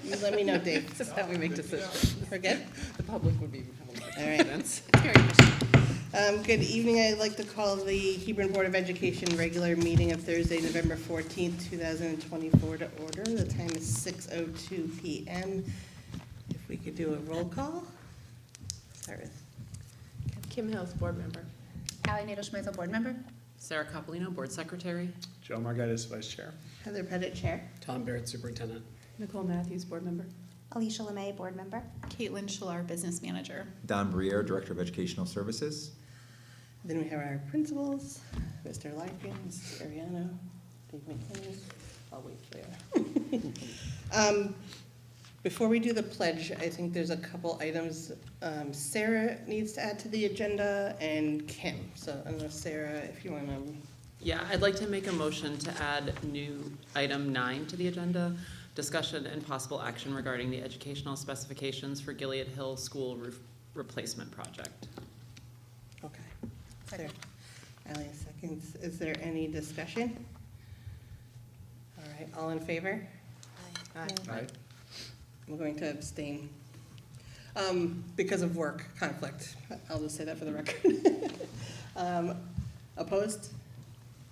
You let me know, Dave. This is how we make decisions. We're good? The public would be having All right. evidence. Good evening. I'd like to call the Hebron Board of Education regular meeting of Thursday, November 14th, 2024 to order. The time is 6:02 p.m. If we could do a roll call. Start with Kim Hills, board member. Allie Nadeau-Schmeisel, board member. Sarah Coppolino, board secretary. Joe Margaitis, vice chair. Heather Pettit, chair. Tom Barrett, superintendent. Nicole Matthews, board member. Alicia LeMay, board member. Caitlin Schillar, business manager. Don Briere, Director of Educational Services. Then we have our principals, Mr. Larkins, Ariano, Dave McKinney. I'll wait there. Before we do the pledge, I think there's a couple items Sarah needs to add to the agenda and Kim. So I don't know, Sarah, if you want to. Yeah, I'd like to make a motion to add new item 9 to the agenda, discussion and possible action regarding the educational specifications for Gilead Hill School roof replacement project. Okay. There. Allie, seconds. Is there any discussion? All right, all in favor? Aye. I'm going to abstain because of work conflict. I'll just say that for the record. Opposed?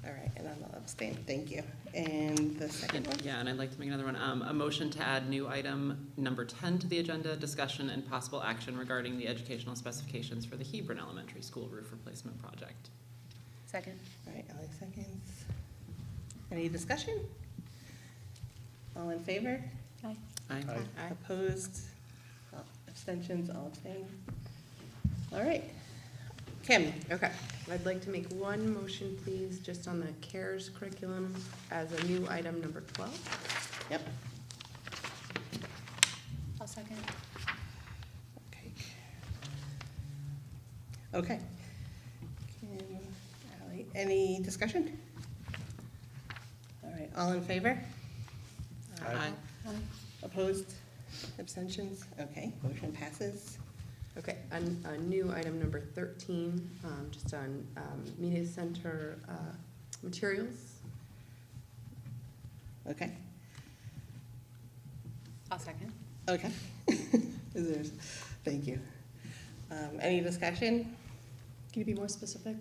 All right, and I'll abstain. Thank you. And the second one? Yeah, and I'd like to make another one. A motion to add new item number 10 to the agenda, discussion and possible action regarding the educational specifications for the Hebron Elementary School roof replacement project. Second. All right, Allie, seconds. Any discussion? All in favor? Aye. Aye. Aye. Opposed? Abstentions? All abstaining? All right. Kim? Okay, I'd like to make one motion, please, just on the CARES curriculum as a new item number 12. Yep. I'll second. Okay. Okay. Kim, Allie, any discussion? All right, all in favor? Aye. Opposed? Abstentions? Okay, motion passes. Okay, a new item number 13, just on media center materials. Okay. I'll second. Okay. Thank you. Any discussion? Can you be more specific?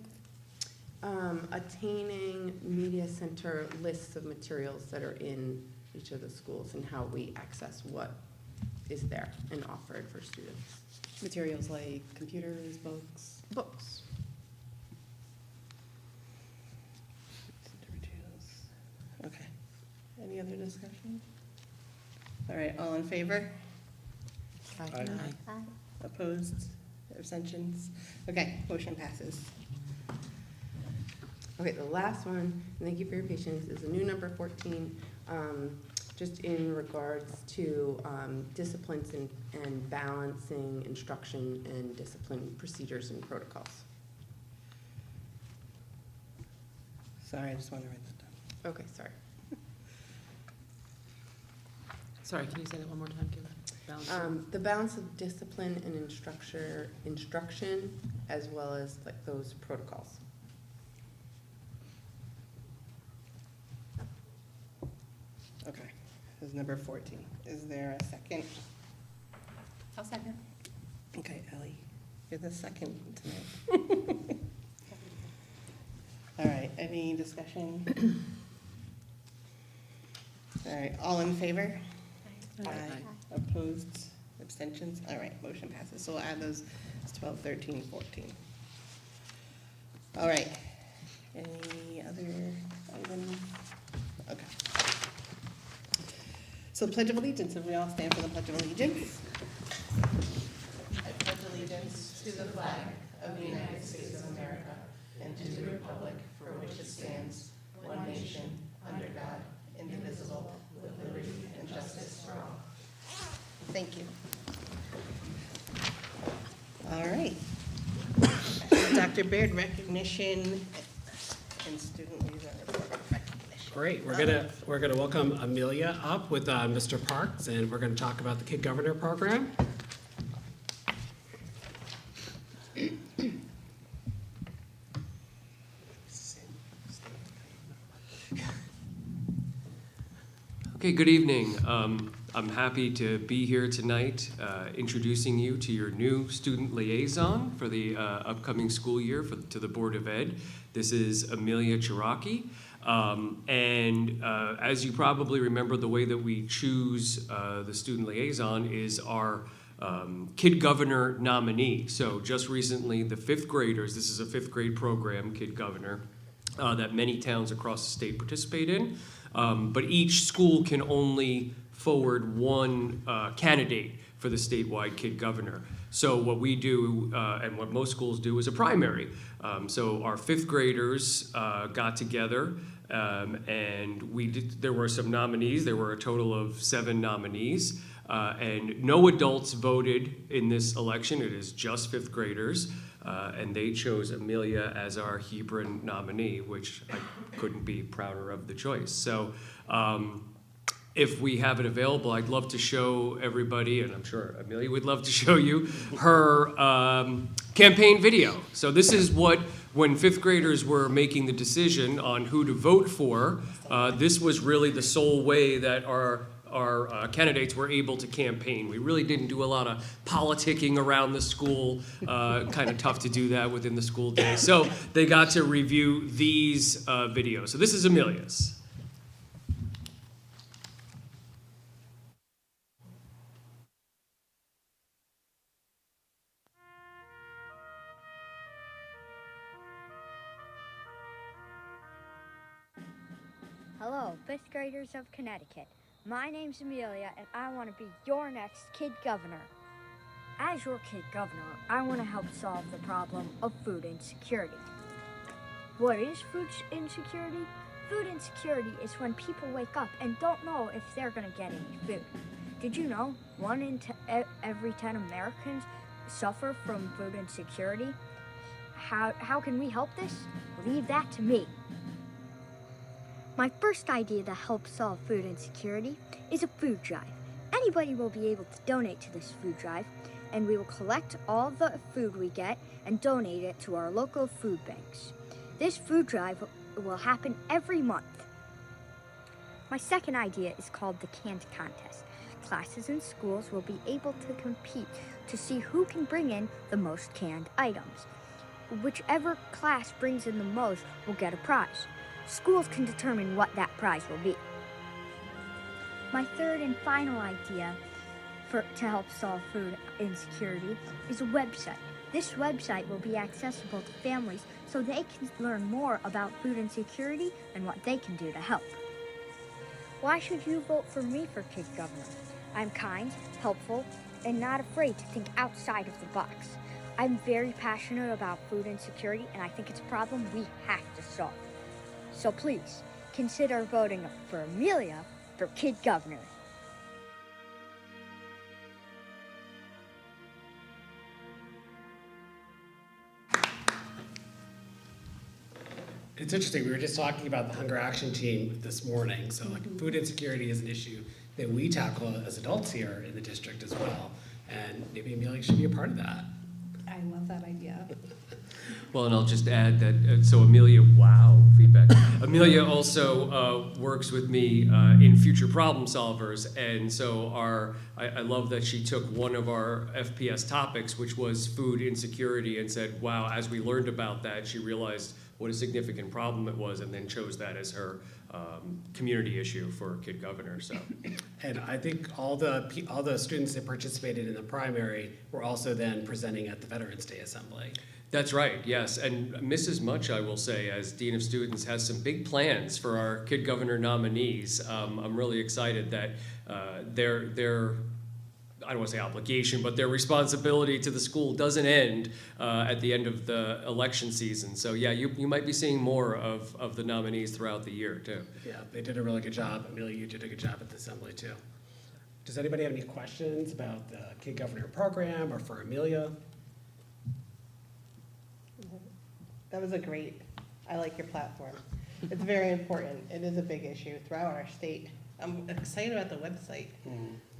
Attaining media center lists of materials that are in each of the schools and how we access what is there and offered for students. Materials like computers, books. Books. Okay. Any other discussion? All right, all in favor? Aye. Aye. Opposed? Abstentions? Okay, motion passes. Okay, the last one, and thank you for your patience, is a new number 14, just in regards to disciplines and balancing instruction and discipline procedures and protocols. Sorry, I just want to write that down. Okay, sorry. Sorry, can you say that one more time, Kim? Balance. The balance of discipline and instruction, as well as like those protocols. Okay, this is number 14. Is there a second? I'll second. Okay, Ellie, you're the second tonight. All right, any discussion? All right, all in favor? Aye. Opposed? Abstentions? All right, motion passes. So we'll add those as 12, 13, 14. All right. Any other items? Okay. So Pledge of Allegiance, if we all stand for the Pledge of Allegiance. I pledge allegiance to the flag of the United States of America and to the republic for which it stands, one nation, under God, indivisible, with liberty and justice for all. Thank you. All right. Dr. Baird, recognition and student liaison report. Recognition. Great. We're gonna welcome Amelia up with Mr. Parks, and we're gonna talk about the Kid Governor program. Okay, good evening. I'm happy to be here tonight introducing you to your new student liaison for the upcoming school year to the Board of Ed. This is Amelia Chiraki. As you probably remember, the way that we choose the student liaison is our Kid Governor nominee. So just recently, the fifth graders, this is a fifth grade program, Kid Governor, that many towns across the state participate in. But each school can only forward one candidate for the statewide Kid Governor. So what we do, and what most schools do, is a primary. So our fifth graders got together, and there were some nominees. There were a total of 7 nominees, and no adults voted in this election. It is just fifth graders, and they chose Amelia as our Hebron nominee, which I couldn't be prouder of the choice. So if we have it available, I'd love to show everybody, and I'm sure Amelia would love to show you, her campaign video. So this is when fifth graders were making the decision on who to vote for, this was really the sole way that our candidates were able to campaign. We really didn't do a lot of politicking around the school, kind of tough to do that within the school day. So they got to review these videos. So this is Amelia's. Hello, 5th graders of Connecticut. My name's Amelia, and I want to be your next Kid Governor. As your Kid Governor, I want to help solve the problem of food insecurity. What is food insecurity? Food insecurity is when people wake up and don't know if they're going to get any food. Did you know 1 in every 10 Americans suffer from food insecurity? How can we help this? Leave that to me. My first idea to help solve food insecurity is a food drive. Anybody will be able to donate to this food drive, and we will collect all the food we get and donate it to our local food banks. This food drive will happen every month. My second idea is called the Canned Contest. Classes and schools will be able to compete to see who can bring in the most canned items. Whichever class brings in the most will get a prize. Schools can determine what that prize will be. My third and final idea to help solve food insecurity is a website. This website will be accessible to families so they can learn more about food insecurity and what they can do to help. Why should you vote for me for Kid Governor? I'm kind, helpful, and not afraid to think outside of the box. I'm very passionate about food insecurity, and I think it's a problem we have to solve. So please, consider voting for Amelia for Kid Governor. It's interesting, we were just talking about the Hunger Action Team this morning, so like food insecurity is an issue that we tackle as adults here in the district as well, and maybe Amelia should be a part of that. I love that idea. Well, and I'll just add that, so Amelia, wow, feedback. Amelia also works with me in Future Problem Solvers, and so I love that she took one of our FPS topics, which was food insecurity, and said, wow, as we learned about that, she realized what a significant problem it was, and then chose that as her community issue for Kid Governor. So, and I think all the students that participated in the primary were also then presenting at the Veterans Day Assembly. that's right, yes. And Mrs. Much, I will say, as Dean of Students, has some big plans for our Kid Governor nominees. I'm really excited that their I don't want to say obligation, but their responsibility to the school doesn't end at the end of the election season. So yeah, you might be seeing more of the nominees throughout the year too. Yeah, they did a really good job. Amelia, you did a good job at the assembly too. Does anybody have any questions about the Kid Governor program or for Amelia? That was I like your platform. It's very important. It is a big issue throughout our state. I'm excited about the website.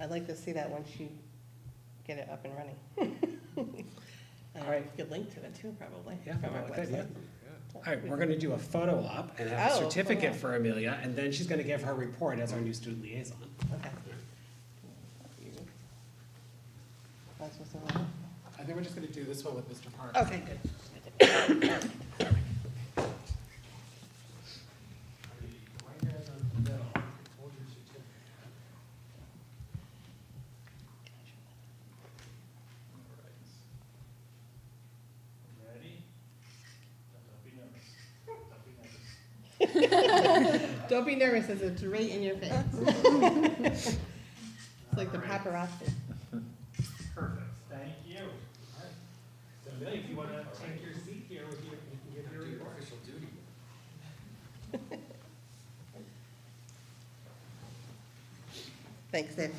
I'd like to see that once you get it up and running. All right. You could link to it too, probably, Yeah, from our good, website. yeah. All right, we're going to do a photo op and have a certificate for Amelia, and then she's going to give her report as our new student liaison. Okay. this one with Mr. Park. Okay, good. Don't be nervous, as it's right in your face. It's like the paparazzi. Perfect, thank you. All right. So Amelia, if you want to take your seat here with you, you can give your report. Official duty. Thanks, Dave.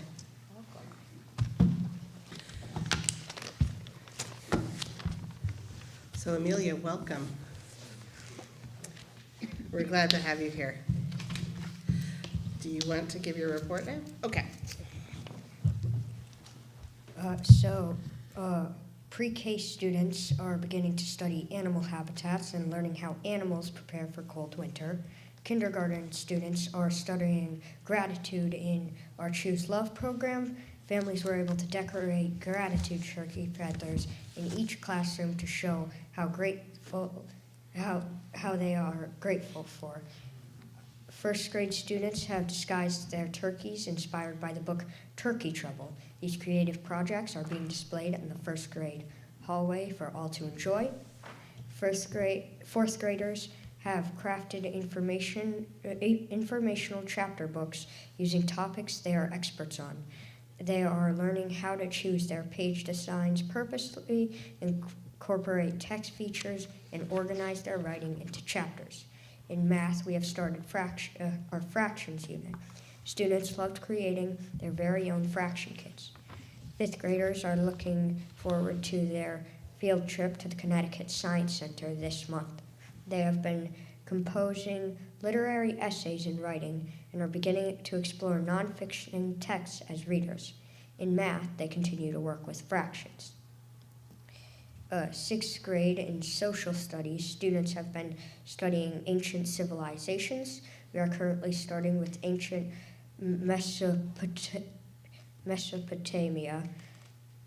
So Amelia, welcome. We're glad to have you here. Do you want to give your report now? Okay. Pre-K students are beginning to study animal habitats and learning how animals prepare for cold winter. Kindergarten students are studying gratitude in our Choose Love program. Families were able to decorate gratitude turkey feathers in each classroom to show how they are grateful for. First grade students have disguised their turkeys inspired by the book Turkey Trouble. These creative projects are being displayed in the first grade hallway for all to enjoy. Fourth graders have crafted informational chapter books using topics they are experts on. They are learning how to choose their page designs purposely, incorporate text features, and organize their writing into chapters. In math, we have started our fractions unit. Students loved creating their very own fraction kits. Fifth graders are looking forward to their field trip to the Connecticut Science Center this month. They have been composing literary essays and writing and are beginning to explore nonfiction texts as readers. In math, they continue to work with fractions. Sixth grade in social studies, students have been studying ancient civilizations. We are currently starting with ancient Mesopotamia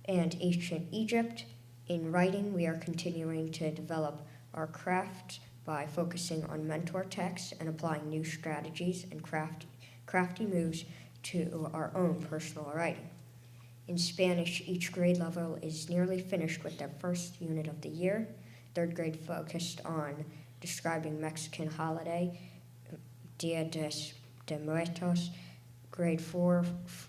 and ancient Egypt. In writing, we are continuing to develop our craft by focusing on mentor texts and applying new strategies and crafty moves to our own personal writing. In Spanish, each grade level is nearly finished with their first unit of the year. Third grade focused on describing Mexican holiday, Dia de Muertos. Grade 4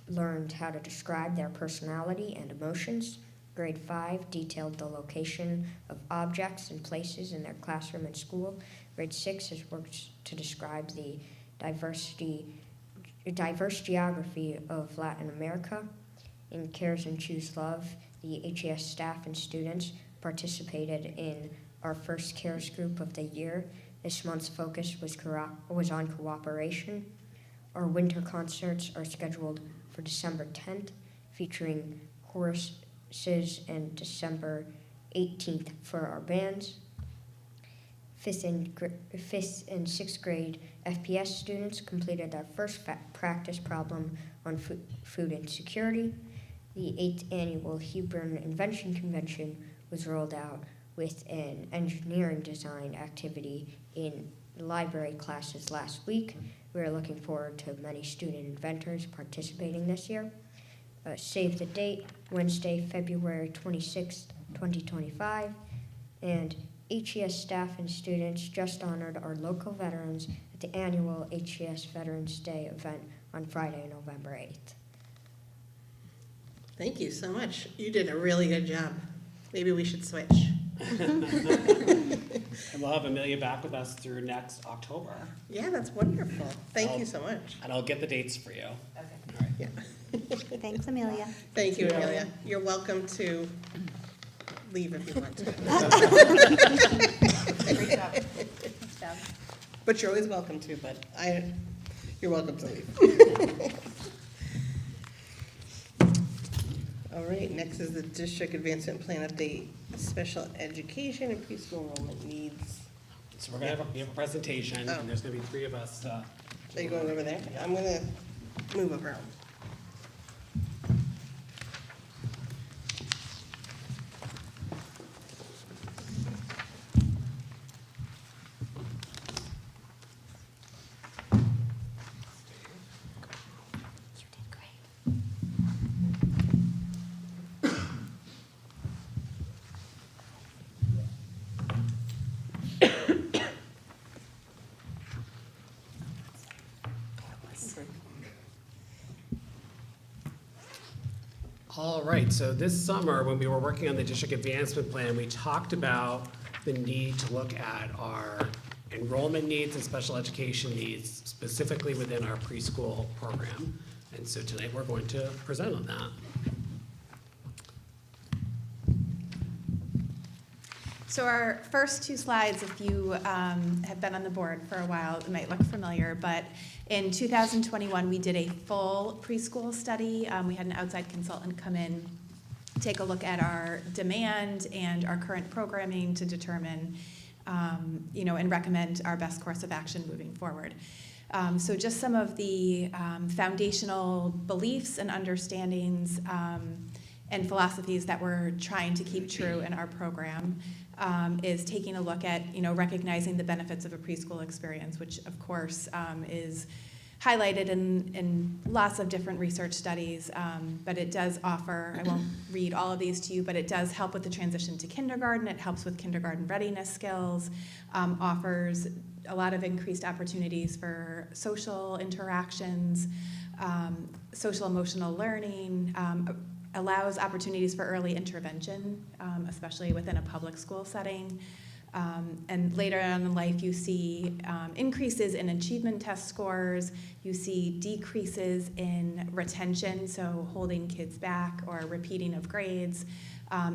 learned how to describe their personality and emotions. Grade 5 detailed the location of objects and places in their classroom and school. Grade 6 has worked to describe the diverse geography of Latin America. In Cares and Choose Love, the HES staff and students participated in our first Cares group of the year. This month's focus was on cooperation. Our winter concerts are scheduled for December 10th, featuring choruses, and December 18th for our bands. Fifth and sixth grade FPS students completed their first practice problem on food insecurity. The 8th annual Hebron Invention Convention was rolled out with an engineering design activity in library classes last week. We are looking forward to many student inventors participating this year. Save the date, Wednesday, February 26th, 2025. And HES staff and students just honored our local veterans at the annual HES Veterans Day event on Friday, November 8th. Thank you so much. You did a really good job. Maybe we should switch. And we'll have Amelia back with us through next October. Yeah, that's wonderful. Thank you so much. And I'll get the dates for you. Okay. All right. Yeah. Thanks, Amelia. Thank you, Amelia. You're welcome to leave if you want to. Great job. Good job. But you're always welcome to, you're welcome to leave. All right, next is the district advancement plan update, special education and preschool enrollment needs. So we're gonna have a presentation, Oh. and there's gonna be three of us. Are you going over there? I'm gonna move around. All right, so this summer, when we were working on the district advancement plan, we talked about the need to look at our enrollment needs and special education needs, specifically within our preschool program. And so tonight, we're going to present on that. So our first two slides, if you have been on the board for a while, it might look familiar, but in 2021, we did a full preschool study. We had an outside consultant come in, take a look at our demand and our current programming to determine, and recommend our best course of action moving forward. So just some of the foundational beliefs and understandings and philosophies that we're trying to keep true in our program is taking a look at, recognizing the benefits of a preschool experience, which of course is highlighted in lots of different research studies, but it does offer, I won't read all of these to you, but it does help with the transition to kindergarten. It helps with kindergarten readiness skills, offers a lot of increased opportunities for social interactions, social emotional learning, allows opportunities for early intervention, especially within a public school setting. And later on in life, you see increases in achievement test scores, you see decreases in retention, so holding kids back or repeating of grades.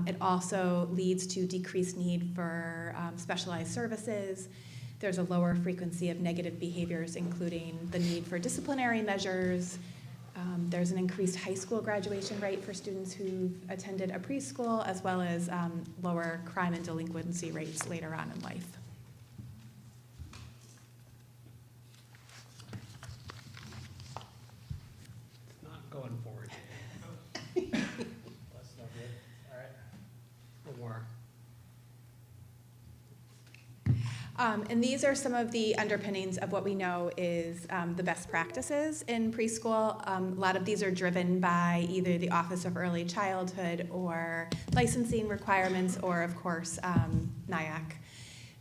It also leads to decreased need for specialized services. There's a lower frequency of negative behaviors, including the need for disciplinary measures. There's an increased high school graduation rate for students who've attended a preschool, as well as lower crime and delinquency rates later on in life. It's not going forward. That's not good. All right. One more. And these are some of the underpinnings of what we know is the best practices in preschool. A lot of these are driven by either the Office of Early Childhood or licensing requirements, or of course, NIAC.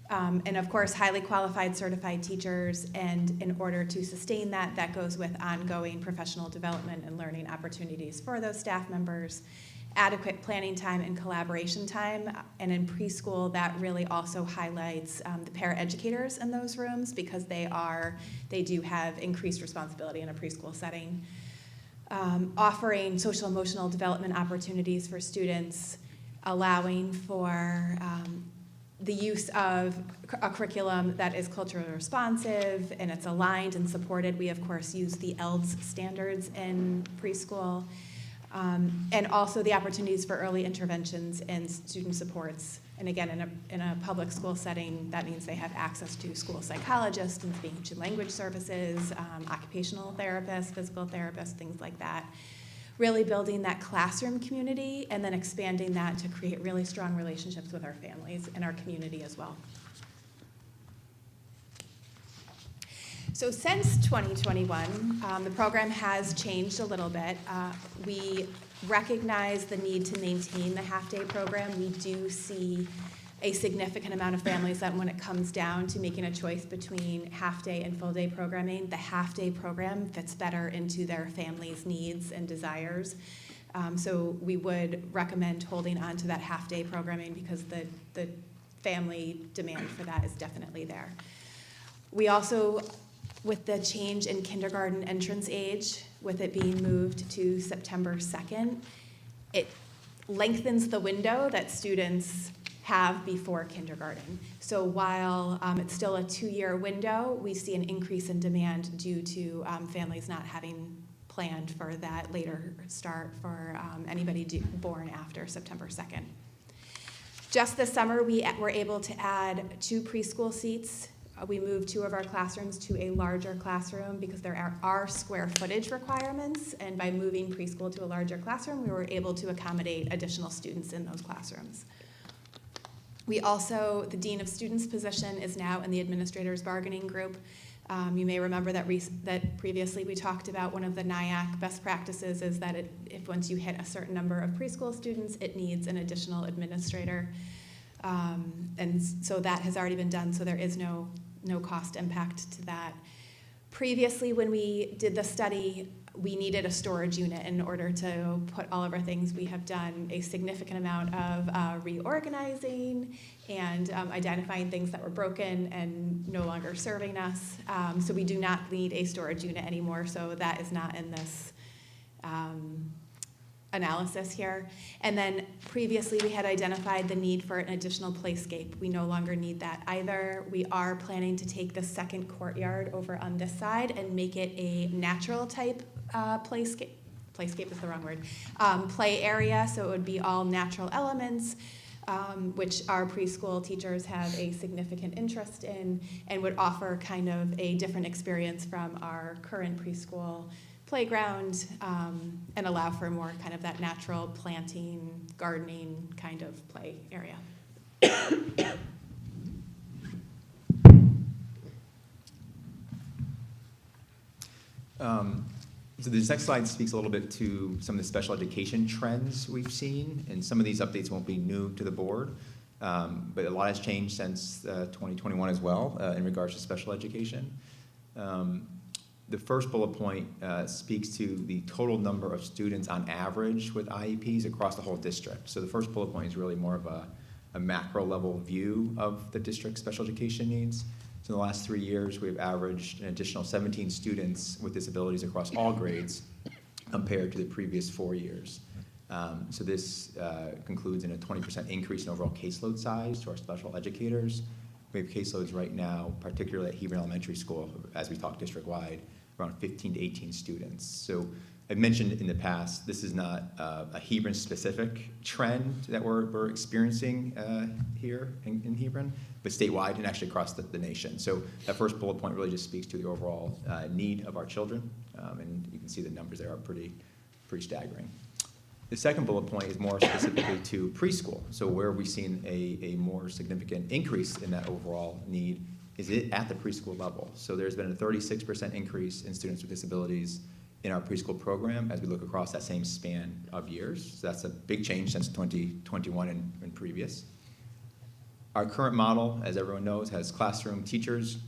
And of course, highly qualified certified teachers, and in order to sustain that, that goes with ongoing professional development and learning opportunities for those staff members. Adequate planning time and collaboration time, and in preschool that really also highlights the paraeducators in those rooms, because they do have increased responsibility in a preschool setting. Offering social emotional development opportunities for students, allowing for the use of a curriculum that is culturally responsive and it's aligned and supported. We of course use the ELDS standards in preschool. And also the opportunities for early interventions and student supports. And again, in a public school setting, that means they have access to school psychologists and speech and language services, occupational therapists, physical therapists, things like that. Really building that classroom community and then expanding that to create really strong relationships with our families and our community as well. So since 2021, the program has changed a little bit. We recognize the need to maintain the half-day program. We do see a significant amount of families that when it comes down to making a choice between half-day and full-day programming, the half-day program fits better into their family's needs and desires. So we would recommend holding on to that half-day programming because the family demand for that is definitely there. We also, with the change in kindergarten entrance age, with it being moved to September 2nd, it lengthens the window that students have before kindergarten. So while it's still a 2-year window, we see an increase in demand due to families not having planned for that later start for anybody born after September 2nd. Just this summer, we were able to add 2 preschool seats. We moved 2 of our classrooms to a larger classroom because there are square footage requirements, and by moving preschool to a larger classroom, we were able to accommodate additional students in those classrooms. We also, the Dean of Students position is now in the Administrators Bargaining Group. You may remember that previously we talked about one of the NIAC best practices is that if once you hit a certain number of preschool students, it needs an additional administrator. And so that has already been done, so there is no cost impact to that. Previously, when we did the study, we needed a storage unit in order to put all of our things. We have done a significant amount of reorganizing and identifying things that were broken and no longer serving us. So we do not need a storage unit anymore, so that is not in this analysis here. And then previously we had identified the need for an additional playscape. We no longer need that either. We are planning to take the second courtyard over on this side and make it a natural type playscape. Playscape is the wrong word. Play area, so it would be all natural elements, which our preschool teachers have a significant interest in and would offer kind of a different experience from our current preschool playground, and allow for more kind of that natural planting, gardening kind of play area. So this next slide speaks a little bit to some of the special education trends we've seen, and some of these updates won't be new to the board, but a lot has changed since 2021 as well in regards to special education. The first bullet point speaks to the total number of students on average with IEPs across the whole district. So the first bullet point is really more of a macro level view of the district's special education needs. So in the last 3 years, we've averaged an additional 17 students with disabilities across all grades compared to the previous 4 years. So this concludes in a 20% increase in overall caseload size to our special educators. We have caseloads right now, particularly at Hebron Elementary School, as we talk district-wide, around 15 to 18 students. So I've mentioned in the past, this is not a Hebron-specific trend that we're experiencing here in Hebron, but statewide and actually across the nation. So that first bullet point really just speaks to the overall need of our children, and you can see the numbers there are pretty staggering. The second bullet point is more specifically to preschool. So where we've seen a more significant increase in that overall need is it at the preschool level. So there's been a 36% increase in students with disabilities in our preschool program as we look across that same span of years. So that's a big change since 2021 and previous. Our current model, as everyone knows, has classroom teachers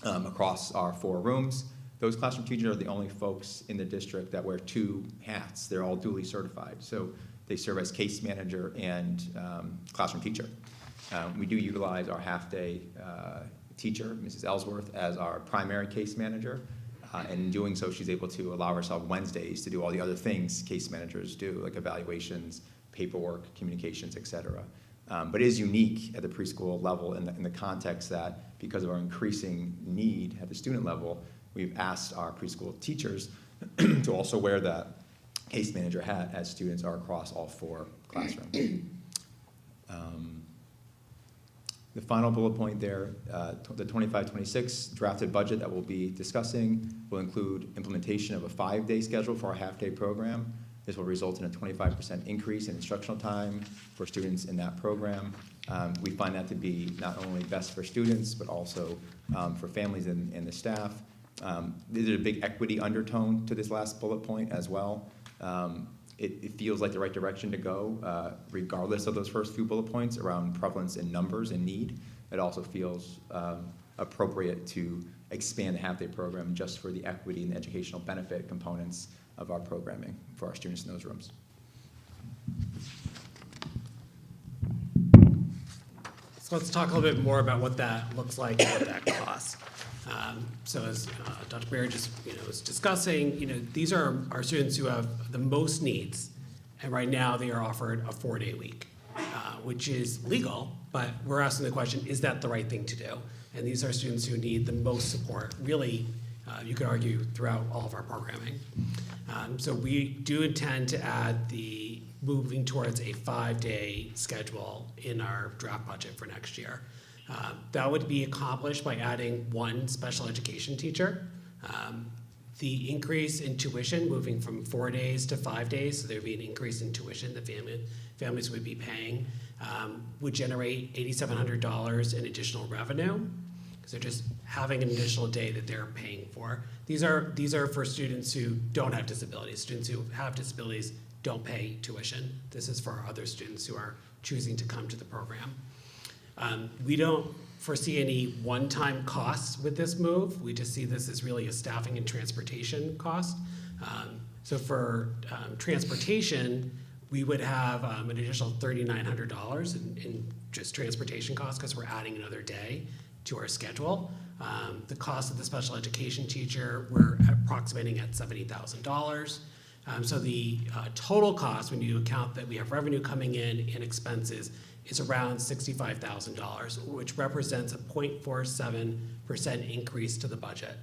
across our 4 rooms. Those classroom teachers are the only folks in the district that wear 2 hats. They're all duly certified. So they serve as case manager and classroom teacher. We do utilize our half-day teacher, Mrs. Ellsworth, as our primary case manager. And in doing so, she's able to allow herself Wednesdays to do all the other things case managers do, like evaluations, paperwork, communications, et cetera. But it is unique at the preschool level in the context that because of our increasing need at the student level, we've asked our preschool teachers to also wear that case manager hat as students are across all 4 classrooms. The final bullet point there, the 25-26 drafted budget that we'll be discussing will include implementation of a 5-day schedule for our half-day program. This will result in a 25% increase in instructional time for students in that program. We find that to be not only best for students, but also for families and the staff. There's a big equity undertone to this last bullet point as well. It feels like the right direction to go, regardless of those first few bullet points around prevalence and numbers and need. It also feels appropriate to expand the half-day program just for the equity and the educational benefit components of our programming for our students in those rooms. So let's talk a little bit more about what that looks like and what that costs. So as Dr. Barry just was discussing, these are our students who have the most needs, and right now they are offered a 4-day week, which is legal, but we're asking the question, is that the right thing to do? And these are students who need the most support, really, you could argue, throughout all of our programming. So we do intend to add the moving towards a 5-day schedule in our draft budget for next year. That would be accomplished by adding 1 special education teacher. The increase in tuition, moving from 4 days to 5 days, so there would be an increase in tuition the families would be paying, would generate $8,700 in additional revenue. because they're just having an additional day that they're paying for. These are for students who don't have disabilities. Students who have disabilities don't pay tuition. This is for our other students who are choosing to come to the program. We don't foresee any one-time costs with this move. We just see this as really a staffing and transportation cost. So for transportation, we would have an additional $3,900 in just transportation costs because we're adding another day to our schedule. The cost of the special education teacher, we're approximating at $70,000. So the total cost, when you account that we have revenue coming in expenses, is around $65,000, which represents a 0.47% increase to the budget.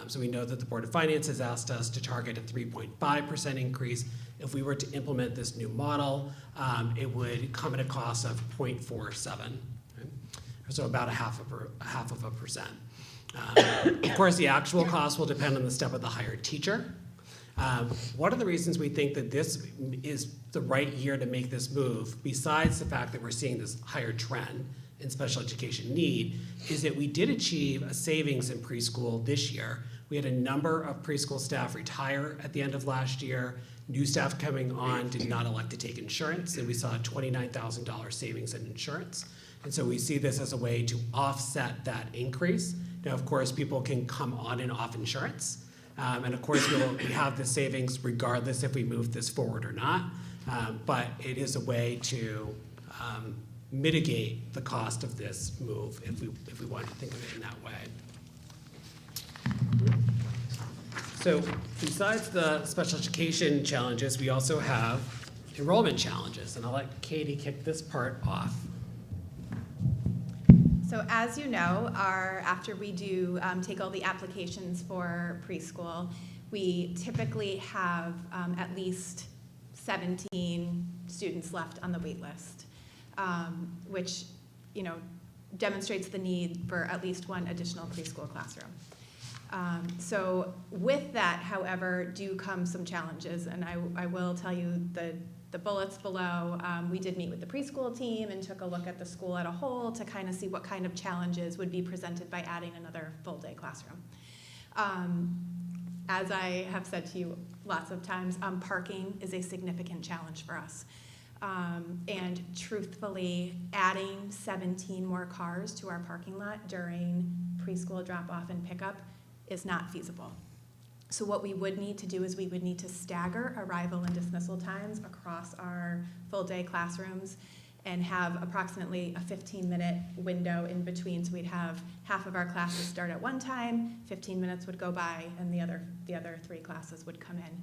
So we know that the Board of Finance has asked us to target a 3.5% increase. If we were to implement this new model, it would come at a cost of 0.47, right? So about a half of a percent. Of course, the actual cost will depend on the step of the hired teacher. One of the reasons we think that this is the right year to make this move, besides the fact that we're seeing this higher trend in special education need, is that we did achieve a savings in preschool this year. We had a number of preschool staff retire at the end of last year. New staff coming on did not elect to take insurance, and we saw a $29,000 savings in insurance. And so we see this as a way to offset that increase. Now, of course, people can come on and off insurance. And of course, we have the savings regardless if we move this forward or not. But it is a way to mitigate the cost of this move if we want to think of it in that way. So besides the special education challenges, we also have enrollment challenges. And I'll let Katie kick this part off. So as you know, after we do take all the applications for preschool, we typically have at least 17 students left on the wait list, which demonstrates the need for at least one additional preschool classroom. So with that, however, do come some challenges, and I will tell you the bullets below. We did meet with the preschool team and took a look at the school as a whole to kind of see what kind of challenges would be presented by adding another full-day classroom. As I have said to you lots of times, parking is a significant challenge for us. And truthfully, adding 17 more cars to our parking lot during preschool drop-off and pickup is not feasible. So what we would need to do is we would need to stagger arrival and dismissal times across our full-day classrooms and have approximately a 15-minute window in between. So we'd have half of our classes start at one time, 15 minutes would go by, and the other 3 classes would come in.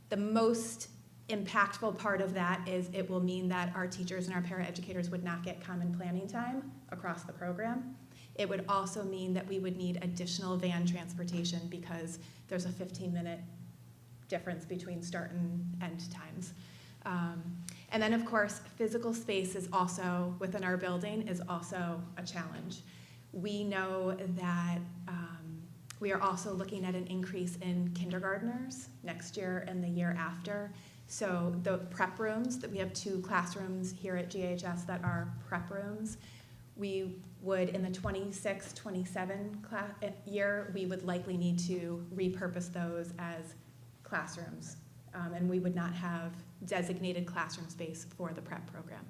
The most impactful part of that is it will mean that our teachers and our paraeducators would not get common planning time across the program. It would also mean that we would need additional van transportation because there's a 15-minute difference between start and end times. And then, of course, physical space is also, within our building, is also a challenge. We know that we are also looking at an increase in kindergartners next year and the year after. So the prep rooms, that we have 2 classrooms here at GHS that are prep rooms, we would, in the 26-27 year, we would likely need to repurpose those as classrooms. And we would not have designated classroom space for the prep program.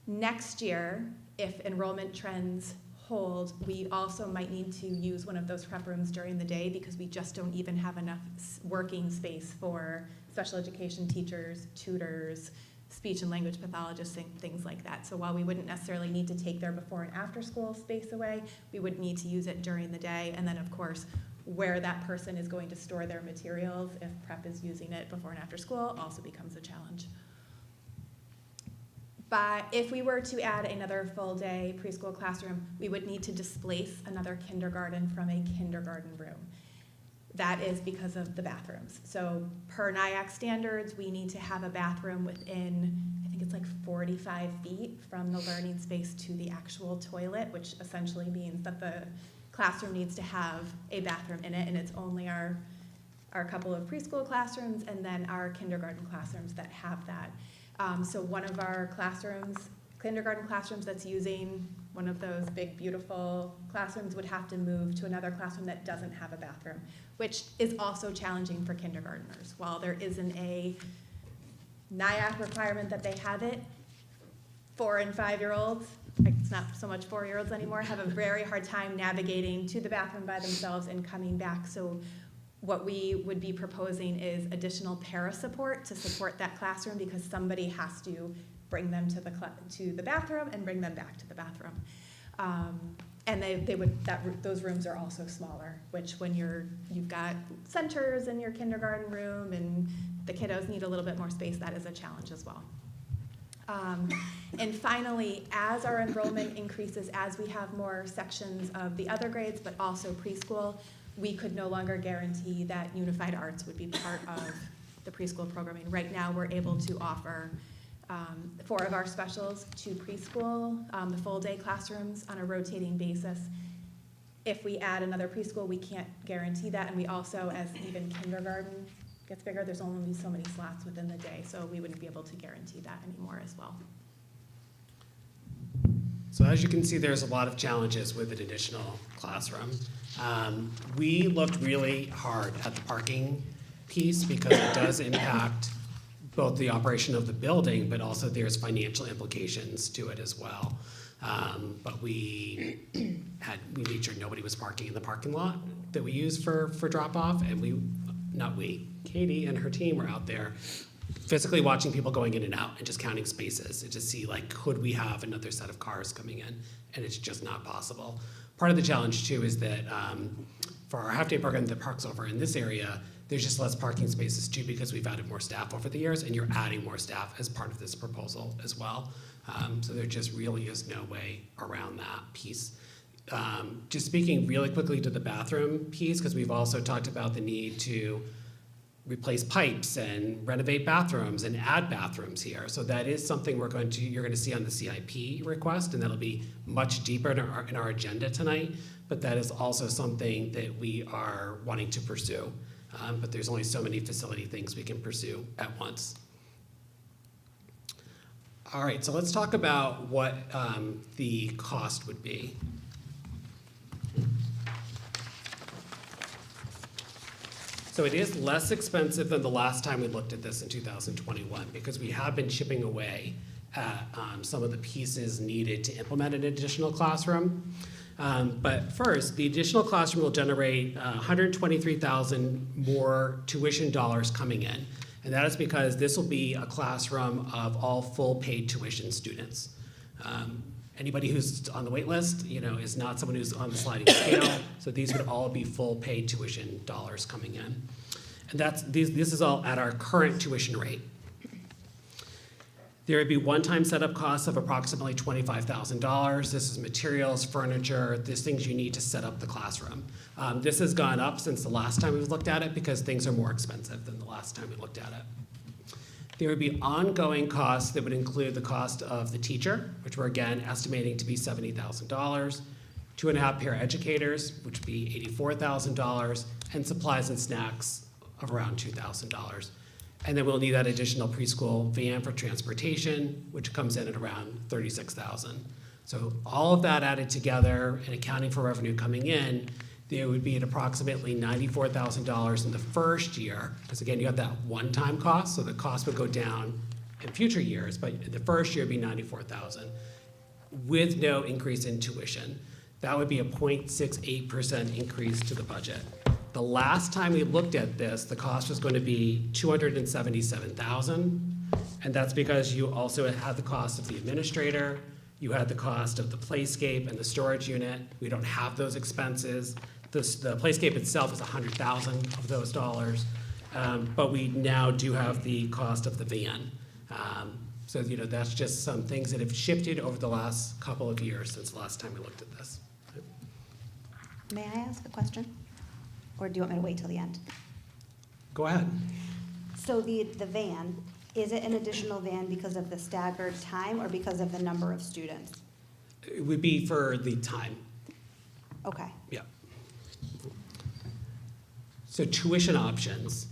Next year, if enrollment trends hold, we also might need to use one of those prep rooms during the day because we just don't even have enough working space for special education teachers, tutors, speech and language pathologists, things like that. So while we wouldn't necessarily need to take their before and after school space away, we would need to use it during the day. And then, of course, where that person is going to store their materials, if prep is using it before and after school, also becomes a challenge. But if we were to add another full-day preschool classroom, we would need to displace another kindergarten from a kindergarten room. That is because of the bathrooms. So per NIAC standards, we need to have a bathroom within, I think it's like 45 feet from the learning space to the actual toilet, which essentially means that the classroom needs to have a bathroom in it, and it's only our couple of preschool classrooms and then our kindergarten classrooms that have that. So one of our classrooms, kindergarten classrooms that's using one of those big, beautiful classrooms would have to move to another classroom that doesn't have a bathroom, which is also challenging for kindergartners. While there isn't a NIAC requirement that they have it, 4- and 5-year-olds, it's not so much 4-year-olds anymore, have a very hard time navigating to the bathroom by themselves and coming back. So what we would be proposing is additional para support to support that classroom because somebody has to bring them to the bathroom and bring them back to the bathroom. And those rooms are also smaller, which when you've got centers in your kindergarten room and the kiddos need a little bit more space, that is a challenge as well. And finally, as our enrollment increases, as we have more sections of the other grades, but also preschool, we could no longer guarantee that unified arts would be part of the preschool programming. Right now, we're able to offer 4 of our specials to preschool, the full day classrooms on a rotating basis. If we add another preschool, we can't guarantee that. And we also, as even kindergarten gets bigger, there's only so many slots within the day. So we wouldn't be able to guarantee that anymore as well. So as you can see, there's a lot of challenges with an additional classroom. We looked really hard at the parking piece because it does impact both the operation of the building, but also there's financial implications to it as well. But we made sure nobody was parking in the parking lot that we use for drop-off, and Katie and her team were out there physically watching people going in and out and just counting spaces and just see, like, could we have another set of cars coming in? And it's just not possible. Part of the challenge too is that for our half-day program that parks over in this area, there's just less parking spaces too because we've added more staff over the years, and you're adding more staff as part of this proposal as well. So there just really is no way around that piece. Just speaking really quickly to the bathroom piece, because we've also talked about the need to replace pipes and renovate bathrooms and add bathrooms here. So that is something you're going to see on the CIP request, and that'll be much deeper in our agenda tonight. But that is also something that we are wanting to pursue. But there's only so many facility things we can pursue at once. All right, so let's talk about what the cost would be. So it is less expensive than the last time we looked at this in 2021 because we have been chipping away at some of the pieces needed to implement an additional classroom. But first, the additional classroom will generate $123,000 more tuition dollars coming in. And that is because this will be a classroom of all full paid tuition students. Anybody who's on the wait list, is not someone who's on the sliding scale. So these would all be full paid tuition dollars coming in. And this is all at our current tuition rate. There would be one-time setup costs of approximately $25,000. This is materials, furniture, there's things you need to set up the classroom. This has gone up since the last time we've looked at it because things are more expensive than the last time we looked at it. There would be ongoing costs that would include the cost of the teacher, which we're again estimating to be $70,000, 2.5 paraeducators, which would be $84,000, and supplies and snacks of around $2,000. And then we'll need that additional preschool van for transportation, which comes in at around $36,000. So all of that added together and accounting for revenue coming in, there would be at approximately $94,000 in the first year, because again, you have that one-time cost, so the cost would go down in future years, but in the first year it'd be $94,000 with no increase in tuition. That would be a 0.68% increase to the budget. The last time we looked at this, the cost was going to be $277,000, and that's because you also had the cost of the administrator, you had the cost of the playscape and the storage unit. We don't have those expenses. The playscape itself is $100,000 of those dollars, but we now do have the cost of the van. So that's just some things that have shifted over the last couple of years since the last time we looked at this. May I ask a question? Or do you want me to wait till the end? Go ahead. So the van, is it an additional van because of the staggered time or because of the number of students? It would be for the time. Okay. Yeah. So tuition options.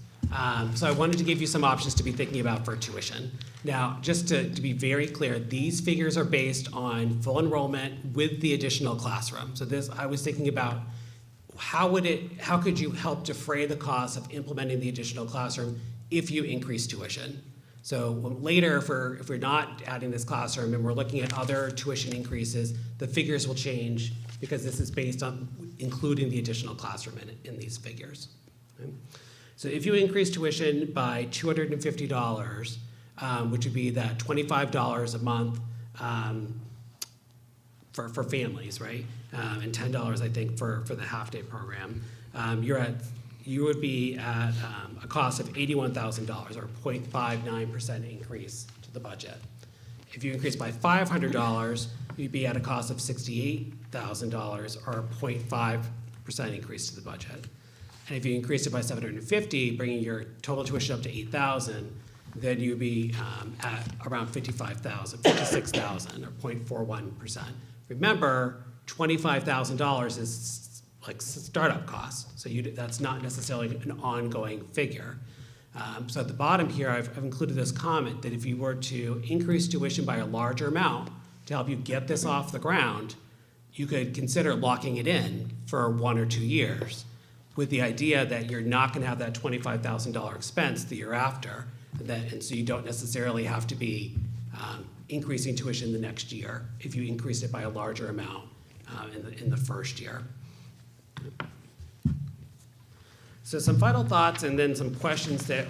So I wanted to give you some options to be thinking about for tuition. Now, just to be very clear, these figures are based on full enrollment with the additional classroom. So I was thinking about how could you help defray the cost of implementing the additional classroom if you increase tuition? So later, if we're not adding this classroom and we're looking at other tuition increases, the figures will change because this is based on including the additional classroom in these figures. Okay. So if you increase tuition by $250, which would be that $25 a month for families, right? And $10, I think, for the half-day program. You would be at a cost of $81,000 or 0.59% increase to the budget. If you increase by $500, you'd be at a cost of $68,000 or a 0.5% increase to the budget. And if you increase it by $750, bringing your total tuition up to $8,000, then you'd be at around $56,000 or 0.41%. Remember, $25,000 is like startup cost, so that's not necessarily an ongoing figure. So at the bottom here, I've included this comment that if you were to increase tuition by a larger amount to help you get this off the ground, you could consider locking it in for 1 or 2 years with the idea that you're not going to have that $25,000 expense the year after, and so you don't necessarily have to be increasing tuition the next year if you increase it by a larger amount in the first year. So some final thoughts and then some questions that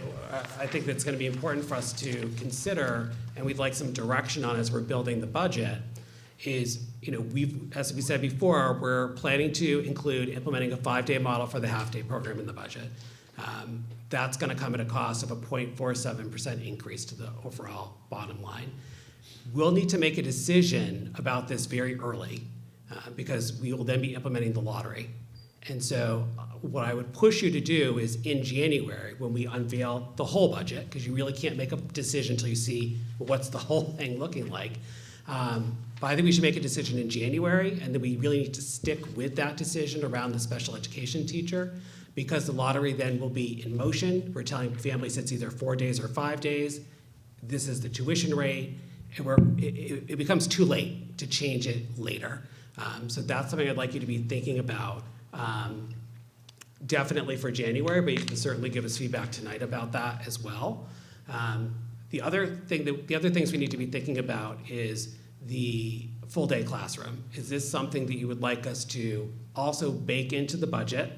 I think that's going to be important for us to consider and we'd like some direction on as we're building the budget is, as we said before, we're planning to include implementing a 5-day model for the half-day program in the budget. That's going to come at a cost of a 0.47% increase to the overall bottom line. We'll need to make a decision about this very early because we will then be implementing the lottery. And so what I would push you to do is in January, when we unveil the whole budget, because you really can't make a decision until you see what's the whole thing looking like. But I think we should make a decision in January, and then we really need to stick with that decision around the special education teacher, because the lottery then will be in motion. We're telling families it's either 4 days or 5 days. This is the tuition rate, and it becomes too late to change it later. So that's something I'd like you to be thinking about. Definitely for January, but you can certainly give us feedback tonight about that as well. The other things we need to be thinking about is the full day classroom. Is this something that you would like us to also bake into the budget?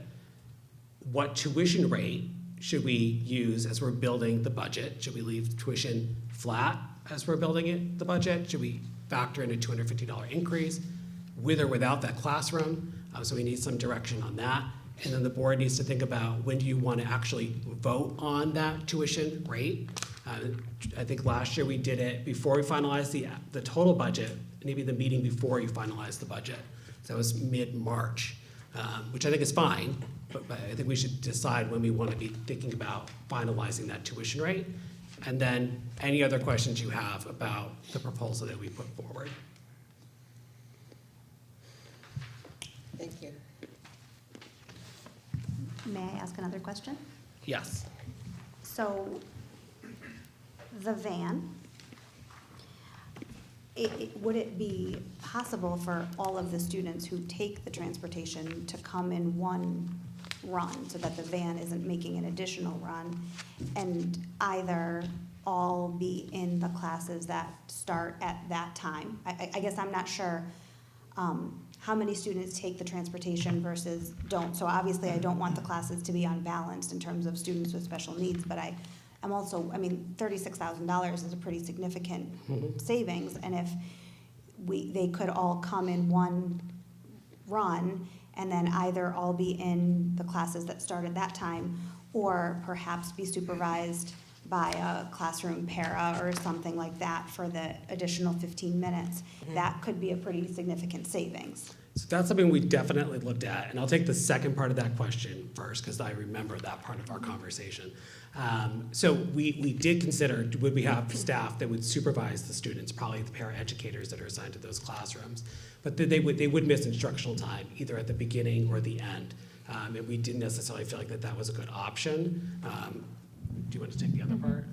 What tuition rate should we use as we're building the budget? Should we leave tuition flat as we're building the budget? Should we factor in a $250 increase with or without that classroom? So we need some direction on that. And then the board needs to think about when do you want to actually vote on that tuition rate. I think last year we did it before we finalized the total budget, maybe the meeting before you finalized the budget. So that was mid-March, which I think is fine, but I think we should decide when we want to be thinking about finalizing that tuition rate. And then any other questions you have about the proposal that we put forward. Thank you. May I ask another question? Yes. So the van, would it be possible for all of the students who take the transportation to come in one run so that the van isn't making an additional run and either all be in the classes that start at that time? I guess I'm not sure how many students take the transportation versus don't. So obviously I don't want the classes to be unbalanced in terms of students with special needs, but I'm also, $36,000 is a pretty significant savings, and if they could all come in one run and then either all be in the classes that start at that time or perhaps be supervised by a classroom para or something like that for the additional 15 minutes, that could be a pretty significant savings. So that's something we definitely looked at, and I'll take the second part of that question first because I remember that part of our conversation. So we did consider, would we have staff that would supervise the students, probably the paraeducators that are assigned to those classrooms, but they would miss instructional time either at the beginning or the end, and we didn't necessarily feel like that was a good option. Do you want to take the other part?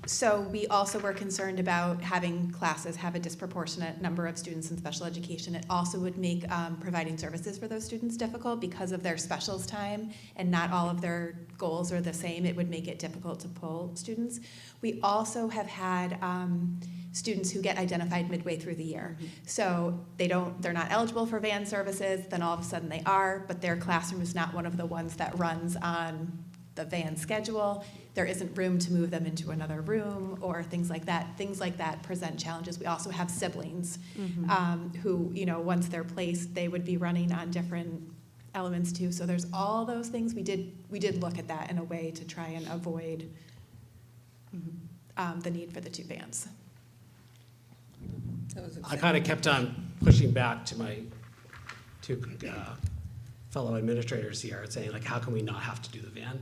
So we also were concerned about having classes have a disproportionate number of students in special education. It also would make providing services for those students difficult because of their specials time and not all of their goals are the same. It would make it difficult to pull students. We also have had students who get identified midway through the year. So they're not eligible for van services, then all of a sudden they are, but their classroom is not one of the ones that runs on the van schedule. There isn't room to move them into another room or things like that. Things like that present challenges. We also have siblings who, once they're placed, they would be running on different elements too. So there's all those things. We did look at that in a way to try and avoid the need for the 2 vans. That was I kind of kept on pushing back to my 2 fellow administrators here, saying like, how can we not have to do the van?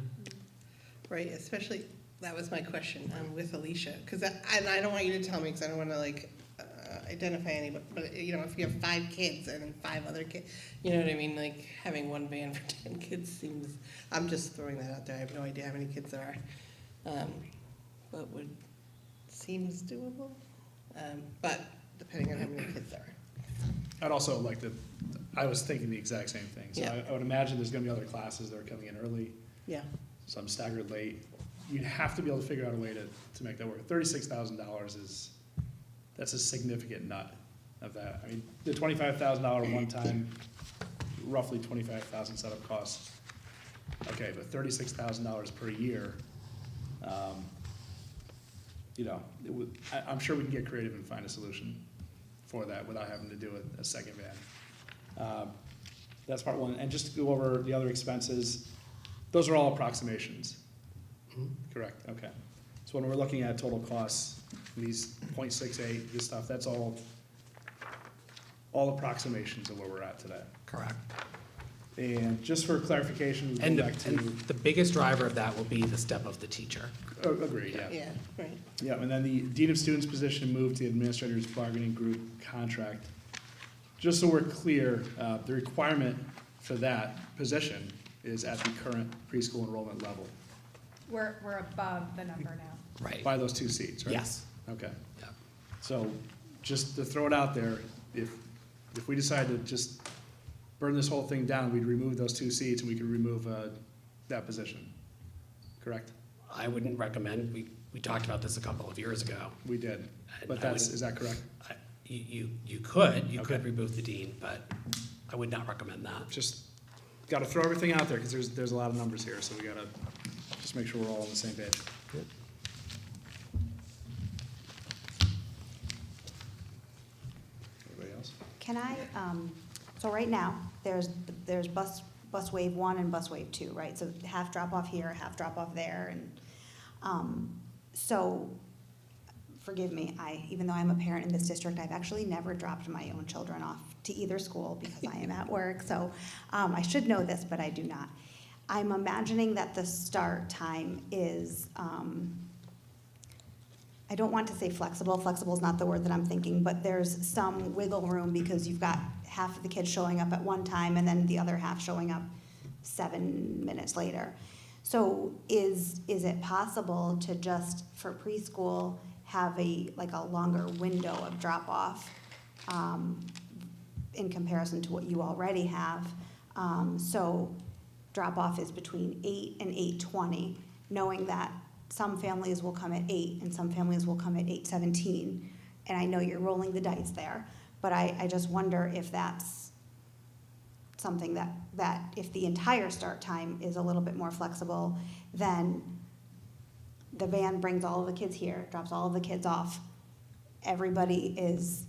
Right, especially, that was my question with Alicia, because, and I don't want you to tell me, because I don't want to identify anybody, but if you have 5 kids and then 5 other kids, you know what I mean? Like, having one van for 10 kids seems, I'm just throwing that out there, I have no idea how many kids there are. What seems doable, but depending on how many kids there are. I'd also like to, I was thinking the exact same thing. So Yeah. I would imagine there's gonna be other classes that are coming in early, Yeah, some staggered late. You'd have to be able to figure out a way to make that work. $36,000 that's a significant nut of that. I mean, the $25,000 one-time, roughly $25,000 setup costs. Okay, but $36,000 per year, I'm sure we can get creative and find a solution for that without having to do a second van. That's part one. And just to go over the other expenses, those are all approximations. Correct, okay. So when we're looking at total costs, these 0.68, this stuff, that's all approximations of where we're at today. Correct. And just for clarification, we And go back to. the biggest driver of that will be the step of the teacher. Agree, yeah. yeah, right. Yeah, and then the Dean of Students position moved to the Administrator's Bargaining Group contract. Just so we're clear, the requirement for that position is at the current preschool enrollment level We're above the number now. Right. by those 2 seats, right? Yes. Okay. Yeah. So just to throw it out there, if we decide to just burn this whole thing down, we'd remove those 2 seats and we could remove that position, correct? I wouldn't recommend, we talked about this a couple of years ago. We did, but I is that correct? You could Okay. remove the dean, but I would not recommend that. Just gotta throw everything out there, because there's a lot of numbers here, so we gotta just make sure we're all on the same page. Anybody else? Can I, so right now, there's bus wave 1 and bus wave 2, right? So half drop off here, half drop off there, and, so, forgive me, even though I'm a parent in this district, I've actually never dropped my own children off to either school because I am at work, so, I should know this, but I do not. I'm imagining that the start time is, I don't want to say flexible is not the word that I'm thinking, but there's some wiggle room because you've got half of the kids showing up at one time and then the other half showing up 7 minutes later. So is it possible to just, for preschool, have a longer window of drop-off in comparison to what you already have? So drop-off is between 8 and 8:20, knowing that some families will come at 8 and some families will come at 8:17. And I know you're rolling the dice there, but I just wonder if that's something that if the entire start time is a little bit more flexible, then the van brings all of the kids here, drops all of the kids off. Everybody is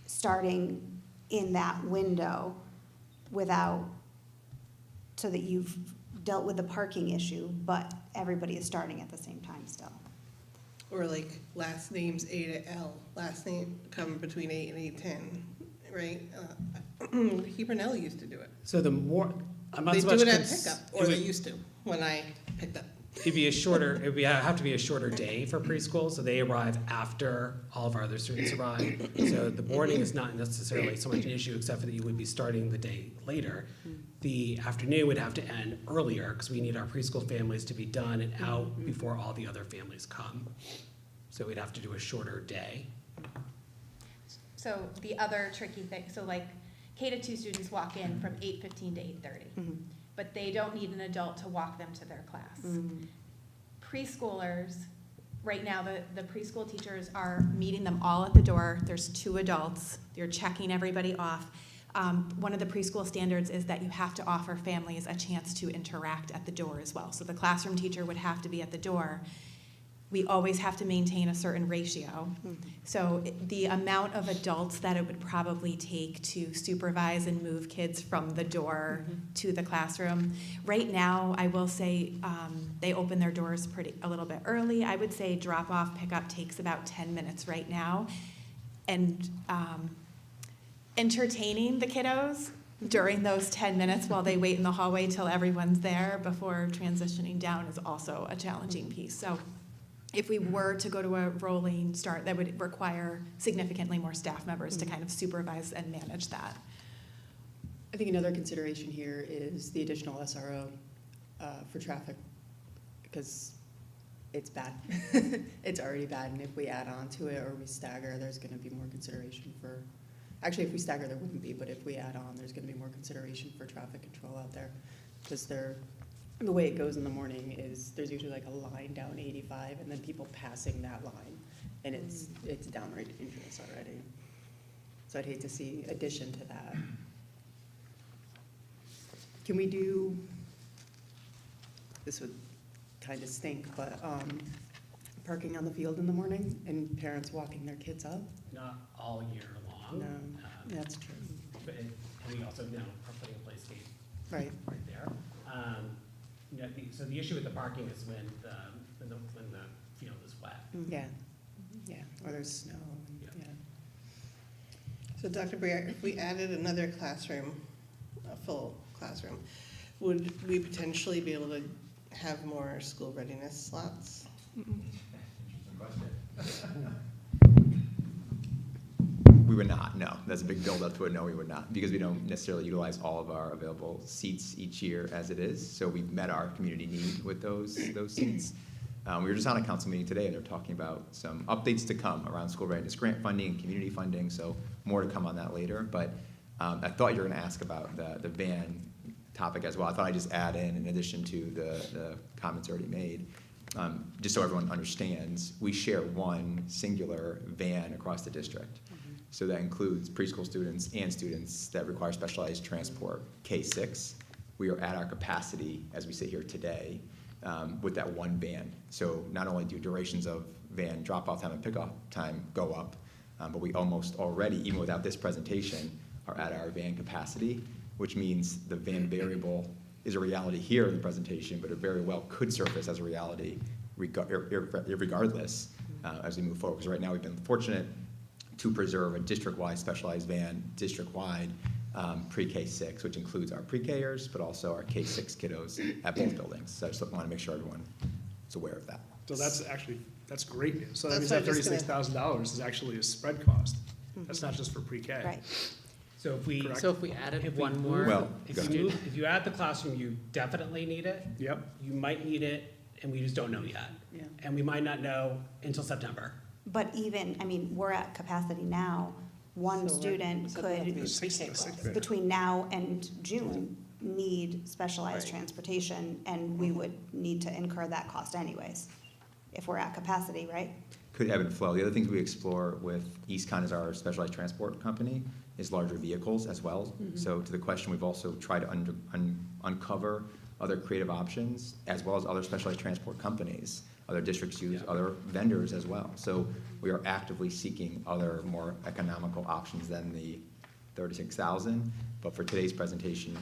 starting in that window so that you've dealt with the parking issue, but everybody is starting at the same time still. Or like last names A to L, last name come between 8 and 8:10, right? Hebron L used to do it. So the more, I'm not They so do much. it at pickup, or they used to, when I picked up. It'd have to be a shorter day for preschool, so they arrive after all of our other students arrive. So the morning is not necessarily so much an issue, except for that you would be starting the day later. The afternoon would have to end earlier, because we need our preschool families to be done and out before all the other families come. So we'd have to do a shorter day. So the other tricky thing, so like K-2 students walk in from 8:15 to 8:30, but they don't need an adult to walk them to their class. Preschoolers right now, the preschool teachers are meeting them all at the door. There's 2 adults. You're checking everybody off. One of the preschool standards is that you have to offer families a chance to interact at the door as well. So the classroom teacher would have to be at the door. We always have to maintain a certain ratio. So the amount of adults that it would probably take to supervise and move kids from the door to the classroom. Right now, I will say they open their doors a little bit early. I would say drop off, pickup takes about 10 minutes right now. And entertaining the kiddos during those 10 minutes while they wait in the hallway till everyone's there before transitioning down is also a challenging piece. So if we were to go to a rolling start, that would require significantly more staff members to kind of supervise and manage that. I think another consideration here is the additional SRO for traffic, because it's bad. It's already bad, and if we add on to it or we stagger, there's going to be more consideration for, actually if we stagger there wouldn't be, but if we add on, there's going to be more consideration for traffic control out there, because the way it goes in the morning is there's usually like a line down 85 and then people passing that line, and it's downright dangerous already. So I'd hate to see addition to that. Can we do, this would kind of stink, but parking on the field in the morning and parents walking their kids up? Not all year long. No, that's true. But and we also are putting in place gate Right. right there. So the issue with the parking is when the field is wet. Yeah, yeah, or there's snow, and, yeah. So Dr. Briere, if we added another classroom, a full classroom, would we potentially be able to have more school readiness slots? We would not, no. That's a big build-up to it, no, we would not, because we don't necessarily utilize all of our available seats each year as it is, so we've met our community need with those seats. We were just on a council meeting today, and they're talking about some updates to come around school readiness grant funding and community funding, so more to come on that later, but I thought you were gonna ask about the van topic as well. I thought I'd just add in addition to the comments already made, just so everyone understands, we share one singular van across the district. So that includes preschool students and students that require specialized transport, K-6. We are at our capacity as we sit here today with that one van. So not only do durations of van drop-off time and pick-off time go up, but we almost already, even without this presentation, are at our van capacity, which means the van variable is a reality here in the presentation, but it very well could surface as a reality regardless as we move forward. Because right now we've been fortunate to preserve a district-wide specialized van, district-wide pre-K-6, which includes our pre-Kers, but also our K-6 kiddos at both buildings. So I just want to make sure everyone is aware of that. So that's great news. So that means That's that what I was just $36,000 is actually a spread cost. That's not just for pre-K. Right. So if we, Correct. So if we added If we one more. Well, if you add the classroom, you definitely need it. Yep. You might need it, and we just don't know yet. Yeah. And we might not know until September. But even, I mean, we're at capacity now. One So student so they have to be could, Six- pre-K six- class. between now and June, need specialized Right. transportation, and we would need to incur that cost anyways, if we're at capacity, right? Could ebb and flow. The other things we explore with EastCon as our specialized transport company is larger vehicles as well. So to the question, we've also tried to uncover other creative options as well as other specialized transport companies, other districts use, other vendors as well. So we are actively seeking other more economical options than the 36,000. But for today's presentation,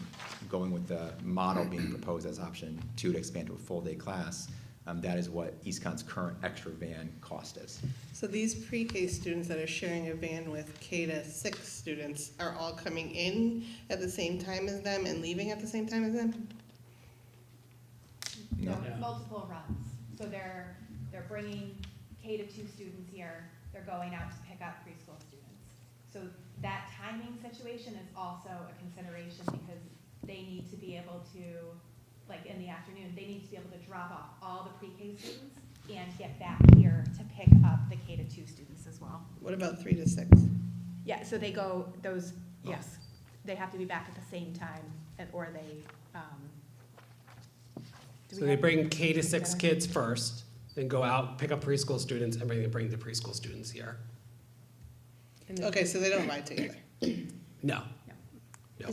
going with the model being proposed as option 2 to expand to a full day class, that is what EastCon's current extra van cost is. So these pre-K students that are sharing a van with K-6 students are all coming in at the same time as them and leaving at the same time as them? No. Yeah. Multiple runs. So they're bringing K-2 students here, they're going out to pick up preschool students. So that timing situation is also a consideration because they need to be able to, like in the afternoon, they need to be able to drop off all the pre-K students and get back here to pick up the K-2 students as well. What about 3 to 6? Yeah, so they go, yes, they have to be back at the same time, or they, do we So they have- bring K-6 kids first, then go out, pick up preschool students, and bring the preschool students here. Okay, so they don't ride together. No. No.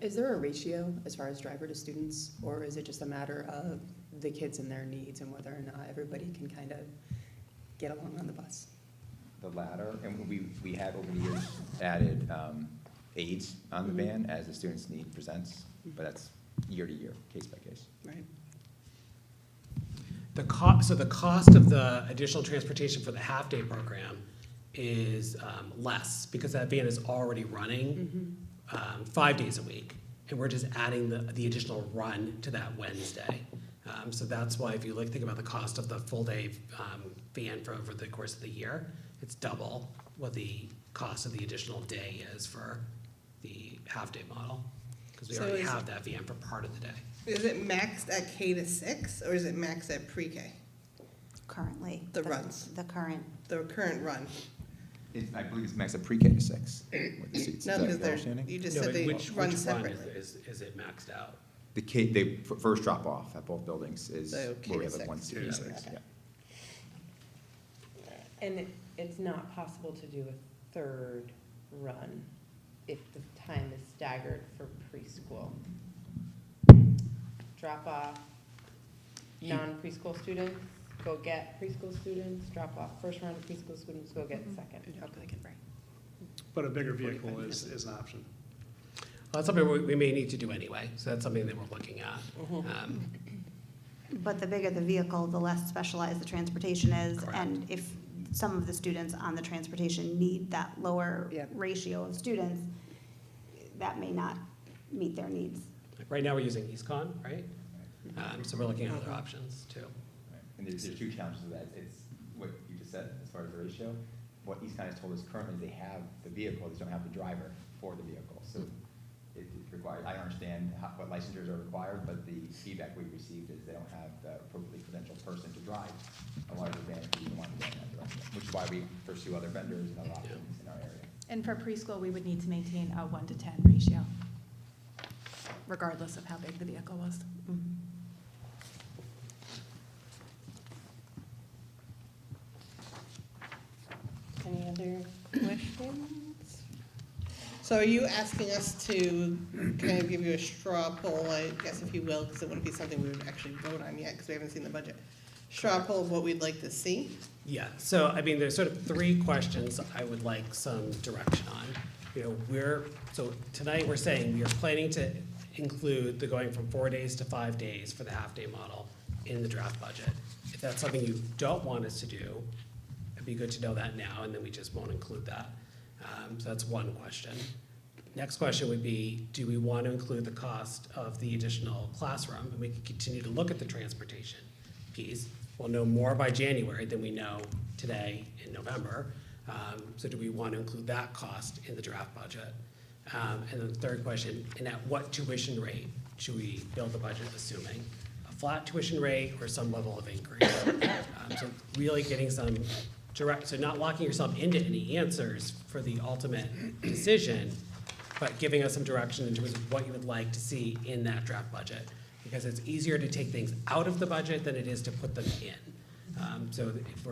Is there a ratio as far as driver to students, or is it just a matter of the kids and their needs and whether or not everybody can kind of get along on the bus? The latter, and we have over the years added aides on the van as the student's need presents, but that's year to year, case by case. Right. So the cost of the additional transportation for the half-day program is less, because that van is already running 5 days a week, and we're just adding the additional run to that Wednesday. So that's why if you think about the cost of the full-day van for over the course of the year, it's double what the cost of the additional day is for the half-day model, because we So already is- have that van for part of the day. Is it maxed at K to 6, or is it maxed at pre-K? Currently. The runs. The current. The current run? I believe it's maxed at pre-K to 6 with the seats. No, Is that because your they're, understanding? you just No, said but they which run run separately. is it maxed out? The first drop off at both buildings is So K where we to have a 6. one K seat. to Yeah, 6. yeah. And it's not possible to do a third run if the time is staggered for preschool. Drop off non-preschool students, go get preschool students, drop off first round of preschool students, go get second. But a bigger vehicle is an option. Well, that's something we may need to do anyway, so that's something that we're looking at. But the bigger the vehicle, the less specialized the transportation is. Correct. And if some of the students on the transportation need that lower Yeah. ratio of students, that may not meet their needs. Like right now, we're using EastCon, right? So we're looking at other options too. Right. And there's two challenges to that. It's what you just said, as far as the ratio. What East County has told us currently is they have the vehicle, they just don't have the driver for the vehicle. So it requires, I understand what licensures are required, but the feedback we've received is they don't have the appropriately credentialed person to drive a larger van if you want to go in that direction, which is why we pursue other vendors and other options in our area. And for preschool, we would need to maintain a 1-to-10 ratio, regardless of how big the vehicle was. Any other questions? So are you asking us to kind of give you a straw poll, I guess if you will, because it wouldn't be something we would actually vote on yet, because we haven't seen the budget. Straw poll of what we'd like to see? Yeah, so I mean, there's sort of three questions I would like some direction on. So tonight we're saying we are planning to include the going from 4 days to 5 days for the half-day model in the draft budget. If that's something you don't want us to do, it'd be good to know that now, and then we just won't include that. So that's one question. Next question would be, do we want to include the cost of the additional classroom? And we can continue to look at the transportation piece. We'll know more by January than we know today in November. So do we want to include that cost in the draft budget? And then the third question, and at what tuition rate should we build the budget assuming? A flat tuition rate or some level of increase? So really getting some direct, so not locking yourself into any answers for the ultimate decision, but giving us some direction in terms of what you would like to see in that draft budget. Because it's easier to take things out of the budget than it is to put them in. So if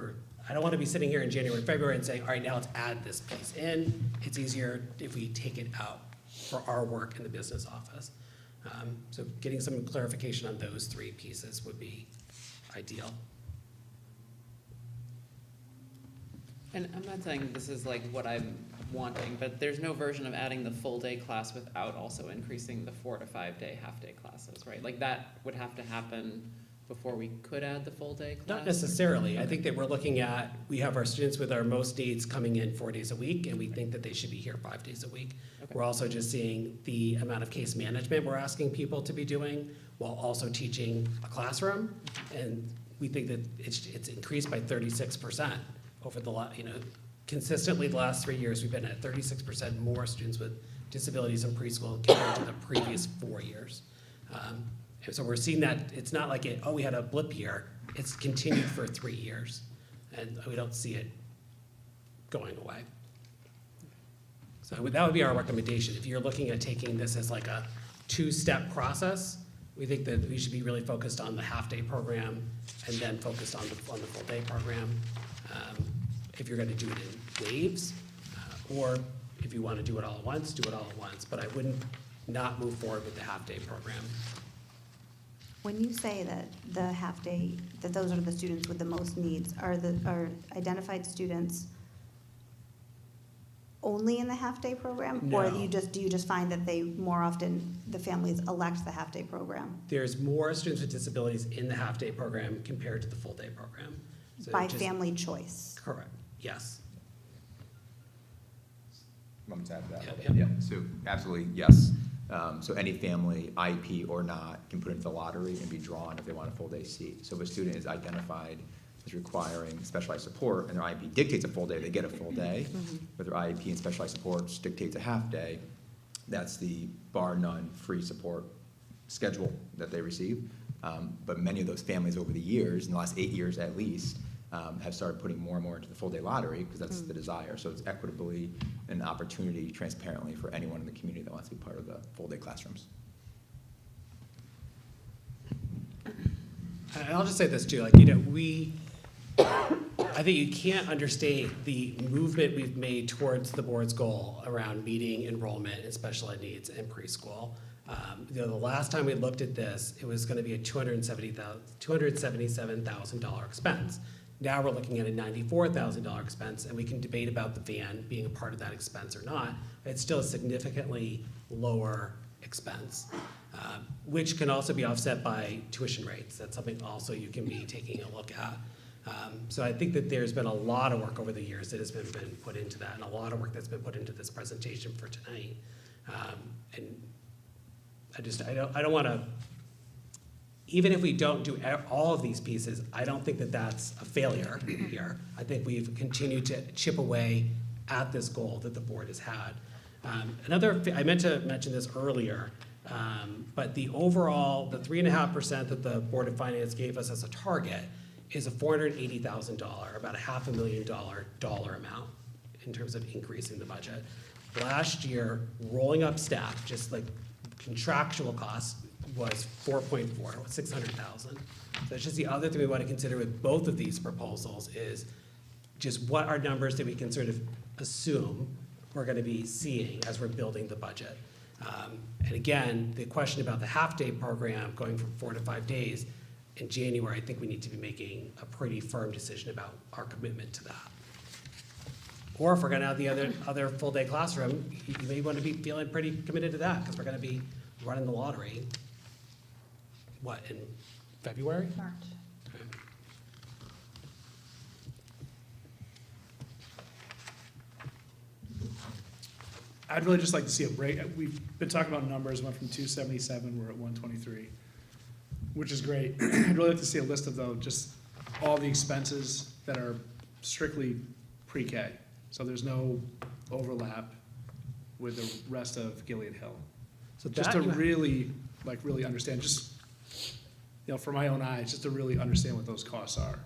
I don't want to be sitting here in January, February and saying, all right, now let's add this piece in. It's easier if we take it out for our work in the business office. So getting some clarification on those three pieces would be ideal. And I'm not saying this is like what I'm wanting, but there's no version of adding the full day class without also increasing the 4 to 5 day half day classes, right? Like that would have to happen before we could add the full day class? Not necessarily. I think that we're looking at, we have our students with our most needs coming in 4 days a week, and we think that they should be here 5 days a week. Okay. We're also just seeing the amount of case management we're asking people to be doing while also teaching a classroom. And we think that it's increased by 36% over the consistently the last 3 years, we've been at 36% more students with disabilities in preschool compared to the previous 4 years. And so we're seeing that it's not like we had a blip year. It's continued for 3 years, and we don't see it going away. So that would be our recommendation. If you're looking at taking this as like a 2-step process, We think that we should be really focused on the half-day program and then focused on the full-day program. If you're gonna do it in waves, or if you wanna do it all at once, do it all at once. But I wouldn't not move forward with the half-day program. When you say that the half-day, that those are the students with the most needs, are identified students only in the half-day program? Or No. do you just find that they more often, the families elect the half-day program? There's more students with disabilities in the half-day program compared to the full-day program. So By just- family choice? Correct, yes. Want me to add to that? Yeah, yeah. So absolutely, yes. So any family, IEP or not, can put into the lottery and be drawn if they want a full-day seat. So if a student is identified as requiring specialized support and their IEP dictates a full day, they get a full day. But their IEP and specialized supports dictates a half day, that's the bar none free support schedule that they receive. But many of those families over the years, in the last 8 years at least, have started putting more and more into the full day lottery because that's the desire. So it's equitably an opportunity transparently for anyone in the community that wants to be part of the full day classrooms. And I'll just say this too, I think you can't understate the movement we've made towards the board's goal around meeting enrollment in special ed needs in preschool. The last time we looked at this, it was gonna be a $277,000 expense. Now we're looking at a $94,000 expense, and we can debate about the van being a part of that expense or not. It's still a significantly lower expense, which can also be offset by tuition rates. That's something also you can be taking a look at. So I think that there's been a lot of work over the years that has been put into that, and a lot of work that's been put into this presentation for tonight. And I don't want to, even if we don't do all of these pieces, I don't think that that's a failure here. I think we've continued to chip away at this goal that the board has had. I meant to mention this earlier, but the overall, the 3.5% that the Board of Finance gave us as a target is a $480,000, about a $500,000 dollar amount in terms of increasing the budget. Last year, rolling up staff, just like contractual costs, was 4.4, $600,000. So it's just the other thing we want to consider with both of these proposals is just what are numbers that we can sort of assume we're going to be seeing as we're building the budget. And again, the question about the half-day program going from 4 to 5 days in January, I think we need to be making a pretty firm decision about our commitment to that. Or if we're going to have the other full-day classroom, you may want to be feeling pretty committed to that because we're going to be running the lottery, what, in February? March. Okay. I'd really just like to see a break. We've been talking about numbers, went from 277, we're at 123, which is great. I'd really like to see a list of those, just all the expenses that are strictly pre-K. So there's no overlap with the rest of Gilead Hill. So Just to really understand, just, for my own eyes, just to really understand what those costs are.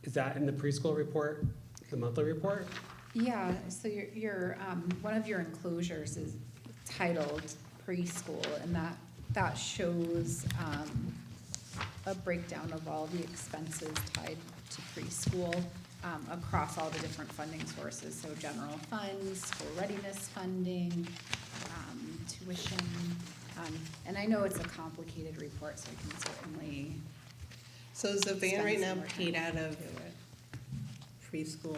Is that in the preschool report, the monthly report? Yeah, so your one of your enclosures is titled preschool, and that shows a breakdown of all the expenses tied to preschool across all the different funding sources, so general funds, school readiness funding, tuition, and I know it's a complicated report, so I can certainly. So is the van right now Spend some more paid time out of to it. preschool?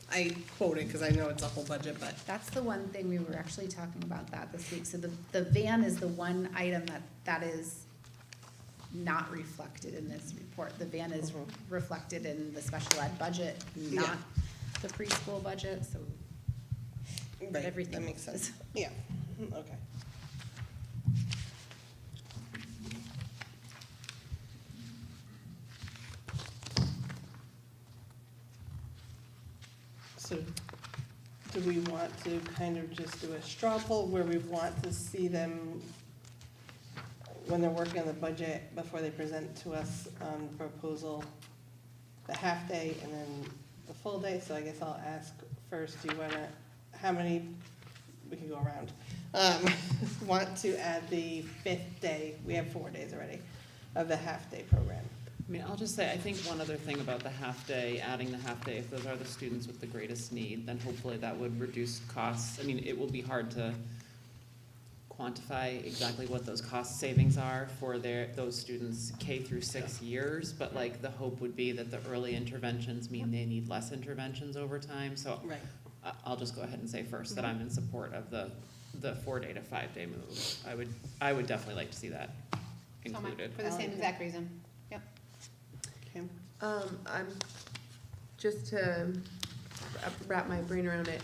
I quote it because I know it's a whole budget, but That's the one thing, we were actually talking about that this week. So the van is the one item that is not reflected in this report. The van is reflected in the special ed budget, not the preschool budget, so right, everything that makes is- sense. Yeah, okay. So do we want to kind of just do a straw poll where we want to see them when they're working on the budget before they present to us on proposal, the half day and then the full day? So I guess I'll ask first, do you wanna, how many we can go around, want to add the 5th day, we have 4 days already, of the half-day program. I mean, I'll just say, I think one other thing about the half-day, adding the half-day, if those are the students with the greatest need, then hopefully that would reduce costs. I mean, it will be hard to quantify exactly what those cost savings are for those students K through 6 years, but like the hope would be that the early interventions mean they need less interventions over time. So Right. I'll just go ahead and say first that I'm in support of the 4-day to 5-day move. I would definitely like to see that included. For the same exact reason. Yep. Kim? I'm, just to wrap my brain around it,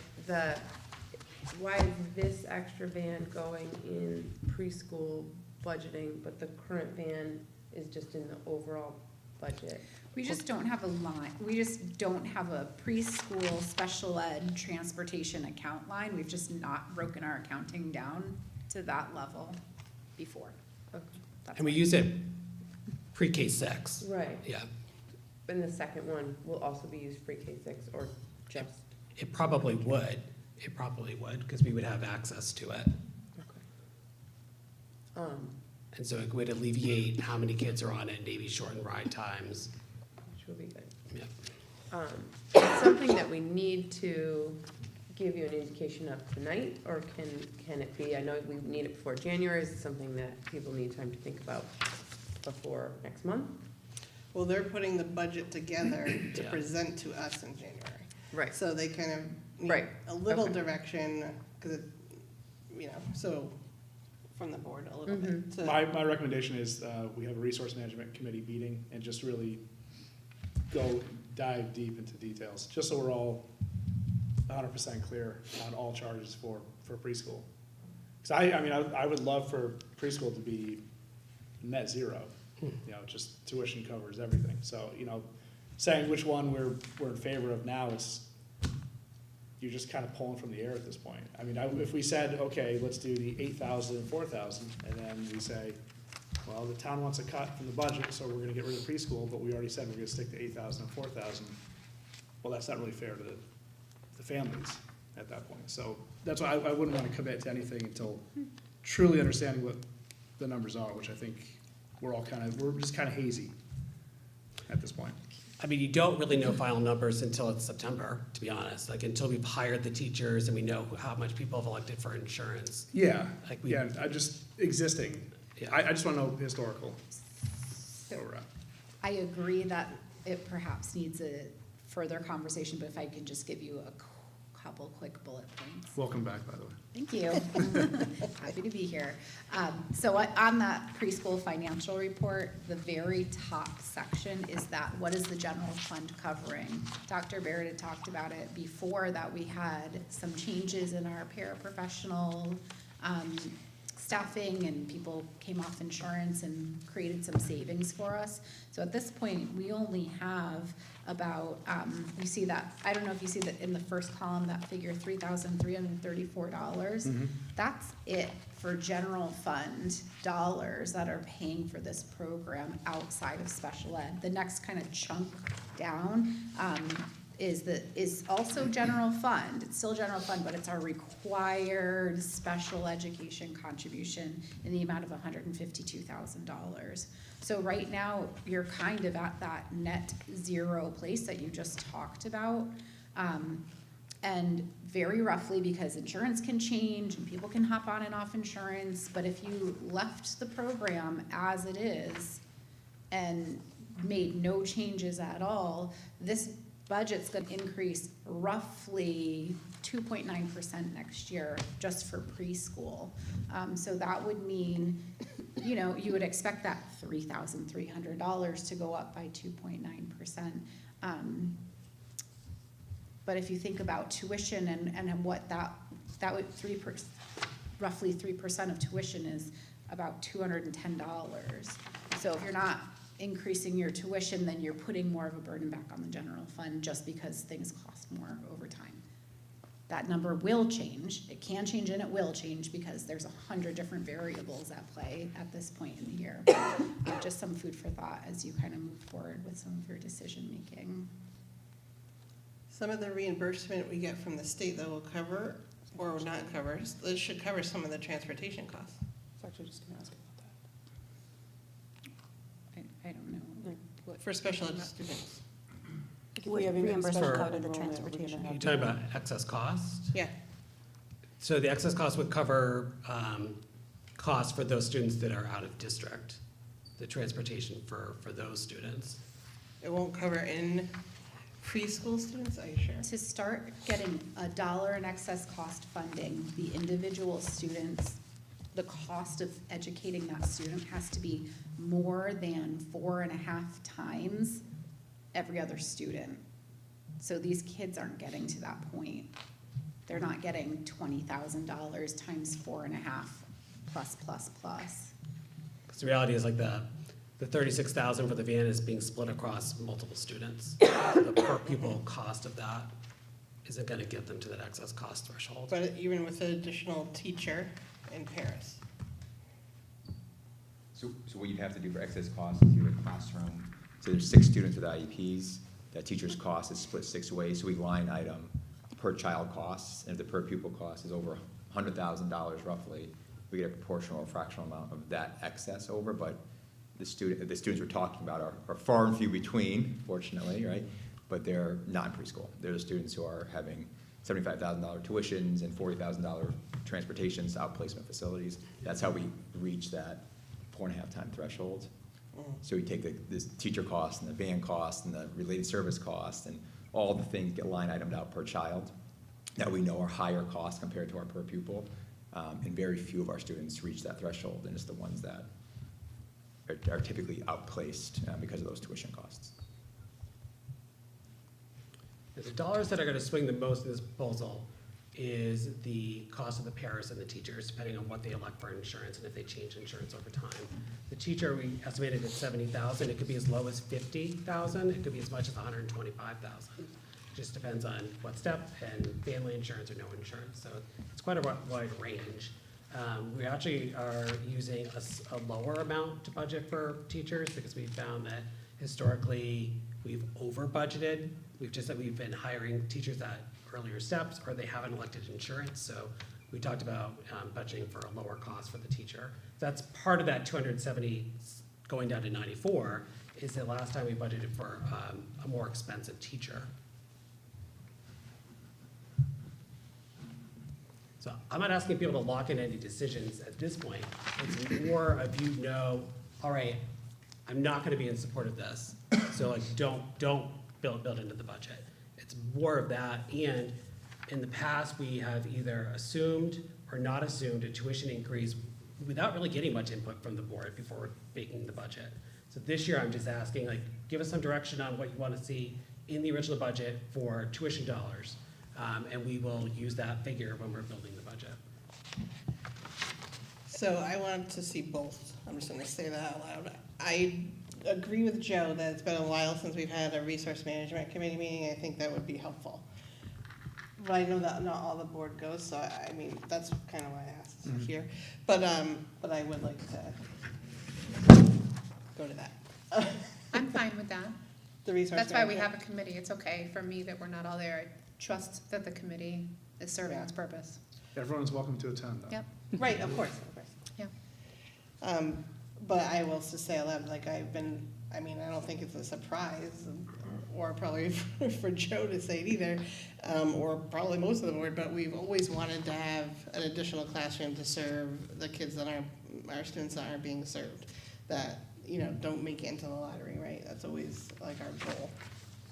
why is this extra van going in preschool budgeting, but the current van is just in the overall budget? We just don't have a line, we just don't have a preschool special ed transportation account line. We've just not broken our accounting down to that level before. Okay. That's And we why. use it pre-K 6. Right, Yeah, and the second one will also be used pre-K 6 or just? it probably would. It probably would, because we would have access to it. Okay. And so it would alleviate how many kids are on it, maybe shorten ride times. Which will be good. Yeah. It's something that we need to give you an indication of tonight, or can it be, I know we need it before January, is it something that people need time to think about before next month? Well, they're putting the budget together to Yeah. present to us in January. Right. So they kind of need Right. a little Okay. direction, because it, so from the board a little bit. to- My recommendation is we have a resource management committee meeting and just really dive deep into details, just so we're all 100% clear on all charges for preschool. Because I would love for preschool to be net zero, just tuition covers everything. So, saying which one we're in favor of now is, you're just kind of pulling from the air at this point. I mean, if we said, okay, let's do the 8,000 and 4,000, and then we say, well, the town wants a cut from the budget, so we're gonna get rid of preschool, but we already said we're gonna stick to 8,000 and 4,000. Well, that's not really fair to the families at that point. So that's why I wouldn't want to commit to anything until truly understanding what the numbers are, which I think we're just kind of hazy at this point. I mean, you don't really know final numbers until it's September, to be honest, like until we've hired the teachers and we know how much people have elected for insurance. Yeah, Like I just existing. Yeah. I just want to know historical. So where we're at. I agree that it perhaps needs a further conversation, but if I could just give you a couple quick bullet points. Welcome back, by the way. Thank you. Happy to be here. So on that preschool financial report, the very top section is that, what is the general fund covering? Dr. Barrett had talked about it before, that we had some changes in our paraprofessional staffing, and people came off insurance and created some savings for us. So at this point, we only have about, you see that, I don't know if you see that in the first column, that figure $3,334. That's it for general fund dollars that are paying for this program outside of special ed. The next kind of chunk down is also general fund. It's still general fund, but it's our required special education contribution in the amount of $152,000. So right now, you're kind of at that net zero place that you just talked about. And very roughly, because insurance can change and people can hop on and off insurance, but if you left the program as it is and made no changes at all, this budget's gonna increase roughly 2.9% next year just for preschool. So that would mean, you would expect that $3,300 to go up by 2.9%. But if you think about tuition and what that would roughly 3% of tuition is about $210. So if you're not increasing your tuition, then you're putting more of a burden back on the general fund just because things cost more over time. That number will change. It can change and it will change because there's 100 different variables at play at this point in the year. Just some food for thought as you kind of move forward with some of your decision making. Some of the reimbursement we get from the state, though, will cover Or not cover, it should cover some of the transportation costs. I was actually just gonna ask about that. I don't know. For special ed students. Would reimbursement cover the transportation? You talking about excess cost? Yeah, So the excess cost would cover costs for those students that are out of district, the transportation for those students. it won't cover in preschool students, are you sure? To start getting $1 in excess cost funding, the individual students, the cost of educating that student has to be more than 4.5 times every other student. So these kids aren't getting to that point. They're not getting $20,000 times 4.5 plus. Because the reality is like the 36,000 for the van is being split across multiple students. The per pupil cost of that isn't gonna get them to that excess cost threshold. But even with an additional teacher in Paris. So what you'd have to do for excess costs is you have a classroom, so there's 6 students with IEPs, that teacher's cost is split 6 ways, so we line item per child costs, and if the per pupil cost is over $100,000 roughly, we get a proportional or fractional amount of that excess over, but the students we're talking about are far and few between, fortunately, right? But they're not in preschool. They're the students who are having $75,000 tuitions and $40,000 transportations to outplacement facilities. That's how we reach that 4.5 time threshold. So we take the teacher cost and the van cost and the related service cost and all the things get line itemed out per child that we know are higher cost compared to our per pupil. And very few of our students reach that threshold, and it's the ones that are typically outplaced because of those tuition costs. The dollars that are gonna swing the most in this proposal is the cost of the pairs and the teachers, depending on what they elect for insurance and if they change insurance over time. The teacher, we estimated at 70,000, it could be as low as 50,000, it could be as much as 125,000. Just depends on what step and family insurance or no insurance, so it's quite a wide range. We actually are using a lower amount to budget for teachers because we found that historically we've over budgeted. We've been hiring teachers at earlier steps or they haven't elected insurance, so we talked about budgeting for a lower cost for the teacher. That's part of that 270 going down to 94 is the last time we budgeted for a more expensive teacher. So I'm not asking people to lock in any decisions at this point. It's more of all right, I'm not gonna be in support of this. So like, don't build into the budget. It's more of that, and in the past, we have either assumed or not assumed a tuition increase without really getting much input from the board before making the budget. So this year, I'm just asking, like, give us some direction on what you wanna see in the original budget for tuition dollars. And we will use that figure when we're building the budget. So I wanted to see both. I'm just gonna say that out loud. I agree with Joe that it's been a while since we've had a resource management committee meeting. I think that would be helpful. But I know that not all the board goes, so I mean, that's kind of why I asked here. But I would like to go to that. I'm fine with that. The resource That's why we management. have a committee. It's okay for me that we're not all there. I trust that the committee is serving its purpose. Everyone's welcome to attend, though. Yep. Right, of course. Yeah. But I will just say aloud, like I don't think it's a surprise, or probably for Joe to say it either, or probably most of the board, but we've always wanted to have an additional classroom to serve the kids that our students that aren't being served, that, don't make it into the lottery, right? That's always like our goal.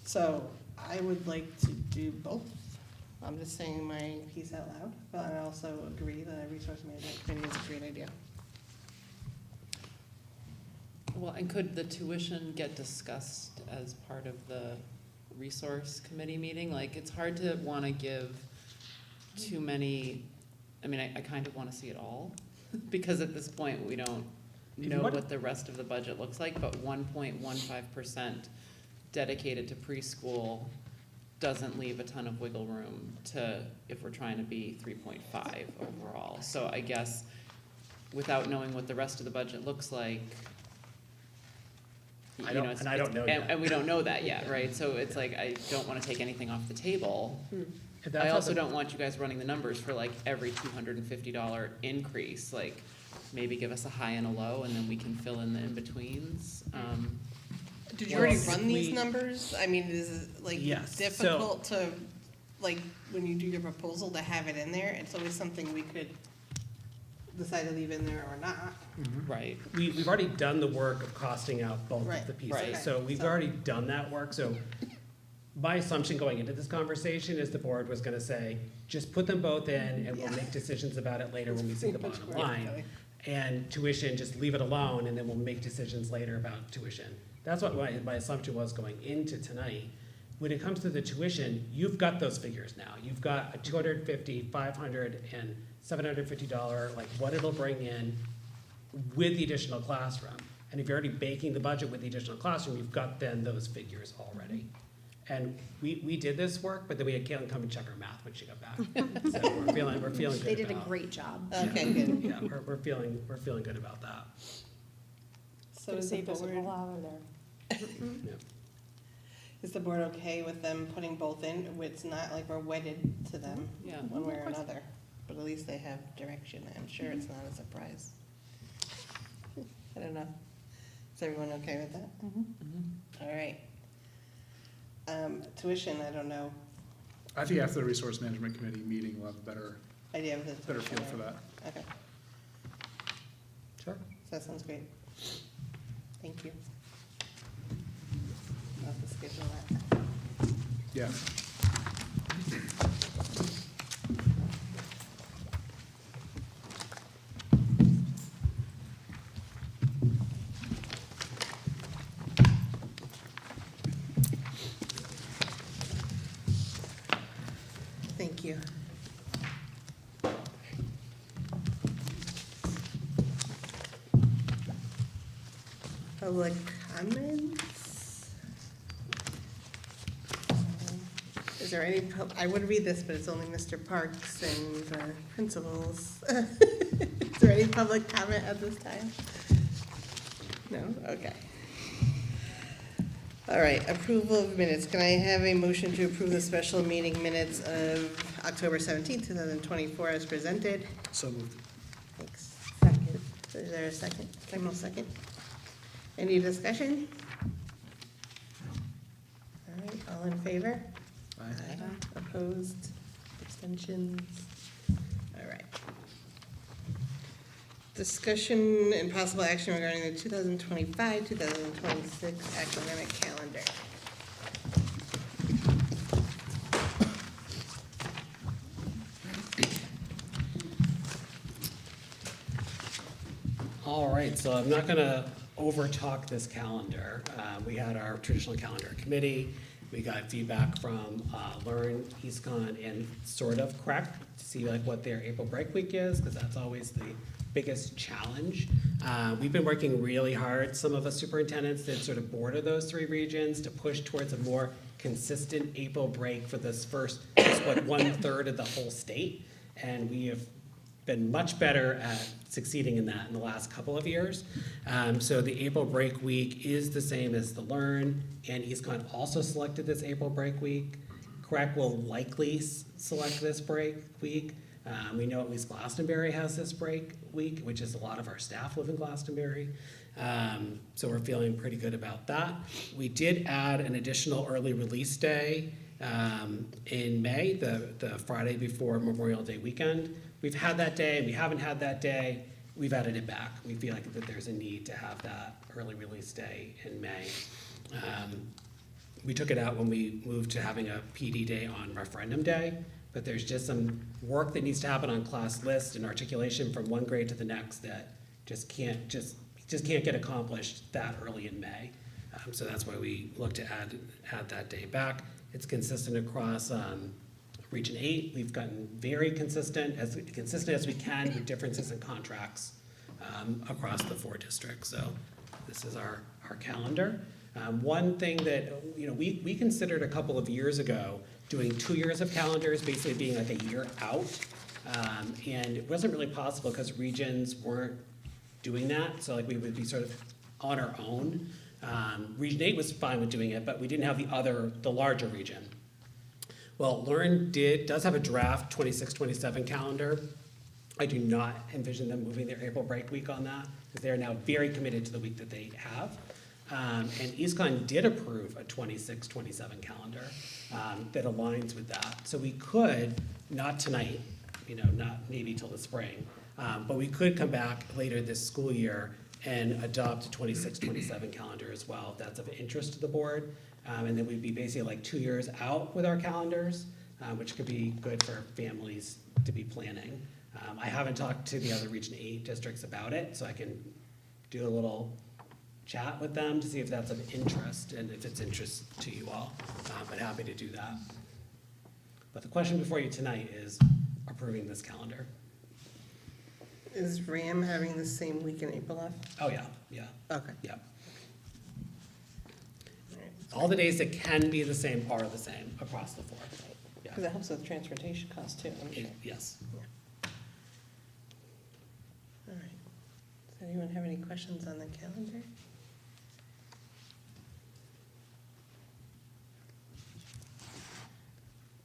So I would like to do both. I'm just saying my piece out loud, but I also agree that a resource management committee is a great idea. Well, and could the tuition get discussed as part of the resource committee meeting? Like, it's hard to want to give too many, I kind of want to see it all, because at this point, we don't know what the rest of the budget looks like, but 1.15% dedicated to preschool doesn't leave a ton of wiggle room if we're trying to be 3.5 overall. So I guess, without knowing what the rest of the budget looks like, I don't know yet. And we don't know that yet, right? So it's like, I don't want to take anything off the table, If that's I how also the- don't want you guys running the numbers for like every $250 increase, like maybe give us a high and a low and then we can fill in the in-betweens. Did you Well, already if run these we- numbers? I mean, is it like Yes, so- difficult to, like, when you do your proposal to have it in there? It's always something we could decide to leave in there or not. Right. We've already done the work of costing out both Right, of the pieces. right. So we've So- already done that work. So my assumption going into this conversation is the board was gonna say, just put them both in and we'll Yeah. make decisions about it later when we see the Much bottom more, line. okay. And tuition, just leave it alone and then we'll make decisions later about tuition. That's what my assumption was going into tonight. When it comes to the tuition, you've got those figures now. You've got a $250, $500, and $750, like what it'll bring in with the additional classroom. And if you're already baking the budget with the additional classroom, you've got then those figures already. And we did this work, but then we had Caitlin come and check our math when she got back. So we're feeling good They did a about- great job. Okay, good. Yeah, we're feeling good about that. So is the board, Yeah. is the board okay with them putting both in? It's not like we're wedded to them Yeah. one way or another, but at least they have direction. I'm sure it's not a surprise. I don't know. Is everyone okay with that? All right. Tuition, I don't know. I think after the resource management committee meeting, we'll have a better Idea of the. feel for that. Okay, Sure. that sounds great. Thank you. I'll have to schedule that. Yeah. Thank you. Public comments? Is there any, I would read this, but it's only Mr. Parks and our principals. Is there any public comment at this time? No? Okay. All right, approval of minutes. Can I have a motion to approve the special meeting minutes of October 17th, 2024 as presented? So moved. Thanks. Second. Is there a second? Kimmel, second. Any discussion? All right, all in favor? Aye. Opposed? Abstentions? All right. Discussion and possible action regarding the 2025, 2026 academic calendar. All right, so I'm not gonna overtalk this calendar. We had our traditional calendar committee. We got feedback from Learn, EastCon, and sort of CREC to see like what their April break week is, because that's always the biggest challenge. We've been working really hard, some of us superintendents that sort of border those three regions to push towards a more consistent April break for this first, just what, 1/3 of the whole state. And we have been much better at succeeding in that in the last couple of years. So the April break week is the same as the Learn, and EastCon also selected this April break week. CREC will likely select this break week. We know at least Glastonbury has this break week, which is a lot of our staff live in Glastonbury. So we're feeling pretty good about that. We did add an additional early release day in May, the Friday before Memorial Day weekend. We've had that day, we haven't had that day, we've added it back. We feel like that there's a need to have that early release day in May. We took it out when we moved to having a PD day on referendum day, but there's just some work that needs to happen on class list and articulation from one grade to the next that just can't get accomplished that early in May. So that's why we look to add that day back. It's consistent across Region 8. We've gotten very consistent as we can with differences in contracts across the 4 districts. So this is our calendar. One thing that we considered a couple of years ago doing 2 years of calendars, basically being like a year out, and it wasn't really possible because regions weren't doing that. So like we would be sort of on our own. Region 8 was fine with doing it, but we didn't have the larger region. Well, Lauren does have a draft 26-27 calendar. I do not envision them moving their April break week on that, because they are now very committed to the week that they have. And EastCon did approve a 26-27 calendar that aligns with that. So we could, not tonight, not maybe till the spring, but we could come back later this school year and adopt a 26-27 calendar as well, if that's of interest to the board. And then we'd be basically like 2 years out with our calendars, which could be good for families to be planning. I haven't talked to the other Region 8 districts about it, so I can do a little chat with them to see if that's of interest and if it's interest to you all, but happy to do that. But the question before you tonight is approving this calendar. Is RAM having the same week in April off? Oh, yeah, yeah, Okay. yeah. All the days that can be the same are the same across the board. Yeah. Because it helps with transportation costs too, I'm sure. Yes. All right. Does anyone have any questions on the calendar?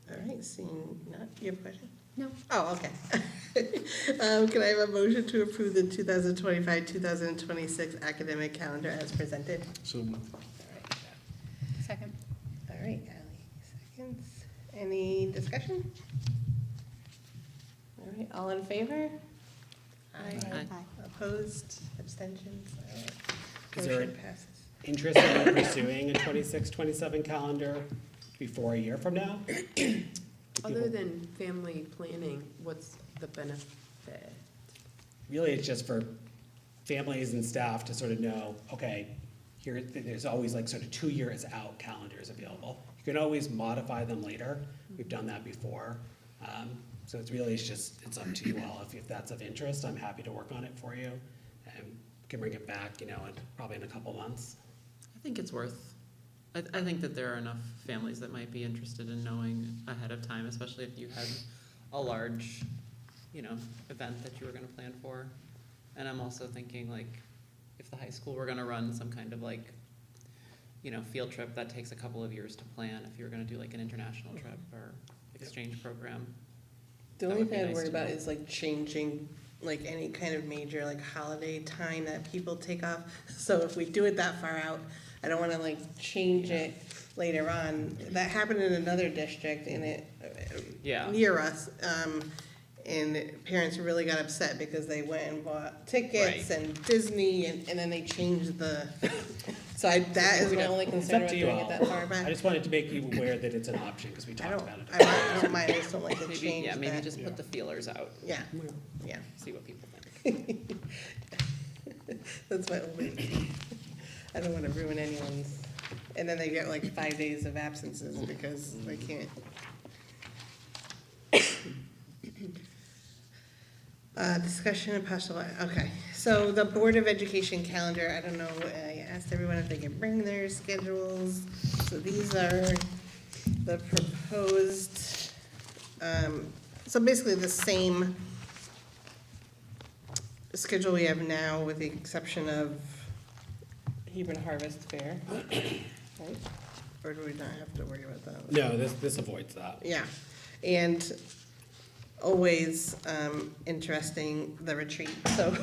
All right, seeing none, you have a question? No. Oh, okay. Can I have a motion to approve the 2025-2026 academic calendar as presented? So moved. All right. Second. All right, Ally, seconds. Any discussion? All right, all in favor? Aye. Opposed, abstentions? All right. Is there Motion passes. interest in pursuing a 26-27 calendar before a year from now? Other than family planning, what's the benefit? Really, it's just for families and staff to sort of know, okay, here, there's always like sort of 2 years out calendars available. You can always modify them later. We've done that before. So it's really, it's up to you all. If that's of interest, I'm happy to work on it for you. And can bring it back, probably in a couple months. I think it's worth, I think that there are enough families that might be interested in knowing ahead of time, especially if you had a large, event that you were gonna plan for. And I'm also thinking like, if the high school were gonna run some kind of like, field trip, that takes a couple of years to plan. If you were gonna do like an international trip or exchange program. The That only would be thing I'd nice worry to about know. is like changing, like any kind of major like holiday time that people take off. So if we do it that far out, I don't wanna like change it later on. That happened in another district in it, Yeah. near us. And parents really got upset because they went and bought tickets Right. and Disney and then they changed the, so that is my only It's concern up with to you doing all. it that far back. I just wanted to make you aware that it's an option, because we I talked don't, about it. I don't mind, I just don't like to Maybe, change that. maybe just put the feelers out, Yeah, yeah. see what people think. That's my only, I don't wanna ruin anyone's, and then they get like 5 days of absences because they can't. Discussion and possible, okay, so the Board of Education calendar, I don't know, I asked everyone if they could bring their schedules. So these are the proposed, so basically the same schedule we have now with the exception of Hebron Harvest Fair, right? Or do we not have to worry about that? No, this avoids that. Yeah, and always interesting, the retreat, so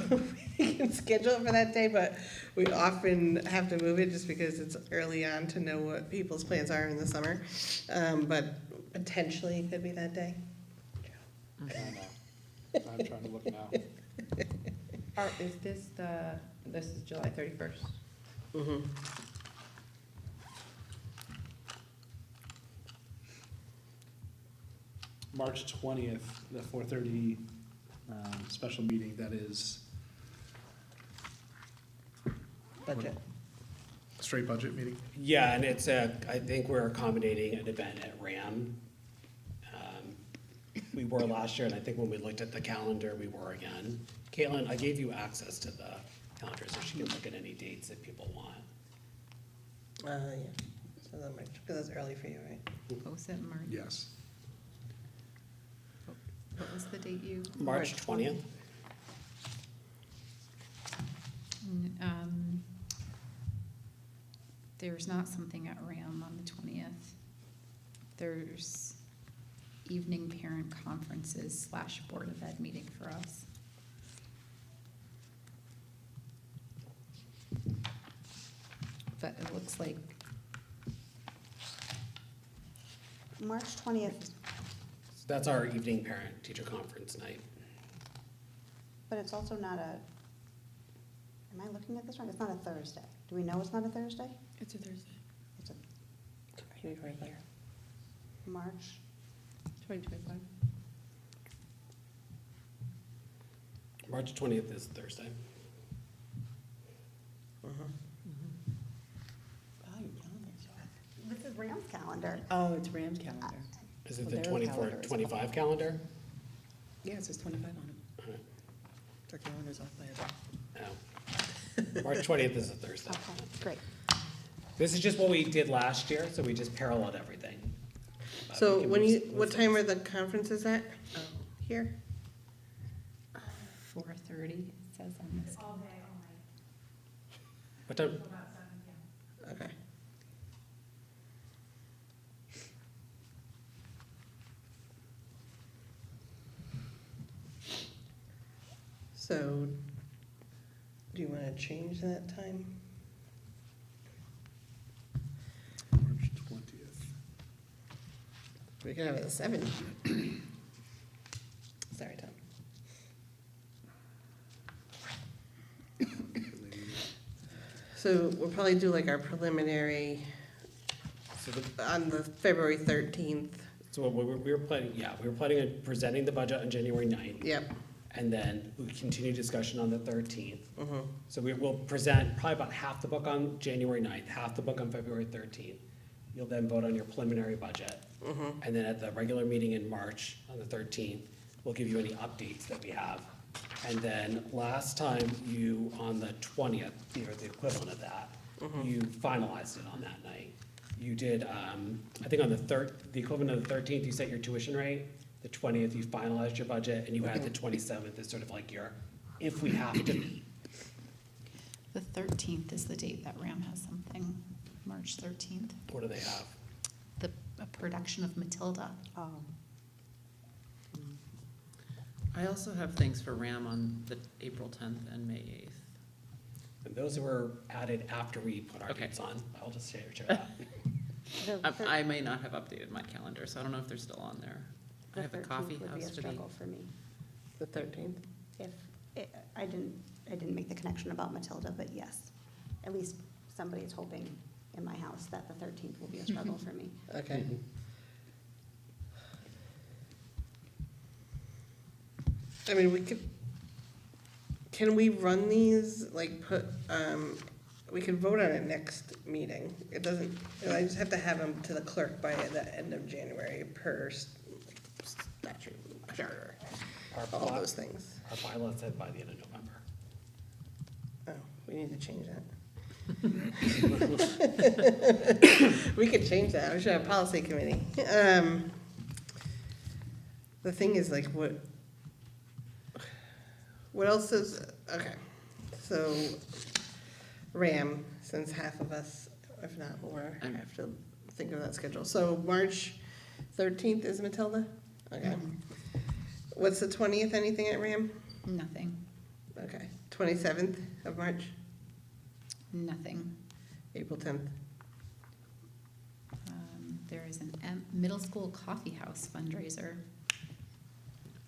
we can schedule it for that day, but we often have to move it just because it's early on to know what people's plans are in the summer. But potentially it could be that day. I know. I'm trying to look now. Is this is July 31st? Mm-hmm. March 20th, the 4:30 special meeting, that is Budget. straight budget meeting. Yeah, and I think we're accommodating an event at RAM. We were last year, and I think when we looked at the calendar, we were again. Caitlin, I gave you access to the calendar, so she can look at any dates that people want. Yeah, so that might, because that's early for you, right? Post it in March. Yes. What was the date you? March 20th? There's not something at RAM on the 20th. There's evening parent conferences / Board of Ed meeting for us. But it looks like, March 20th, So that's our evening parent-teacher conference night. but it's also not a, am I looking at this wrong? It's not a Thursday. Do we know it's not a Thursday? It's a Thursday. It's a Maybe right there. March, 2025. March 20th is Thursday. Oh, your calendar's off. this is Ram's calendar. Oh, it's Ram's calendar. Is it Well, the their 24, calendar is 25 off. calendar? Yeah, it says 25 on it. Alright. Their calendar's off by a bit. No. March 20th is a Thursday. Okay, great. This is just what we did last year, so we just paralleled everything. So we can when move- you, move what time things. are the conferences at? Oh, here? 4:30, it says on this. What time? Okay. So, do you want to change that time? March 20th. We could have it at 7. Sorry, Tom. So we'll probably do like our preliminary So the, on the February 13th. so what we were planning, we were planning on presenting the budget on January 9th. Yep. And then we continue discussion on the 13th. Mm-hmm. So we will present probably about half the book on January 9th, half the book on February 13th. You'll then vote on your preliminary budget. Mm-hmm. And then at the regular meeting in March, on the 13th, we'll give you any updates that we have. And then last time you, on the 20th, or the equivalent of that, you finalized it on that night. You did, I think on the equivalent of the 13th, you set your tuition rate. The 20th, you finalized your budget, and you had the 27th as sort of like your, if we have to meet. The 13th is the date that RAM has something, March 13th. What do they have? A production of Matilda. Oh, I also have things for RAM on the April 10th and May 8th. And those were added after we put our Okay. dates on. I'll just share that. I may not have updated my calendar, so I don't know if they're still on there. I the have a 13th coffee would be house a to be. struggle for me. The 13th? If, I didn't make the connection about Matilda, but yes, at least somebody's hoping in my house that the 13th will be a struggle for me. Okay. I mean, we could, can we run these, like, we could vote on it next meeting. It doesn't, I just have to have them to the clerk by the end of January per statute, charter, all those things. Our bylaw said by the end of November. Oh, we need to change that. We could change that, we should have a policy committee. The thing is, like, what else is, okay, so RAM, since half of us, if not more, have to think of that schedule. So March 13th is Matilda? Okay. What's the 20th, anything at RAM? Nothing, Okay, 27th of March, nothing. April 10th. There is an middle school coffee house fundraiser.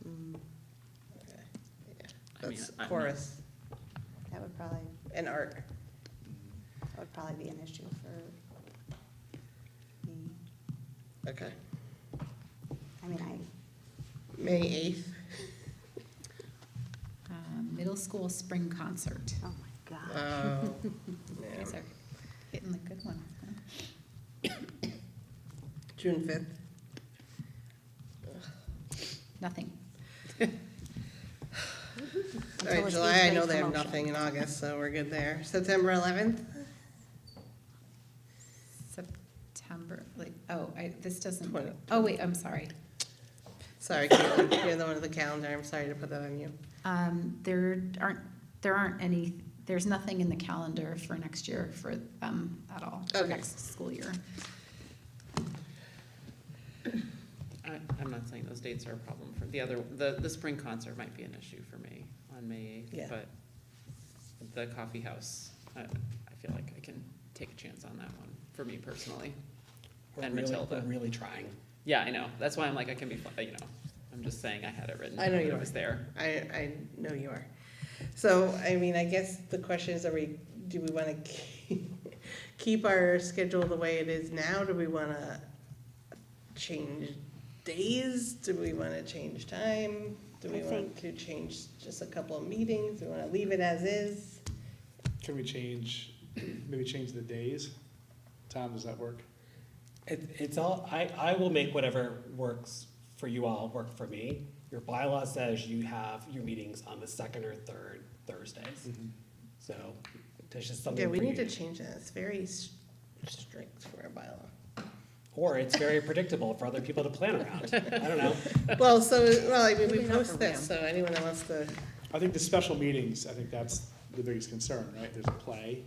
Okay, yeah, I mean, that's I'm not- chorus That would probably, and art. that would probably be an issue for me. Okay, I mean, May 8th. Middle school spring concert. oh my gosh. Oh, You yeah. guys are hitting the good ones, huh? June 5th. Nothing. All right, it's July, I eighth know grade they have promotion. nothing in August, so we're good there. September 11th? September, like, this doesn't, Twenty- oh, wait, I'm sorry. Sorry, Caitlin, you're the one with the calendar, I'm sorry to put that on you. There aren't any, there's nothing in the calendar for next year for them at all, for Okay. next school year. I'm not saying those dates are a problem for the spring concert might be an issue for me on May 8th, Yeah. but the coffee house, I feel like I can take a chance on that one, for me personally. And Matilda. We're really trying. Yeah, I know, that's why I'm like, I can be, I'm just saying I had it written. I know when you it are. was there. I know you are. So, I mean, I guess the question is, do we want to keep our schedule the way it is now? Do we want to change days? Do we want to change time? Do we I want to change just a couple of meetings? Do we want to leave it as is? Can we maybe change the days? Tom, does that work? It's all, I will make whatever works for you all work for me. Your bylaw says you have your meetings on the second or third Thursdays. So there's just something Yeah, we for need you. to change that. It's very strict for our bylaw. Or it's very predictable for other people to plan around. I don't know. Well, I mean, we Maybe not post for this, so anyone that wants to, I think the special meetings, I think that's the biggest concern, right? There's a play.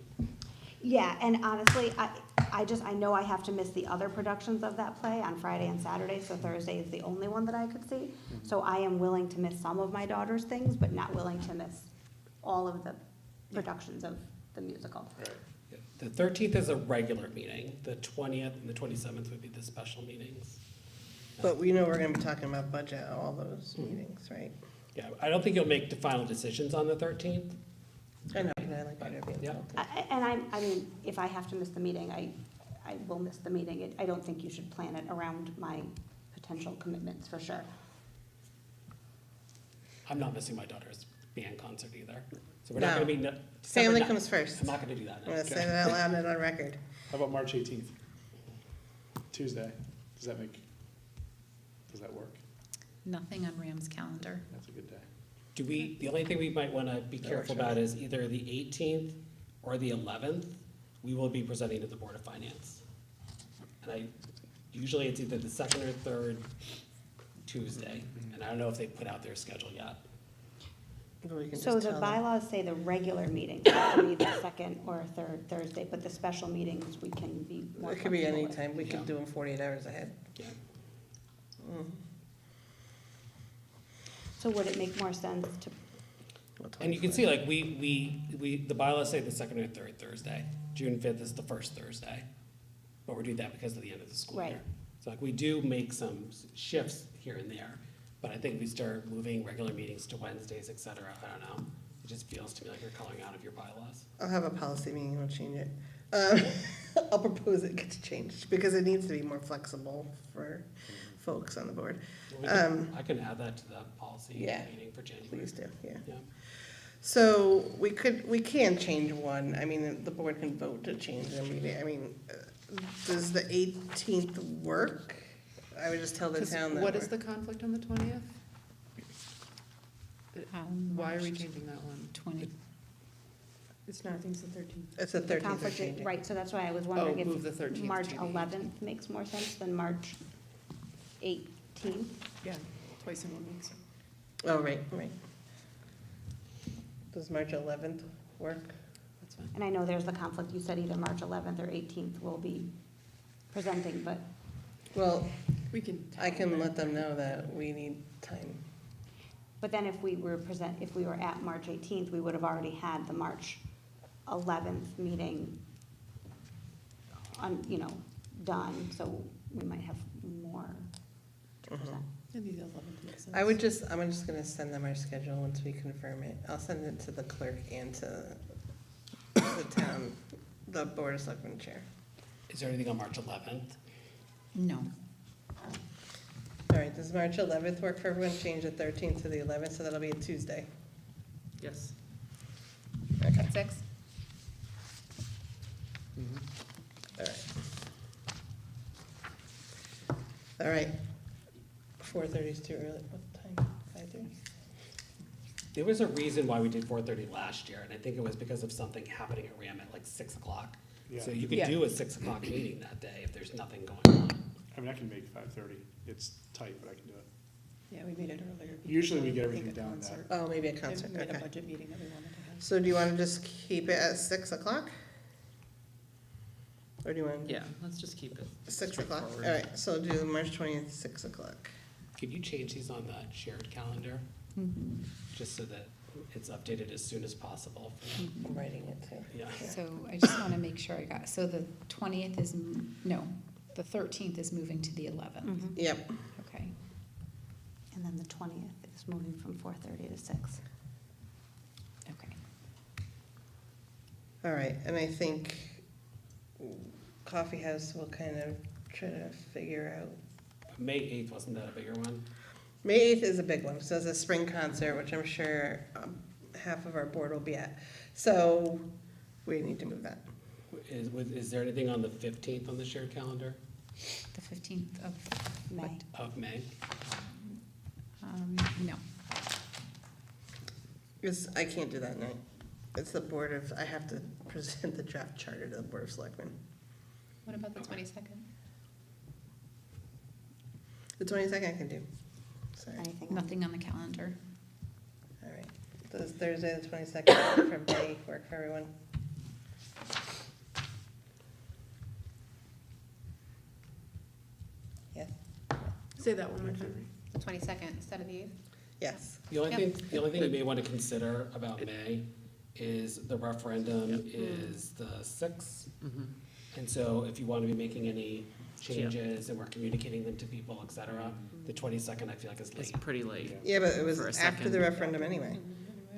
Yeah, and honestly, I know I have to miss the other productions of that play on Friday and Saturday, so Thursday is the only one that I could see. So I am willing to miss some of my daughter's things, but not willing to miss all of the productions of the musical. Right. The 13th is a regular meeting. The 20th and the 27th would be the special meetings. but we know we're gonna be talking about budget at all those meetings, right? Yeah, I don't think you'll make the final decisions on the 13th. I know, I like interviewing. Yeah. I mean, if I have to miss the meeting, I will miss the meeting. I don't think you should plan it around my potential commitments, for sure. I'm not missing my daughter's band concert either. So we're not No. gonna be. December Family 9th. comes first. I'm not gonna do that. I'm gonna say that out loud and on record. How about March 18th? Tuesday. Does that work? Nothing on Ram's calendar. That's a good day. The only thing we might wanna be careful about is either the 18th or the 11th, we will be presenting to the Board of Finance. And usually it's either the second or third Tuesday, and I don't know if they put out their schedule yet. We can So just the tell them. bylaws say the regular meetings have to be the second or third Thursday, but the special meetings, we can be more It could be flexible any with. time. We could Yeah. do them 48 hours ahead. Yeah. So would it make more sense to, And you can see, like, the bylaws say the second or third Thursday. June 5th is the first Thursday. But we're doing that because of the end of the school Right. year. So like, we do make some shifts here and there, but I think we start moving regular meetings to Wednesdays, et cetera. I don't know. It just feels to me like you're calling out of your bylaws. I'll have a policy meeting, we'll change it. I'll propose it gets changed, because it needs to be more flexible for folks on the board. I can add that to the policy Yeah. meeting for January. Please do, yeah. Yeah. So we can change one. I mean, the board can vote to change the meeting. I mean, does the 18th work? I would just tell the 'Cause town that. what is the conflict on the 20th? Why are we March changing that one? 20. It's not, I think it's the 13th. It's the the 13th we're conflict, changing. right, so that's why I was wondering move the if 13th March to the 11th makes more sense than March 18th? Yeah, twice in 1 week. So. Oh, right. Does March 11th work? That's fine. And I know there's the conflict, you said either March 11th or 18th will be presenting, but, Well, We can. I can let them know that we need time. but then if we were at March 18th, we would have already had the March 11th meeting done, so we might have more to present. Maybe the 11th makes sense. I'm just gonna send them our schedule once we confirm it. I'll send it to the clerk and to the town, the board of selectmen chair. Is there anything on March 11th? No. All right, does March 11th work for everyone? Change the 13th to the 11th, so that'll be a Tuesday. Yes. Okay, 6? all right. All right. 4:30 is too early. What time? 5:30? There was a reason why we did 4:30 last year, and I think it was because of something happening at RAM at like 6 o'clock. Yeah. So you could Yeah. do a 6 o'clock meeting that day if there's nothing going on. I mean, I can make 5:30. It's tight, but I can do it. Yeah, we made it earlier. because Usually we get I think everything a down concert. Oh, maybe a We concert, made a okay. budget meeting that we wanted to have. So do you want to just keep it at 6 o'clock? Or do you want? Yeah, let's just keep it 6 o'clock? straightforward. All right, so do March 20th, 6 o'clock. Could you change these on the shared calendar, just so that it's updated as soon as possible? I'm writing it too. Yeah. So I just want to make sure I got, so the 20th is, no, the 13th is moving to the 11th. Yep. Okay. And then the 20th is moving from 4:30 to 6. Okay. All right, and I think Coffee House will kind of try to figure out. May 8th, wasn't that a bigger one? May 8th is a big one, so it's a spring concert, which I'm sure half of our board will be at. So we need to move that. Is there anything on the 15th on the shared calendar The 15th of May. of May? No. Because I can't do that night. It's the board of, I have to present the draft charter to the Board of Selectmen. What about the 22nd? The 22nd I can do. Sorry. Anything? Nothing on the calendar. All right. Does Thursday the 22nd for May work for everyone? Yes? Say that one more time. The 22nd instead of the 8th? Yes. The only Yep. thing you may want to consider about May is the referendum is the 6th. And so if you want to be making any changes and we're communicating them to people, et cetera, the 22nd I feel like is It's late. pretty late. Yeah, but it was For a after the second. referendum anyway.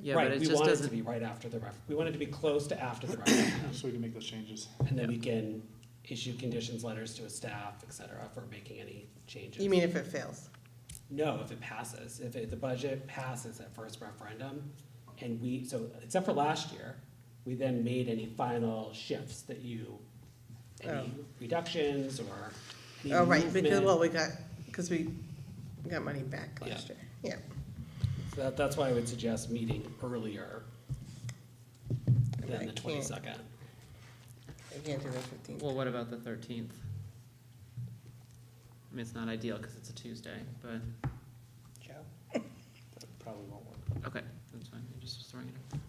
Yeah, but Right, it we just want it to doesn't, be right after we want it to be close to after the referendum. So we can make those changes. And then we can issue conditions letters to a staff, et cetera, for making any changes. You mean if it fails? No, if it passes, the budget passes at first referendum, and so, except for last year, we then made any final shifts that any reductions or any Oh, right, because, movement. well, because we got money back last year. Yeah. So that's why I would suggest meeting earlier I than the can't. 22nd. I can't do the 15th. well, what about the 13th? I mean, it's not ideal because it's a Tuesday, but, Joe? That probably won't work. okay, that's fine, I'm just throwing it out.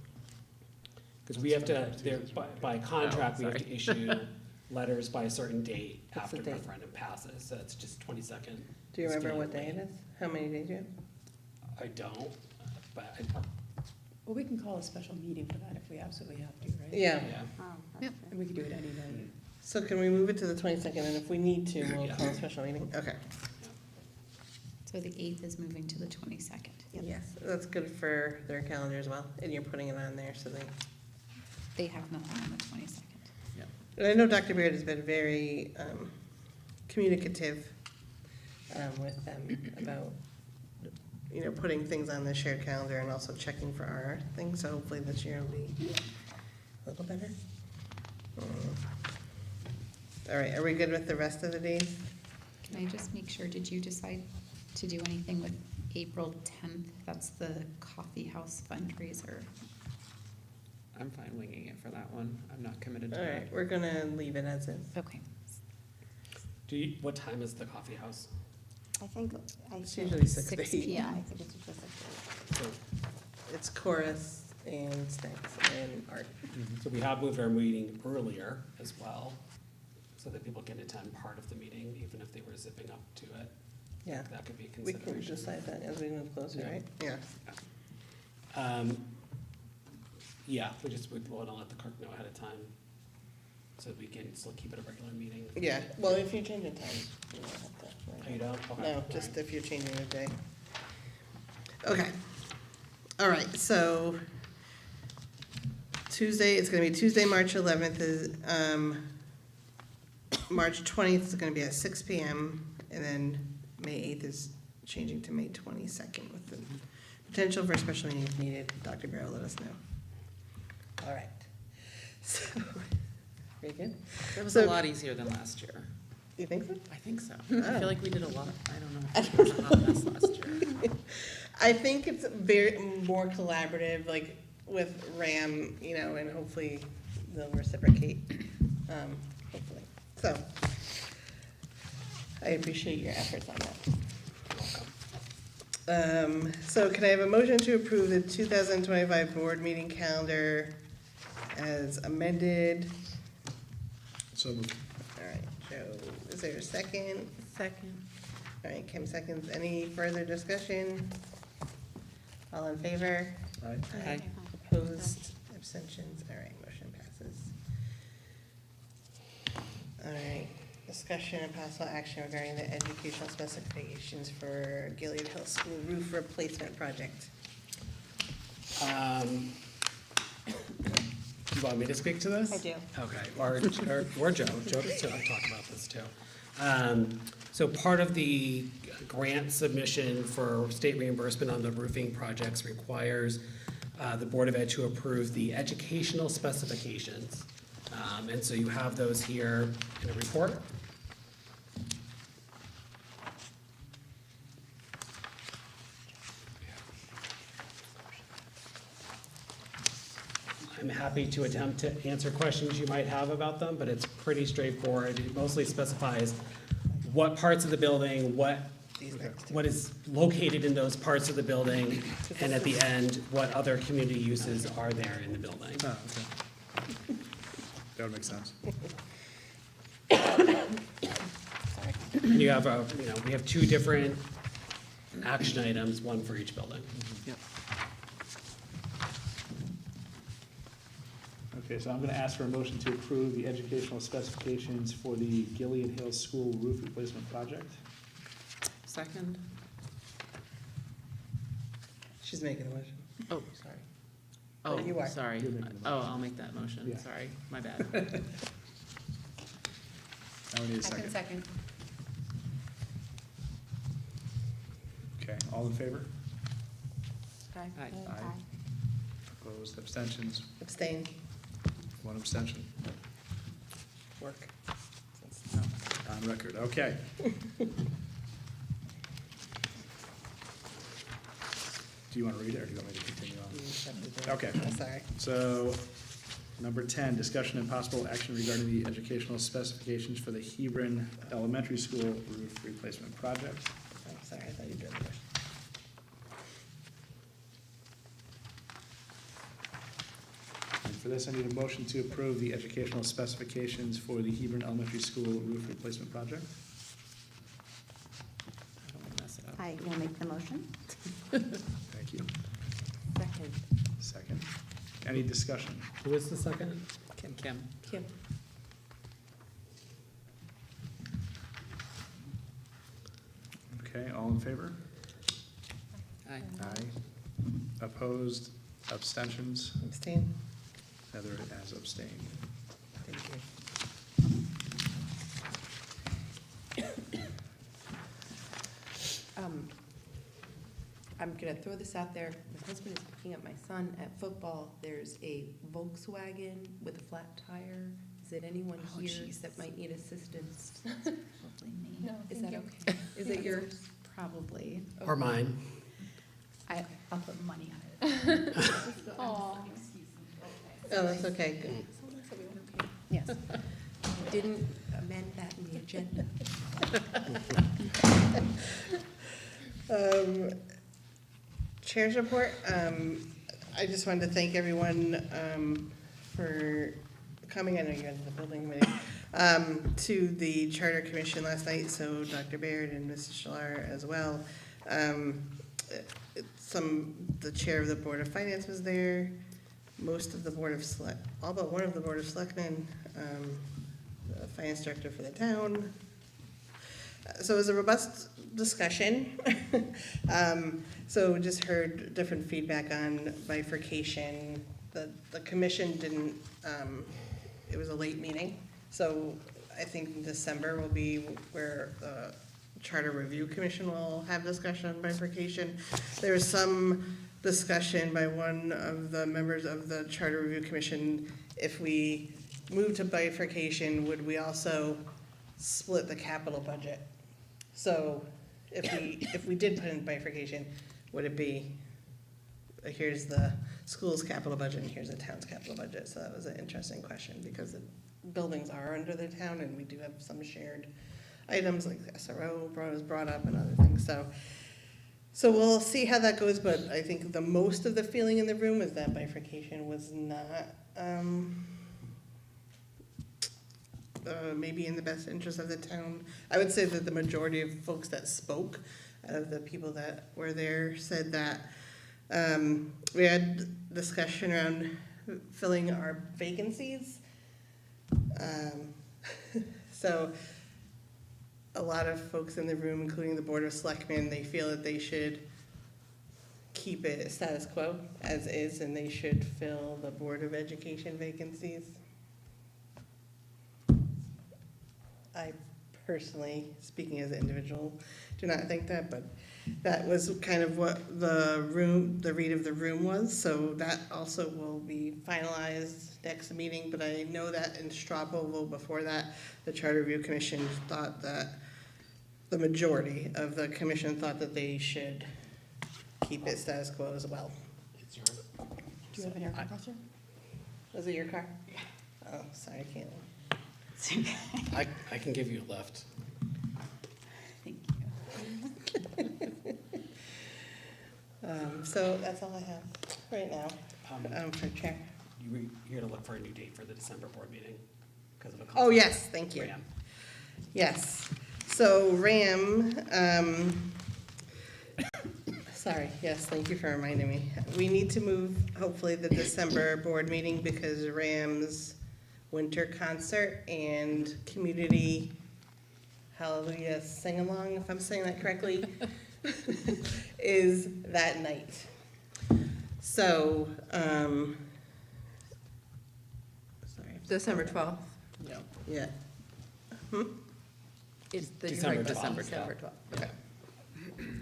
Because we have to, by contract, we have sorry. to issue letters by a certain date What's after the date? referendum passes, so it's just 22nd. Do you It's remember feeling what day it late. is? How many days you have? I don't, but Well, we can call a special meeting for that if we absolutely have to, right? Yeah. yeah. Oh, Yep. that's And we could do it any night. So can we move it to the 22nd, and if we need to, we'll Yeah. call a special meeting? Okay. So the 8th is moving to the 22nd. Yep. Yes, that's good for their calendar as well, and you're putting it on there, so they, They have nothing on the 22nd. and I know Dr. Beard has been very communicative with them about, putting things on the shared calendar and also checking for our things, so hopefully this year will be a little better. All right, are we good with the rest of the days? Can I just make sure, did you decide to do anything with April 10th? That's the coffee house fundraiser. I'm fine winging it for that one, I'm not committed All to right, it. we're gonna leave it as is. Okay. What time is the coffee house? I think, It's usually 6 to 6 8. yeah, p.m. I think it's just like, So It's chorus and snacks and art. So we have moved our meeting earlier as well, so that people can attend part of the meeting, even if they were zipping up to it. Yeah, That could be a we can consideration. decide that as we move closer, Yeah. right? Yeah. Yeah, we want to let the clerk know ahead of time, so we can still keep it a regular meeting. Yeah, well, if you're changing times, you don't have to. Oh, you don't? Okay. No, just if you're changing the day. Okay. All right, so Tuesday, it's gonna be Tuesday, March 11th is, March 20th is gonna be at 6 PM, and then May 8th is changing to May 22nd with the potential for a special meeting if needed. Dr. Barrow, let us know. All right. So, very good. That was So- a lot easier than last year. You think so? I think so. Oh. I feel like we did a lot, I don't know, it was a hot mess last year. I think it's very more collaborative, like with RAM, and hopefully they'll reciprocate, hopefully. So, I appreciate your efforts on that. So can I have a motion to approve the 2025 board meeting calendar as amended? So moved. All right, Joe, is there a second? Second. All right, Kim seconds. Any further discussion? All in favor? Aye. Aye. Opposed? Abstentions? All right, motion passes. All right, discussion and possible action regarding the educational specifications for Gilead Hill School roof replacement project. Do you want me to speak to this? I do. Okay, or Joe. Joe can talk about this too. So part of the grant submission for state reimbursement on the roofing projects requires the Board of Ed to approve the educational specifications. And so you have those here in a report. I'm happy to attempt to answer questions you might have about them, but it's pretty straightforward. It mostly specifies what parts of the building, what is located in those parts of the building, and at the end, what other community uses are there in the building. Oh, okay. That would make sense. And you have, we have two different action items, one for each building. Yep. Okay, so I'm gonna ask for a motion to approve the educational specifications for the Gilead Hill School roof replacement project. Second. She's making the motion. Oh, Sorry. oh, You are. sorry. You're making the Oh, motion. I'll make that motion. Yeah. Sorry, my bad. Now we need a I can second. second. Okay, all in favor? Aye. Aye. Opposed, abstentions, Abstain. one abstention. Work. On record, okay. Do you want to read it, or do you want me to continue on? Okay. I'm sorry. So, number 10, discussion and possible action regarding the educational specifications for the Hebron Elementary School roof replacement project. I'm sorry, I thought you did the motion. And for this, I need a motion to approve the educational specifications for the Hebron Elementary School roof replacement project. I don't want to mess it up. I will make the motion. Thank you. Second. Second. Any discussion? Who is the second? Kim. Kim. Okay, all in favor? Aye. Aye. Opposed, abstentions? Abstain. Heather has abstained. Thank you. I'm gonna throw this out there. My husband is picking up my son at football. There's a Volkswagen with a flat tire. Is it anyone Oh, here jeez. that might need assistance? Probably me. No, Is thank that you. okay? Is it yours? Probably. Or mine? I'll put money on it. Aw. Oh, that's okay. Good. Yes. Didn't amend that in the agenda. Chair's report. I just wanted to thank everyone for coming. I know you're in the building committee. To the Charter Commission last night, so Dr. Baird and Mrs. Shlar as well. The chair of the Board of Finance was there, most of the Board of all but one of the Board of Selectmen, the finance director for the town. So it was a robust discussion. So just heard different feedback on bifurcation. The commission didn't, it was a late meeting. So I think in December will be where the Charter Review Commission will have discussion on bifurcation. There was some discussion by one of the members of the Charter Review Commission, if we move to bifurcation, would we also split the capital budget? So if we did put in bifurcation, would it be, here's the school's capital budget and here's the town's capital budget? So that was an interesting question because the buildings are under the town and we do have some shared items like the SRO was brought up and other things. So we'll see how that goes, but I think the most of the feeling in the room is that bifurcation was not maybe in the best interest of the town. I would say that the majority of folks that spoke, out of the people that were there, said that we had discussion around filling our vacancies. So a lot of folks in the room, including the Board of Selectmen, they feel that they should keep it status quo as is, and they should fill the Board of Education vacancies. I personally, speaking as an individual, do not think that, but that was kind of what the read of the room was, so that also will be finalized next meeting, but I know that in straw poll vote before that, the Charter Review Commission thought that, the majority of the commission thought that they should keep it status quo as well. Do you have an air compressor? Was it your car? Yeah. Oh, sorry, I can't. I can give you a lift. Thank you. So that's all I have right now, for chair. You were here to look for a new date for the December board meeting because of a. Oh, yes, thank you. Ram. Yes, so RAM, sorry, yes, thank you for reminding me. We need to move, hopefully, the December board meeting because RAM's winter concert and community hallelujah sing-along, if I'm saying that correctly, is that night. So, sorry. December 12th. Yeah. It's the December 12th. December 12th. Okay.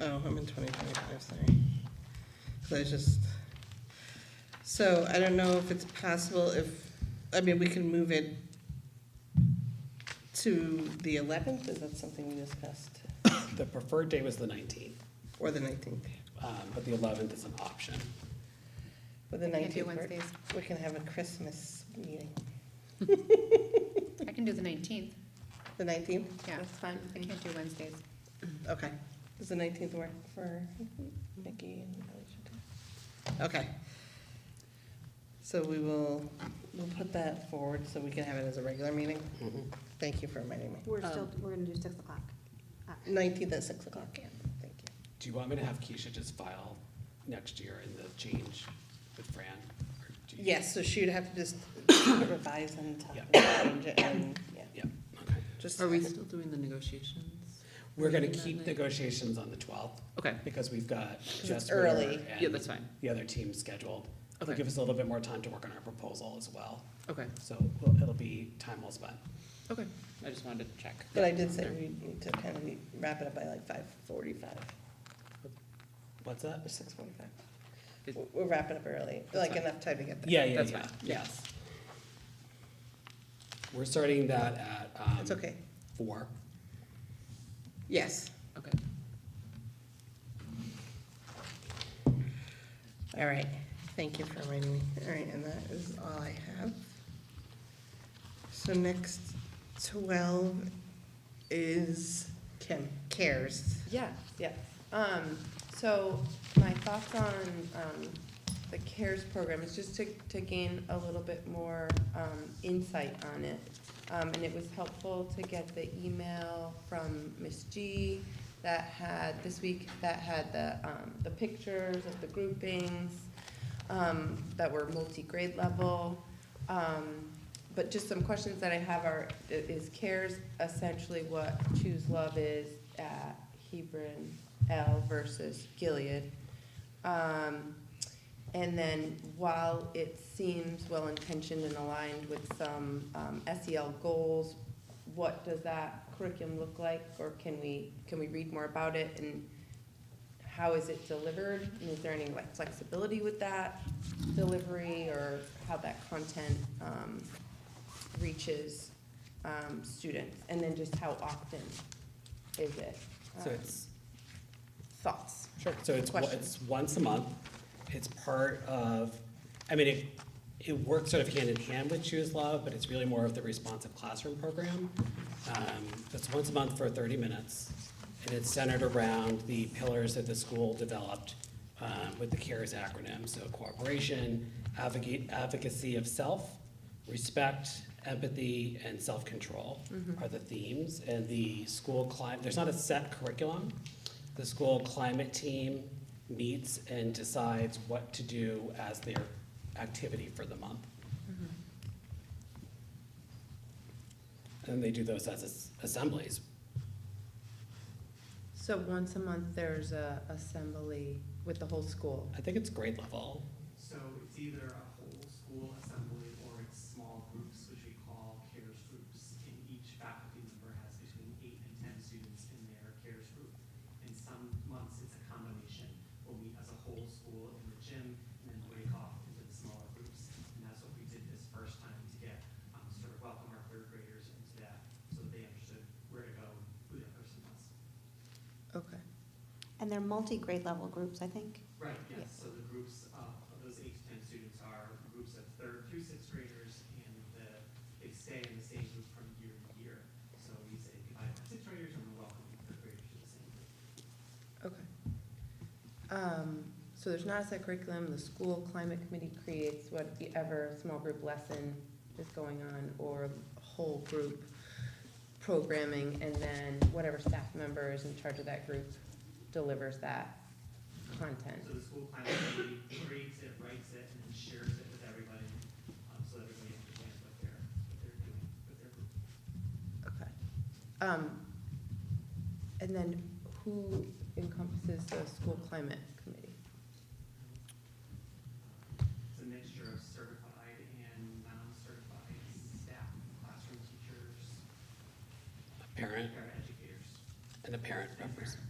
Oh, I'm in 2025, sorry. So it's just, so I don't know if it's possible I mean, we can move it to the 11th, is that something we discussed? The preferred day was the 19th, Or the 19th? but the 11th is an option. With the Can't do 19th, Wednesdays. we can have a Christmas meeting. I can do the 19th. The 19th? Yeah, That's fine. I can't do Wednesdays. Okay. Does the 19th work for Nikki and Alicia? Okay. So we'll put that forward so we can have it as a regular meeting. Thank you for reminding me. We're gonna do 6 o'clock. 19th at 6 o'clock, yeah, thank you. Do you want me to have Keisha just file next year in the change with Fran? Or do you- Yes, so she would have to just revise and talk Yeah. and change it and, yeah. Yeah, okay. Just, Are we still doing the negotiations? We're gonna That keep night? negotiations on the 12th Okay, because we've got Jess early. Witter yeah, and that's fine. the other team scheduled. It'll Okay. give us a little bit more time to work on our proposal as well. Okay, So it'll be time well spent. okay. I just wanted to check. but I did say we need to kind of wrap it up by like 5:45, What's that? or 6:45. It- We're wrapping up early, That's like fine. enough time to get there. Yeah, yeah, That's yeah, fine. yes. We're starting that at, It's okay. 4. Yes, Okay. all right, thank you for reminding me. All right, and that is all I have. So next, 12 is Kim, CARES. Yeah. So my thoughts on the CARES program is just to gain a little bit more insight on it. And it was helpful to get the email from Ms. G that had, this week, that had the pictures of the groupings that were multi-grade level. But just some questions that I have are, is CARES essentially what Choose Love is at Hebron L versus Gilead? And then while it seems well-intentioned and aligned with some SEL goals, what does that curriculum look like? Or can we read more about it, and how is it delivered? And is there any like flexibility with that delivery, or how that content reaches students? And then just how often is it? So it's, Thoughts? sure, so it's once a month. It's part of, I mean, it works sort of hand in hand with Choose Love, but it's really more of the responsive classroom program. It's once a month for 30 minutes, and it's centered around the pillars that the school developed with the CARES acronym. So cooperation, advocacy of self, respect, empathy, and self-control are the themes. And the school climate, there's not a set curriculum. The school climate team meets and decides what to do as their activity for the month. And they do those as assemblies. So once a month, there's a assembly with the whole school. I think it's grade level. So it's either a whole school assembly or it's small groups, which we call CARES groups. And each faculty member has between 8 and 10 students in their CARES group. In some months, it's a combination. We'll meet as a whole school in the gym and then break off into the smaller groups. And that's what we did this first time to get, sort of welcome our third graders into that so that they understood where to go, who that person was. Okay. And they're multi-grade level groups, I think. Right, yes, so the groups of those 8 to 10 students are groups of 3rd through 6th graders, and they stay in the same group from year to year. So we say goodbye to 6th graders and we welcome 3rd graders to the same group. Okay. So there's not a set curriculum, the school climate committee creates whatever small group lesson is going on, or whole group programming, and then whatever staff member is in charge of that group delivers that content. So the school climate committee creates it, writes it, and then shares it with everybody, so everybody understands what they're doing with their group. Okay. And then who encompasses the school climate committee? It's a mixture of certified and non-certified staff, classroom teachers, Parent paraeducators. and a parent representative.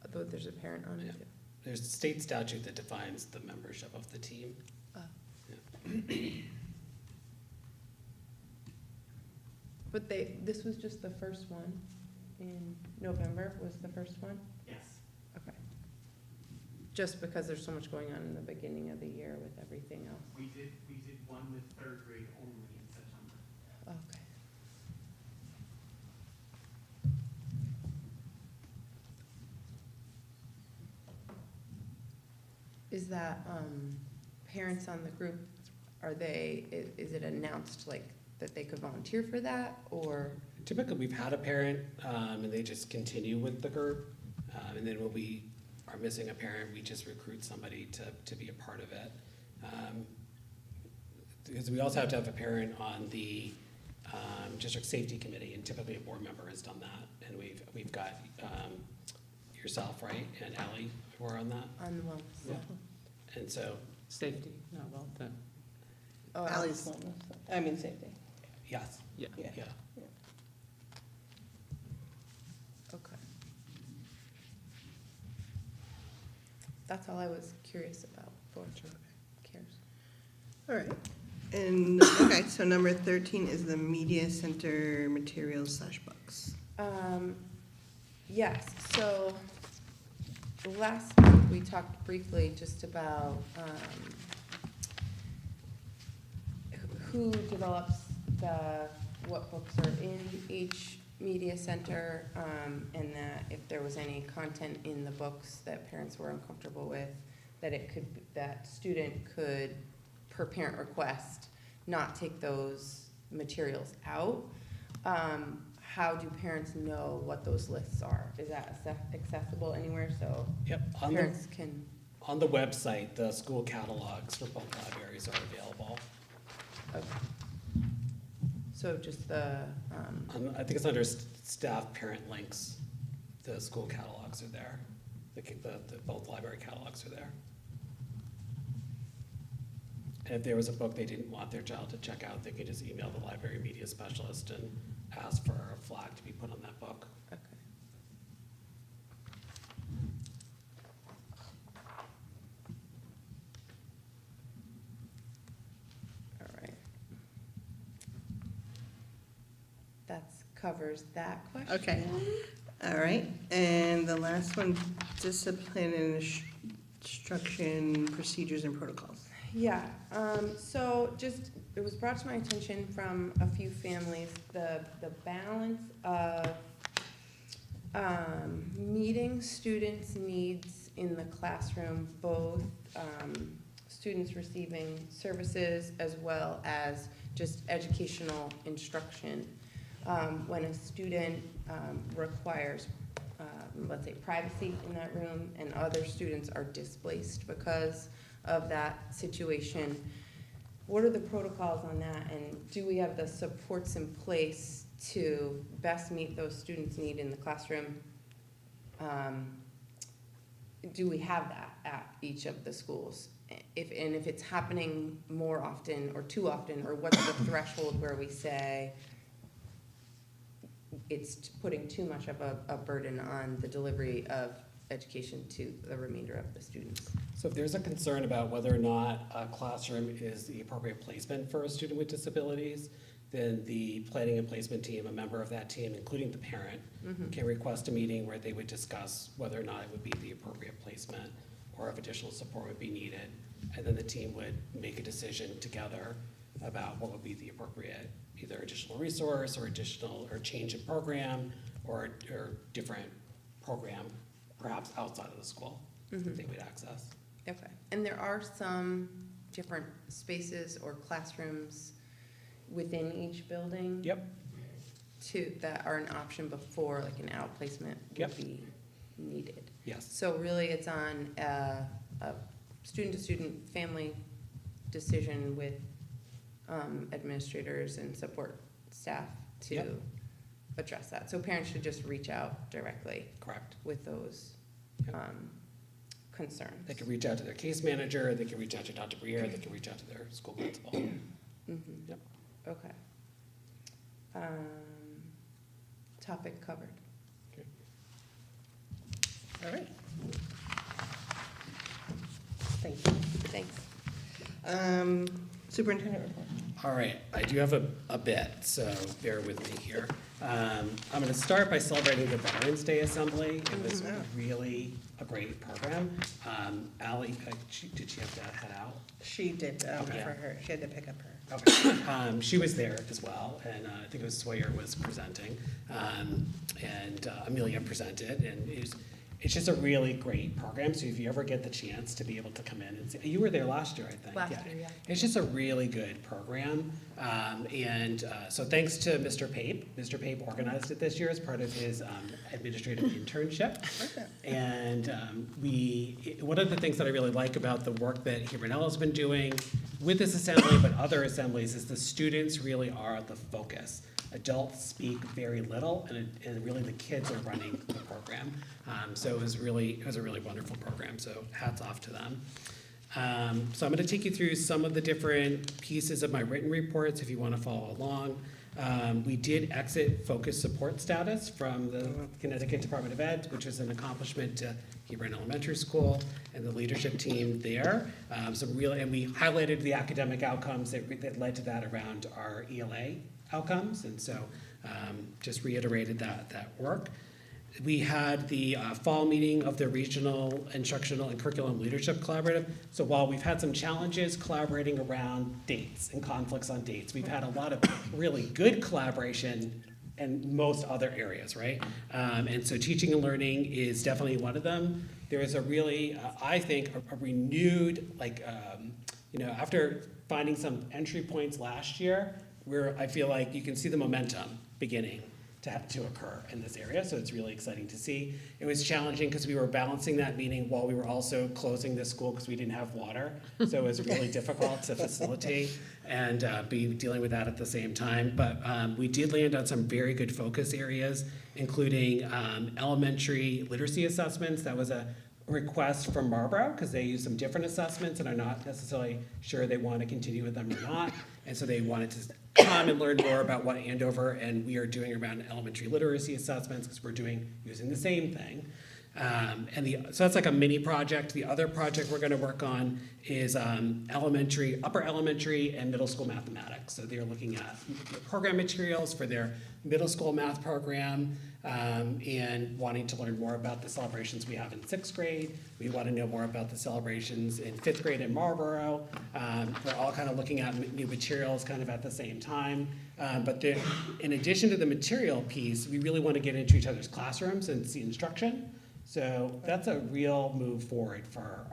Although there's a parent on it. Yeah. There's a state statute that defines the membership of the team. Oh. Yeah. But this was just the first one in November, was the first one? Yes. Okay. Just because there's so much going on in the beginning of the year with everything else. We did one with 3rd grade only in September. Okay. Is that, parents on the group, is it announced like that they could volunteer for that, or? Typically, we've had a parent, and they just continue with the group. And then when we are missing a parent, we just recruit somebody to be a part of it. Because we also have to have a parent on the district safety committee, and typically a board member has done that. And we've got yourself, right, and Ellie, who are on that. On the wellness. Yeah. And so, Safety, not well, that, Oh, Ally's wellness, I mean safety. yes, yeah. Yeah. yeah. Okay. That's all I was curious about for CARES. All right. And, okay, so number 13 is the media center materials / books. Yes, so last month we talked briefly just about who develops what books are in each media center, and that if there was any content in the books that parents were uncomfortable with, that student could, per parent request, not take those materials out. How do parents know what those lists are? Is that accessible anywhere, so Yep, parents can? on the website, the school catalogs for both libraries are available. Okay. So just the, I think it's under staff parent links. The school catalogs are there. The both library catalogs are there. And if there was a book they didn't want their child to check out, they could just email the library media specialist and ask for a flag to be put on that book. okay. All right. That covers that question. Okay. All right, and the last one, discipline and instruction procedures and protocols. Yeah, so just, it was brought to my attention from a few families, the balance of meeting students' needs in the classroom, both students receiving services as well as just educational instruction. When a student requires, let's say, privacy in that room and other students are displaced because of that situation, what are the protocols on that, and do we have the supports in place to best meet those students' need in the classroom? Do we have that at each of the schools? If it's happening more often or too often, or what's the threshold where we say it's putting too much of a burden on the delivery of education to the remainder of the students? So if there's a concern about whether or not a classroom is the appropriate placement for a student with disabilities, then the planning and placement team, a member of that team, including the parent, can request a meeting where they would discuss whether or not it would be the appropriate placement or if additional support would be needed. And then the team would make a decision together about what would be the appropriate, either additional resource or change in program or different program, perhaps outside of the school, that they would access. Okay, and there are some different spaces or classrooms within each building? Yep. That are an option before like an outplacement would be needed? Yes. So really it's on a student-to-student family decision with administrators and support staff to address that. So parents should just reach out directly. Correct. With those concerns. They can reach out to their case manager, they can reach out to Dr. Briere, they can reach out to their school principal. Yep. Okay. Topic covered. Okay. All right. Thank you. Thanks. Superintendent report. All right, I do have a bit, so bear with me here. I'm going to start by celebrating the Veterans Day Assembly. It was really a great program. Allie, did she have to head out? She did, Okay. for her, she had to pick up her. Okay. She was there as well, and I think it was Sawyer was presenting, and Amelia presented, and it's just a really great program. So if you ever get the chance to be able to come in and see, you were there last year, I think. Last year, yeah. It's just a really good program, so thanks to Mr. Pape. Mr. Pape organized it this year as part of his administrative internship. And one of the things that I really like about the work that Hebron has been doing with this assembly, but other assemblies, is the students really are the focus. Adults speak very little, and really the kids are running the program. So it was a really wonderful program. So hats off to them. So I'm going to take you through some of the different pieces of my written reports if you want to follow along. We did exit focus support status from the Connecticut Department of Ed, which is an accomplishment to Hebron Elementary School and the leadership team there. And we highlighted the academic outcomes that led to that around our ELA outcomes, and so just reiterated that work. We had the fall meeting of the Regional Instructional and Curriculum Leadership Collaborative. So while we've had some challenges collaborating around dates and conflicts on dates, we've had a lot of really good collaboration in most other areas, right? And so teaching and learning is definitely one of them. There is a really, I think, a renewed, after finding some entry points last year, where I feel like you can see the momentum beginning to occur in this area, so it's really exciting to see. It was challenging because we were balancing that meeting while we were also closing the school because we didn't have water, so it was really difficult to facilitate and be dealing with that at the same time. But we did land on some very good focus areas, including elementary literacy assessments. That was a request from Marlborough because they use some different assessments and are not necessarily sure they want to continue with them or not, and so they wanted to come and learn more about what Andover and we are doing around elementary literacy assessments because we're using the same thing. So that's like a mini project. The other project we're going to work on is upper elementary and middle school mathematics. So they're looking at program materials for their middle school math program and wanting to learn more about the celebrations we have in 6th grade. We want to know more about the celebrations in 5th grade in Marlborough. We're all kind of looking at new materials kind of at the same time. But in addition to the material piece, we really want to get into each other's classrooms and see instruction. So that's a real move forward for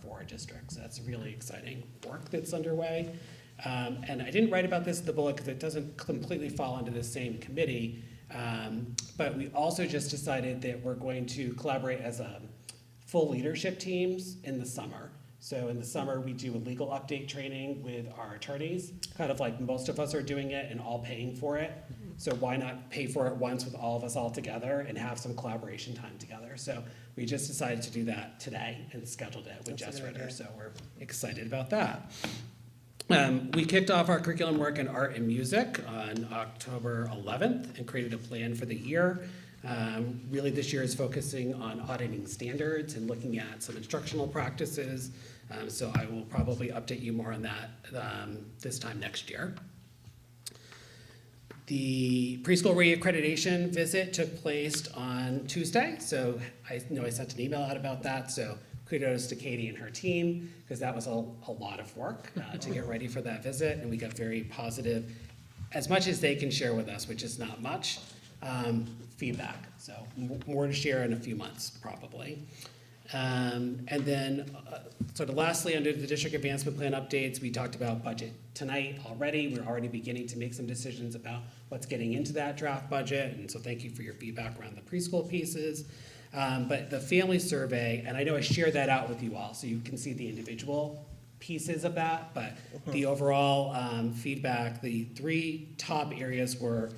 4 districts. That's really exciting work that's underway. And I didn't write about this in the bullet because it doesn't completely fall under the same committee. But we also just decided that we're going to collaborate as a full leadership teams in the summer. So in the summer, we do a legal update training with our attorneys, kind of like most of us are doing it and all paying for it. So why not pay for it once with all of us all together and have some collaboration time together? So we just decided to do that today and scheduled it with Jess Ritter, so we're excited about that. We kicked off our curriculum work in art and music on October 11th and created a plan for the year. Really this year is focusing on auditing standards and looking at some instructional practices. So I will probably update you more on that this time next year. The preschool reaccreditation visit took place on Tuesday. So I know I sent an email out about that. So kudos to Katie and her team, because that was a lot of work to get ready for that visit. And we got very positive, as much as they can share with us, which is not much, feedback. So more to share in a few months, probably. And then sort of lastly, under the district advancement plan updates, we talked about budget tonight already. We're already beginning to make some decisions about what's getting into that draft budget. And so thank you for your feedback around the preschool pieces. But the family survey, and I know I shared that out with you all, so you can see the individual pieces of that, but the overall feedback, the 3 top areas were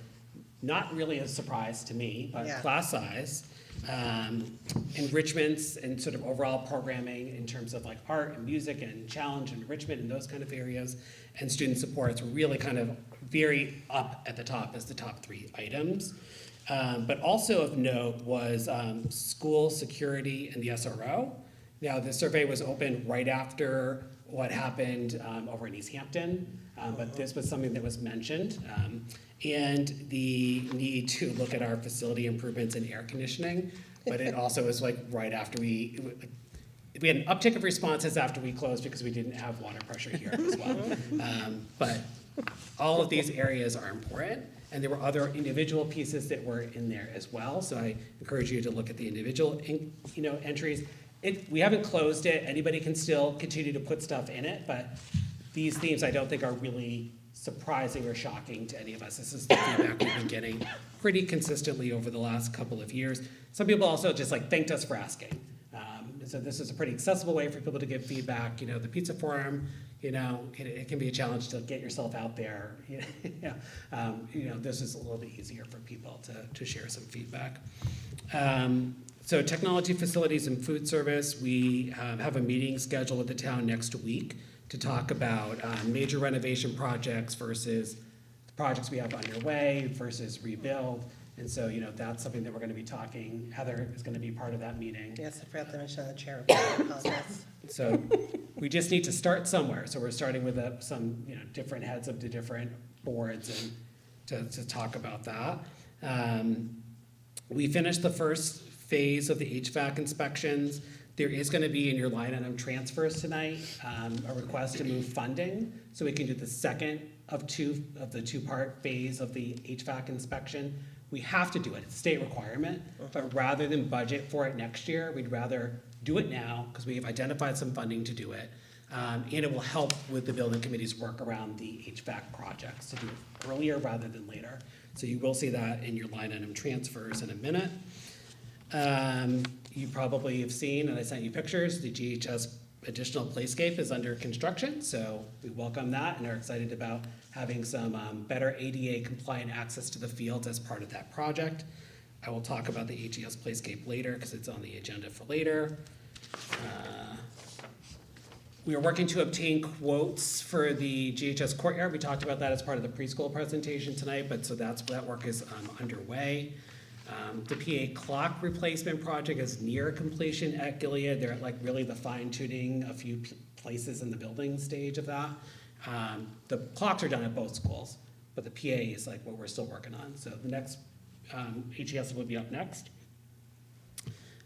not really a surprise to me, but class size, enrichments and sort of overall programming in terms of like art and music and challenge and enrichment and those kind of areas, and student supports were really kind of very up at the top as the top 3 items. But also of note was school security and the SRO. Now, the survey was opened right after what happened over in East Hampton, but this was something that was mentioned. And the need to look at our facility improvements in air conditioning, but it also was like right after we had an uptick of responses after we closed because we didn't have water pressure here as well. But all of these areas are important. And there were other individual pieces that were in there as well. So I encourage you to look at the individual, entries. We haven't closed it. Anybody can still continue to put stuff in it, but these themes I don't think are really surprising or shocking to any of us. This is the feedback we've been getting pretty consistently over the last couple of years. Some people also just thanked us for asking. So this is a pretty accessible way for people to give feedback. The pizza forum, it can be a challenge to get yourself out there. This is a little bit easier for people to share some feedback. So technology, facilities, and food service, we have a meeting scheduled with the town next week to talk about major renovation projects versus the projects we have underway versus rebuild. And so, that's something that we're going to be talking. Heather is going to be part of that meeting. Yes, I forgot to mention the chair. I apologize. So we just need to start somewhere. So we're starting with some, different heads of the different boards and to talk about that. We finished the first phase of the HVAC inspections. There is going to be in your line item transfers tonight, a request to move funding so we can do the second of the 2-part phase of the HVAC inspection. We have to do it, it's a state requirement, but rather than budget for it next year, we'd rather do it now because we have identified some funding to do it. And it will help with the building committee's work around the HVAC projects to do it earlier rather than later. So you will see that in your line item transfers in a minute. You probably have seen, and I sent you pictures, the GHS additional playscape is under construction, so we welcome that and are excited about having some better ADA compliant access to the fields as part of that project. I will talk about the HES playscape later because it's on the agenda for later. We are working to obtain quotes for the GHS courtyard. We talked about that as part of the preschool presentation tonight, but so that work is underway. The PA clock replacement project is near completion at Gilead. They're at really the fine tuning a few places in the building stage of that. The clocks are done at both schools, but the PA is what we're still working on. So the next HES will be up next.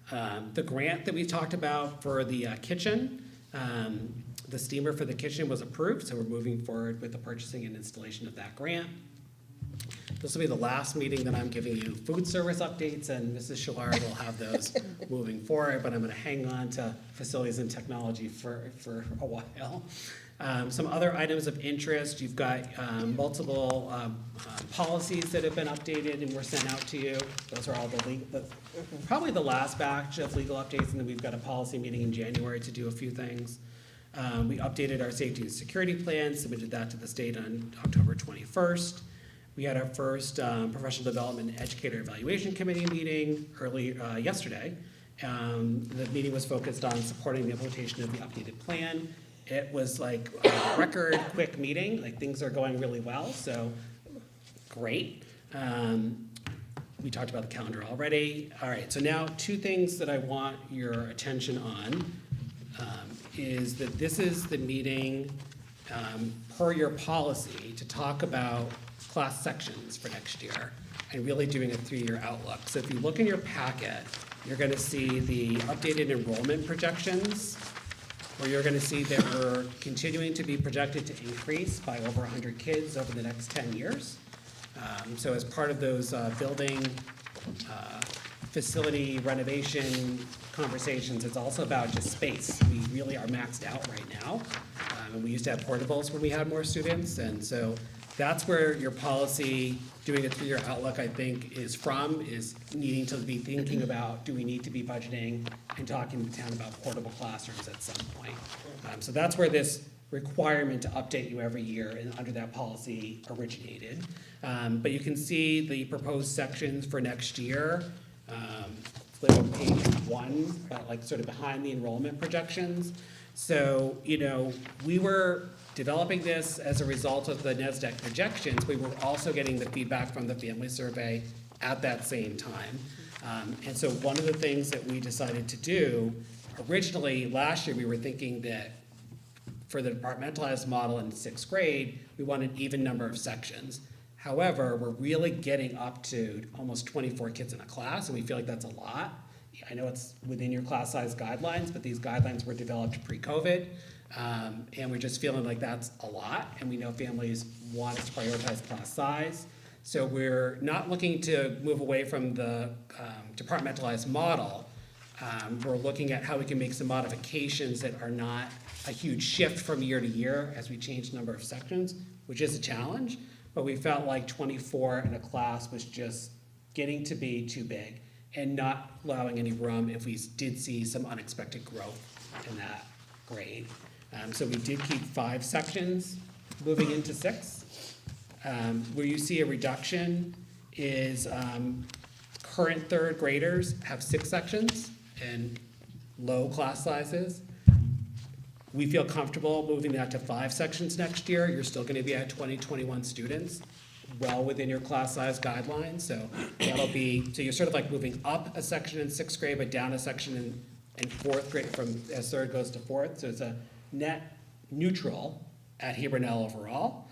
The grant that we talked about for the kitchen, the steamer for the kitchen was approved, so we're moving forward with the purchasing and installation of that grant. This will be the last meeting that I'm giving you food service updates, and Mrs. Shillard will have those moving forward, but I'm gonna hang on to facilities and technology for a while. Some other items of interest, you've got multiple policies that have been updated and were sent out to you. Those are all probably the last batch of legal updates, and then we've got a policy meeting in January to do a few things. We updated our safety and security plan, submitted that to the state on October 21st. We had our first professional development and educator evaluation committee meeting yesterday. The meeting was focused on supporting the implementation of the updated plan. It was like a record quick meeting, like things are going really well, so great. We talked about the calendar already. All right, so now two things that I want your attention on is that this is the meeting per your policy to talk about class sections for next year and really doing a 3-year outlook. So if you look in your packet, you're gonna see the updated enrollment projections, where you're gonna see that we're continuing to be projected to increase by over 100 kids over the next 10 years. So as part of those building facility renovation conversations, it's also about just space. We really are maxed out right now. And we used to have portables when we had more students, and so that's where your policy, doing a 3-year outlook, I think, is needing to be thinking about, do we need to be budgeting and talking to the town about portable classrooms at some point? So that's where this requirement to update you every year and under that policy originated. But you can see the proposed sections for next year, like on page 1, like sort of behind the enrollment projections. So, we were developing this as a result of the NESDEC projections. We were also getting the feedback from the family survey at that same time. And so one of the things that we decided to do, originally last year we were thinking that for the departmentalized model in 6th grade, we want an even number of sections. However, we're really getting up to almost 24 kids in a class, and we feel like that's a lot. I know it's within your class size guidelines, but these guidelines were developed pre-COVID. And we're just feeling like that's a lot, and we know families want us to prioritize class size. So we're not looking to move away from the departmentalized model. We're looking at how we can make some modifications that are not a huge shift from year to year as we change the number of sections, which is a challenge, but we felt like 24 in a class was just getting to be too big and not allowing any room if we did see some unexpected growth in that grade. So we did keep 5 sections moving into 6. Where you see a reduction is current 3rd graders have 6 sections and low class sizes. We feel comfortable moving that to 5 sections next year. You're still gonna be at 21 students, well within your class size guidelines. So so you're sort of like moving up a section in 6th grade, but down a section in 4th grade as 3rd goes to 4th. So it's a net neutral at Hebron overall.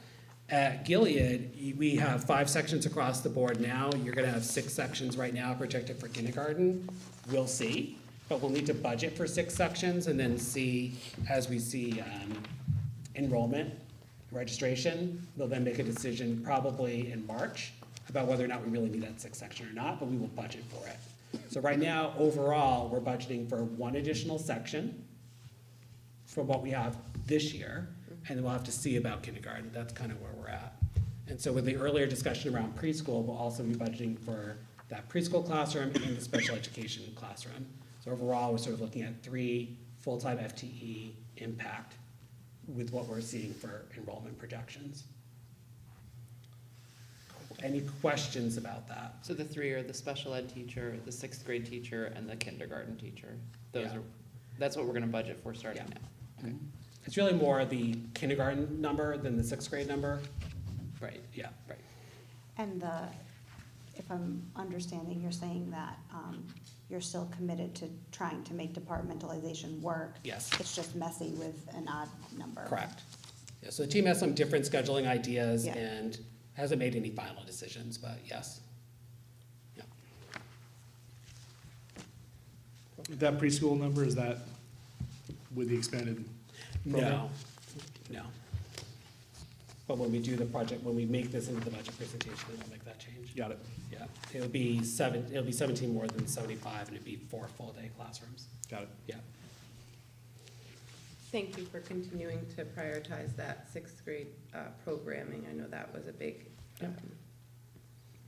At Gilead, we have 5 sections across the board now. You're gonna have 6 sections right now projected for kindergarten. We'll see, but we'll need to budget for 6 sections and then see, as we see enrollment, registration, we'll then make a decision probably in March about whether or not we really need that 6th section or not, but we will budget for it. So right now, overall, we're budgeting for 1 additional section from what we have this year, and then we'll have to see about kindergarten. That's kind of where we're at. And so with the earlier discussion around preschool, we'll also be budgeting for that preschool classroom and the special education classroom. So overall, we're sort of looking at 3 full-time FTE impact with what we're seeing for enrollment projections. Any questions about that? So the 3 are the special ed teacher, the 6th grade teacher, and the kindergarten teacher. That's what we're gonna budget for starting now. Okay. It's really more the kindergarten number than the 6th grade number. Right. Yeah, right. And if I'm understanding, you're saying that you're still committed to trying to make departmentalization work. Yes. It's just messy with an odd number. Correct. Yeah, so the team has some different scheduling ideas Yeah. and hasn't made any final decisions, but yes. Yeah. That preschool number, is that with the expanded program? No, no. But when we do the project, when we make this into the budget presentation, then we'll make that change. Got it. Yeah, it'll be 17 more than 75, and it'd be 4 full-day classrooms. Got it. Yeah. Thank you for continuing to prioritize that sixth grade programming. I know that was a big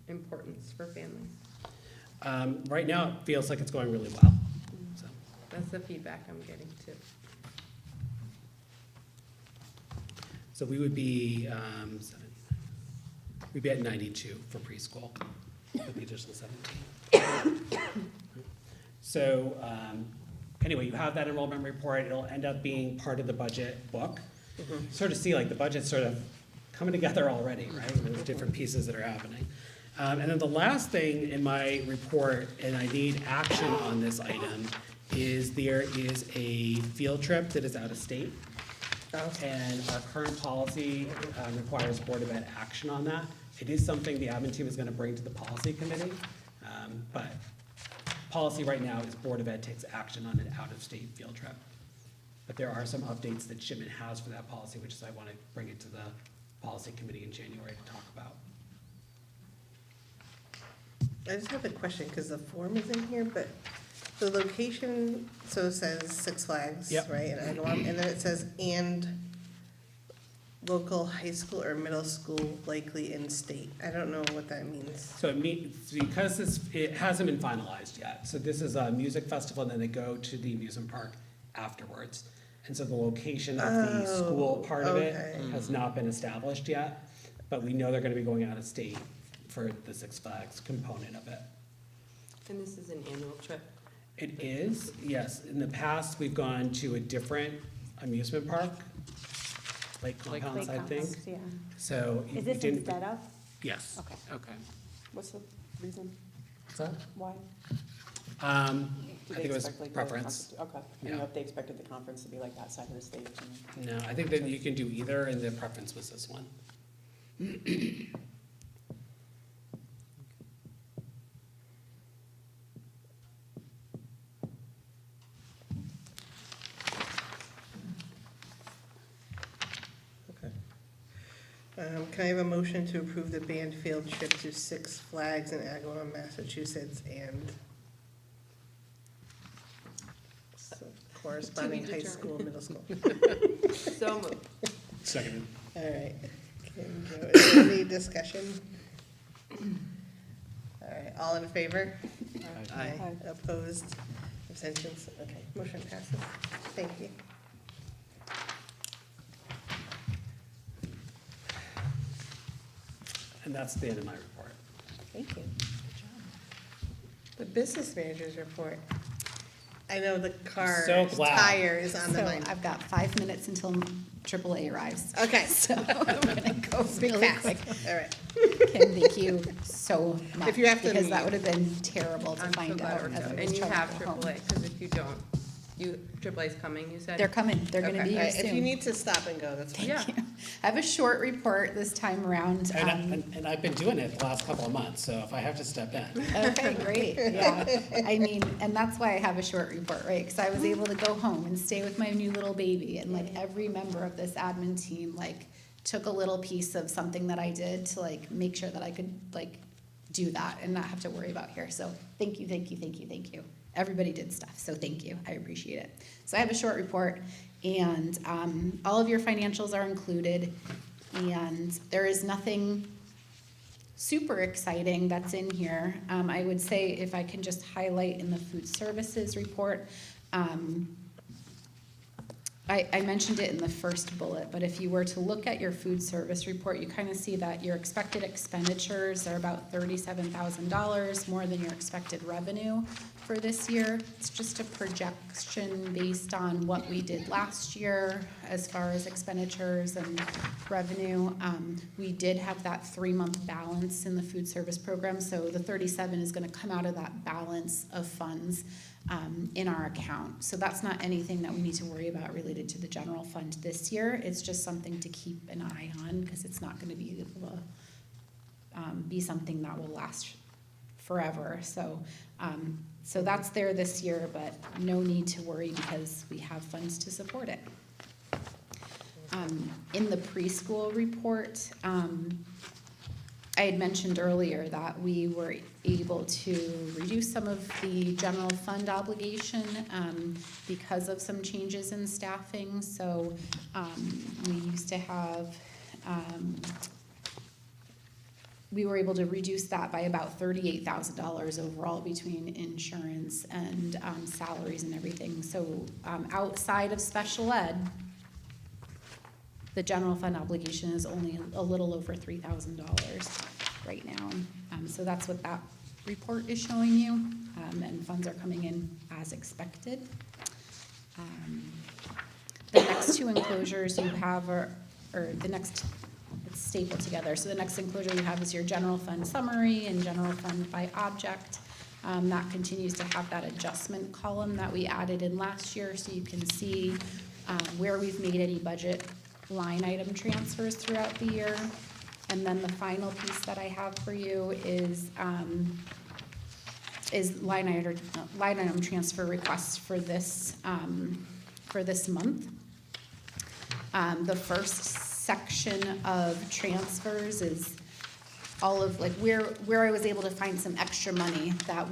importance for families. Right now, it feels like it's going really well. So, That's the feedback I'm getting too. so we would be, we'd be at 92 for preschool with the additional 17. So, anyway, you have that enrollment report. It'll end up being part of the budget book. Sort of see like the budget's sort of coming together already, right? There's different pieces that are happening. And then the last thing in my report, and I need action on this item, is there is a field trip that is out of state. And our current policy requires Board of Ed action on that. It is something the admin team is gonna bring to the policy committee, but policy right now is Board of Ed takes action on an out-of-state field trip. But there are some updates that Shipman has for that policy, which is I wanna bring it to the policy committee in January to talk about. I just have a question, because the form is in here, but the location, so it says Six Flags, Yep. right, and Agawam, and then it says and local high school or middle school likely in state. I don't know what that means. So it means, because it hasn't been finalized yet, so this is a music festival, and then they go to the amusement park afterwards. And so the location of the school part of it okay. has not been established yet, but we know they're gonna be going out of state for the Six Flags component of it. And this is an annual trip? It is, yes. In the past, we've gone to a different amusement park, Lake Compounce, I think. Yeah. So. Is we this didn't- instead of? Yes. Okay. Okay. What's the reason? What's that? Why? I think it was preference. Okay. I didn't know if they expected the conference to be like that side of the state. No, I think that you can do either, and the preference was this one. Okay. Can I have a motion to approve the band field trip to Six Flags in Agawam, Massachusetts, and corresponding high school, middle school? So moved. Seconded. All right. Kim, Joe, is there any discussion? All right, all in favor? Aye. Opposed? Abstentions? Okay, motion passes. Thank you. And that's the end of my report. Thank you. The business manager's report. I know the car So glad. tire is on the So mind. I've got 5 minutes until AAA arrives. Okay. So I'm gonna go Speak really fast. quick. All right. Kim, thank you so much. If you have to Because that leave. would have been terrible to I'm so find glad out it worked as I out. was And you trying to have go home. AAA, because if you don't, AAA's coming, you said? They're coming, they're gonna Okay. be All here right, soon. if you need to stop and go, that's fine. Yeah. Thank you. I have a short report this time around. And I've been doing it the last couple of months, so if I have to step in. Okay, great, yeah. I mean, and that's why I have a short report, right? Because I was able to go home and stay with my new little baby, and like every member of this admin team, like, took a little piece of something that I did to like make sure that I could like do that and not have to worry about here. So thank you, thank you, thank you, thank you. Everybody did stuff, so thank you, I appreciate it. So I have a short report, and all of your financials are included, and there is nothing super exciting that's in here. I would say if I can just highlight in the food services report, I mentioned it in the first bullet, but if you were to look at your food service report, you kind of see that your expected expenditures are about $37,000 more than your expected revenue for this year. It's just a projection based on what we did last year as far as expenditures and revenue. We did have that 3-month balance in the food service program, so the 37 is going to come out of that balance of funds in our account. So that's not anything that we need to worry about related to the general fund this year. It's just something to keep an eye on because it's not going to be able to be something that will last forever. So, so that's there this year, but no need to worry because we have funds to support it. in the preschool report, I had mentioned earlier that we were able to reduce some of the general fund obligation because of some changes in staffing. So we used to have, we were able to reduce that by about $38,000 overall between insurance and salaries and everything. So outside of special ed, the general fund obligation is only a little over $3,000 right now. So that's what that report is showing you, and funds are coming in as expected. The next two enclosures you have are, or the next, it's stapled together. So the next enclosure you have is your general fund summary and general fund by object. That continues to have that adjustment column that we added in last year, so you can see where we've made any budget line item transfers throughout the year. And then the final piece that I have for you is line item transfer requests for this month. The first section of transfers is all of like where I was able to find some extra money that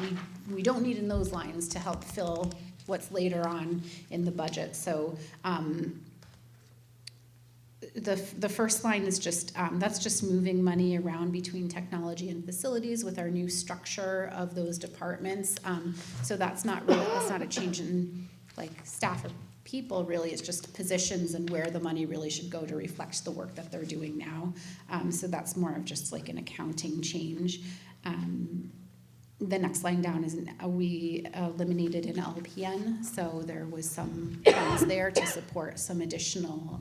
we don't need in those lines to help fill what's later on in the budget. So the first line is just, that's just moving money around between technology and facilities with our new structure of those departments. So that's not a change in like staff or people really, it's just positions and where the money really should go to reflect the work that they're doing now. So that's more of just like an accounting change. The next line down is we eliminated an LPN, so there was some funds there to support some additional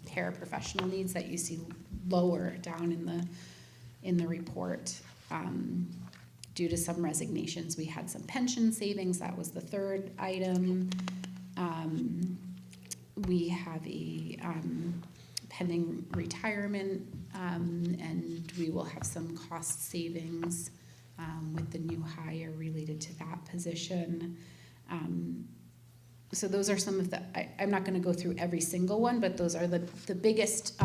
paraprofessional needs that you see lower down in the report. Due to some resignations, we had some pension savings. That was the third item. We have a pending retirement, and we will have some cost savings with the new hire related to that position. So those are some of the, I'm not going to go through every single one, but those are the biggest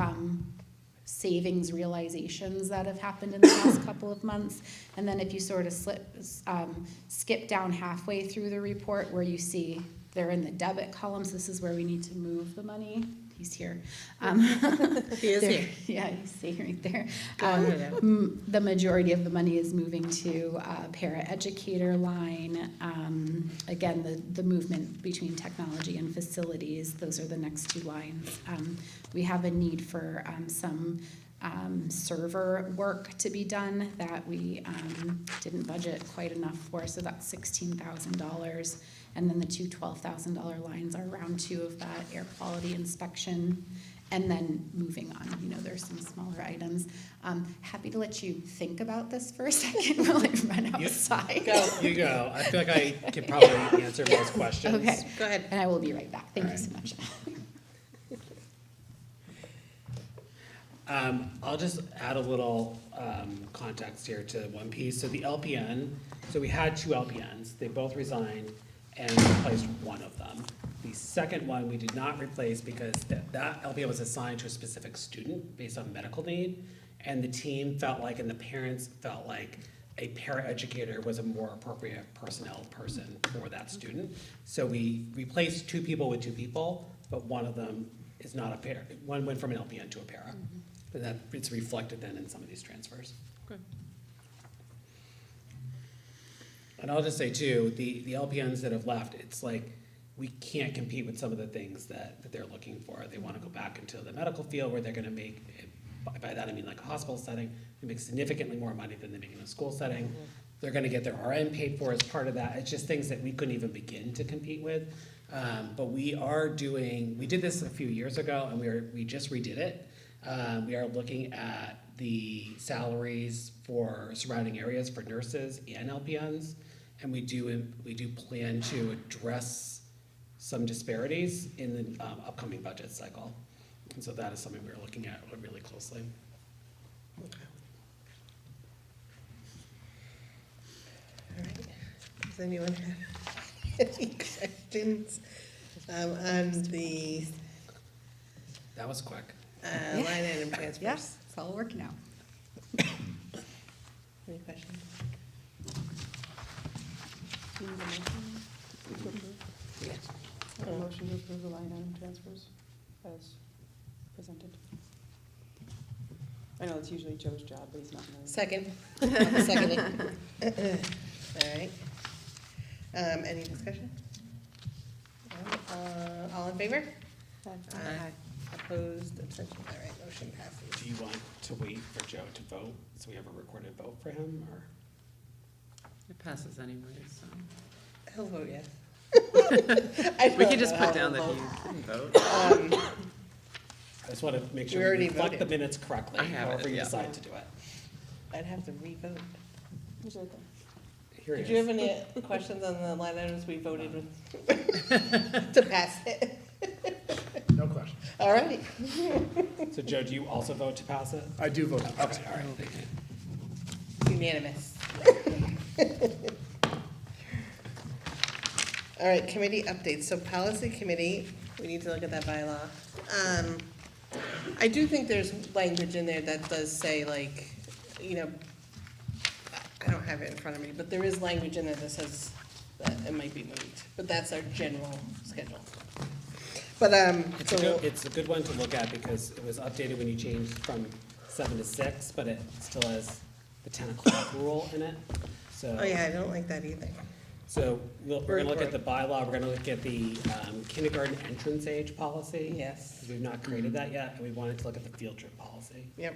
savings realizations that have happened in the last couple of months. And then if you sort of skip down halfway through the report where you see they're in the debit columns, this is where we need to move the money. He's here. He is here. Yeah, you see right there. Go ahead. The majority of the money is moving to paraeducator line. Again, the movement between technology and facilities, those are the next two lines. We have a need for some server work to be done that we didn't budget quite enough for, so that's $16,000. And then the two $12,000 lines are round two of that air quality inspection. And then moving on, there's some smaller items. Happy to let you think about this for a second while I run outside. You go. I feel like I can probably answer most questions. Okay, Go ahead. and I will be right back. Thank you so much. I'll just add a little context here to one piece. So the LPN, so we had two LPNs. They both resigned and replaced one of them. The second one we did not replace because that LPN was assigned to a specific student based on medical need. And the team felt like, and the parents felt like, a paraeducator was a more appropriate personnel person for that student. So we replaced two people with two people, but one of them is not a para. One went from an LPN to a para. But that it's reflected then in some of these transfers. Okay. And I'll just say too, the LPNs that have left, it's like we can't compete with some of the things that they're looking for. They want to go back into the medical field where they're going to make, by that I mean like a hospital setting, they make significantly more money than they make in a school setting. They're going to get their RN paid for as part of that. It's just things that we couldn't even begin to compete with. But we did this a few years ago and we just redid it. We are looking at the salaries for surrounding areas for nurses and LPNs, and we do plan to address some disparities in the upcoming budget cycle. And so that is something we're looking at really closely. Okay. All right. Does anyone have any questions on the That was quick. Line item transfers. Yes, it's all working out. Any questions? Motion to approve the line item transfers as presented. I know it's usually Joe's job, but he's not. Second. I'll second it. All right. Any discussion? All in favor? Aye. Opposed, abstention, all right, motion passes. Do you want to wait for Joe to vote, so we have a recorded vote for him, or? It passes anyway, so. He'll vote yes. We could just put down that he didn't vote. I just want to make We sure we already reflect the voted. minutes correctly, I have it, however you yeah. decide to do it. I'd have to re-vote. Here it Did you have is. any questions on the line items we voted with to pass it? No question. All right. So Joe, do you also vote to pass it? I do vote. Okay, all right, thank you. Unanimous. All right, committee updates. So policy committee, we need to look at that bylaw. I do think there's language in there that does say like, you know, I don't have it in front of me, but there is language in there that says that it might be moved, but that's our general schedule. But, It's a good one to look at because it was updated when you changed from 7 to 6, but it still has the 10 o'clock rule in it, so. Oh, yeah, I don't like that either. So we're gonna look at the bylaw, we're gonna look at the kindergarten entrance age policy. Yes. 'Cause we've not created that yet, and we wanted to look at the field trip policy. Yep.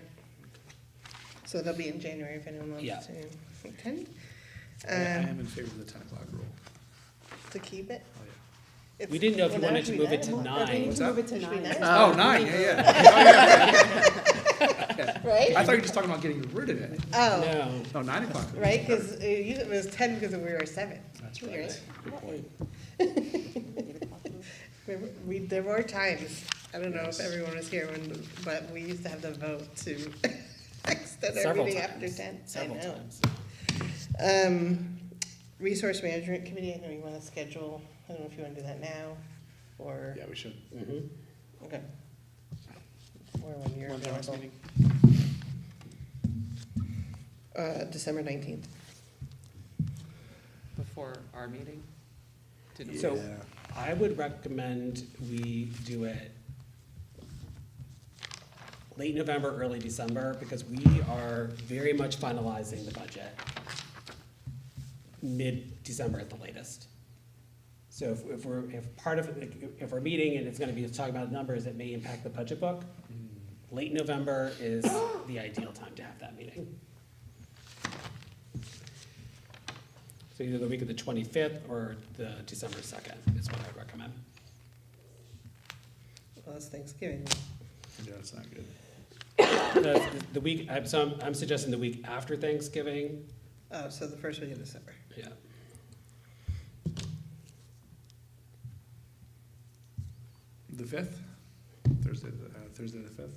So they'll be in January if anyone wants Yeah. to attend. I am in favor of the 10 o'clock rule. To keep it? Oh, yeah. It's- We didn't know if you well, now wanted to it should move be it to nine. 9. What's that? Move it to It should be 9. nine. Oh, 9, yeah. Right? I thought you were just talking about getting rid of it. Oh, No, No, 9 o'clock. right, because it was 10 because we were 7. That's right. Good point. There were times, I don't know if Yes. everyone was here when, but we used to have the vote to extend our several meeting after times, 10. several I know. times. Resource Management Committee, I know you want to schedule, I don't know if you want to do that now, or, Yeah, we should. Mhm. okay. Or when you're When's our next available. meeting? December 19th. Before our meeting? Didn't we? So Yeah. I would recommend we do it late November, early December, because we are very much finalizing the budget mid-December at the latest. So if we're meeting and it's gonna be talking about numbers that may impact the budget book, late November is the ideal time to have that meeting. So either the week of the 25th or the December 2nd is what I'd recommend. Well, it's Thanksgiving. Yeah, it's not good. The week, I'm suggesting the week after Thanksgiving. Oh, so the first week of December. Yeah. The 5th? Thursday the 5th?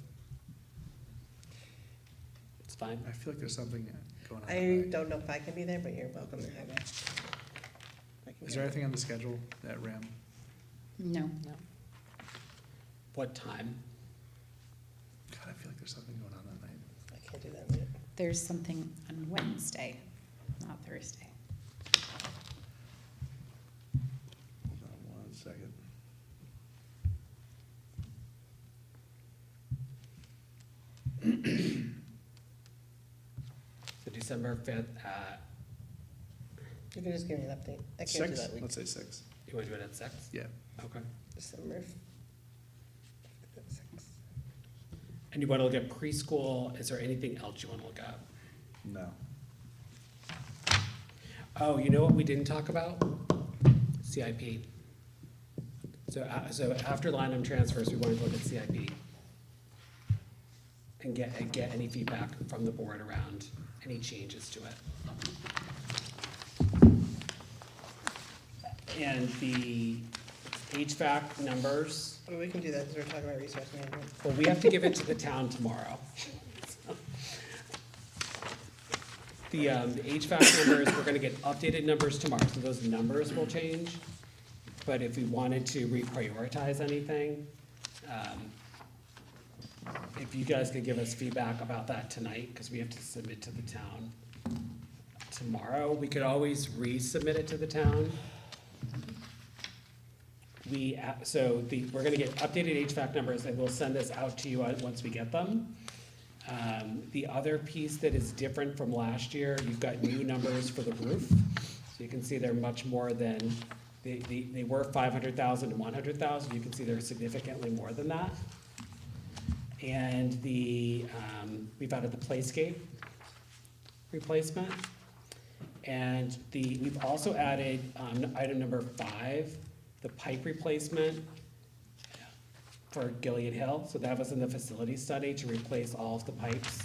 It's fine. I feel like there's something going on. that I night. don't know if I can be there, but you're welcome to have it. I can Is go. there anything on the schedule at RAM? No. What time? God, I feel like there's something going on that night. I can't do that night. There's something on Wednesday, not Thursday. Hold on 1 second. So December 5th at, You can just give me an update. I can't do 6? that week. Let's say 6. you want to do it at 6? Yeah. Okay. December 6th. And you want to look at preschool, is there anything else you want to look at? No. Oh, you know what we didn't talk about? CIP. So after line item transfers, we wanted to look at CIP. And get any feedback from the board around any changes to it. And the HVAC numbers, Well, we can do that because we're talking about resource management. well, we have to give it to the town tomorrow. The HVAC numbers, we're gonna get updated numbers tomorrow, so those numbers will change. But if we wanted to reprioritize anything, if you guys could give us feedback about that tonight, because we have to submit to the town tomorrow. We could always resubmit it to the town. We're gonna get updated HVAC numbers, and we'll send this out to you once we get them. The other piece that is different from last year, you've got new numbers for the roof. So you can see they're much more than, they were 500,000 to 100,000. You can see they're significantly more than that. And we've added the playscape replacement. And we've also added item number 5, the pipe replacement for Gilead Hill. So that was in the facility study to replace all of the pipes.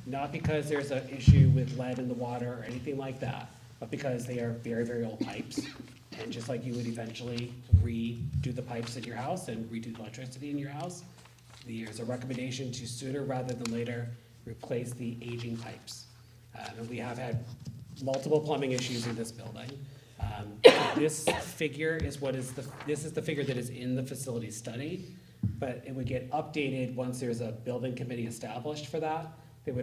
Not because there's an issue with lead in the water or anything like that, but because they are very, very old pipes. And just like you would eventually redo the pipes in your house and redo the electricity in your house, there's a recommendation to sooner rather than later replace the aging pipes. And we have had multiple plumbing issues in this building. This figure is this is the figure that is in the facility study, but it would get updated once there's a building committee established for that. We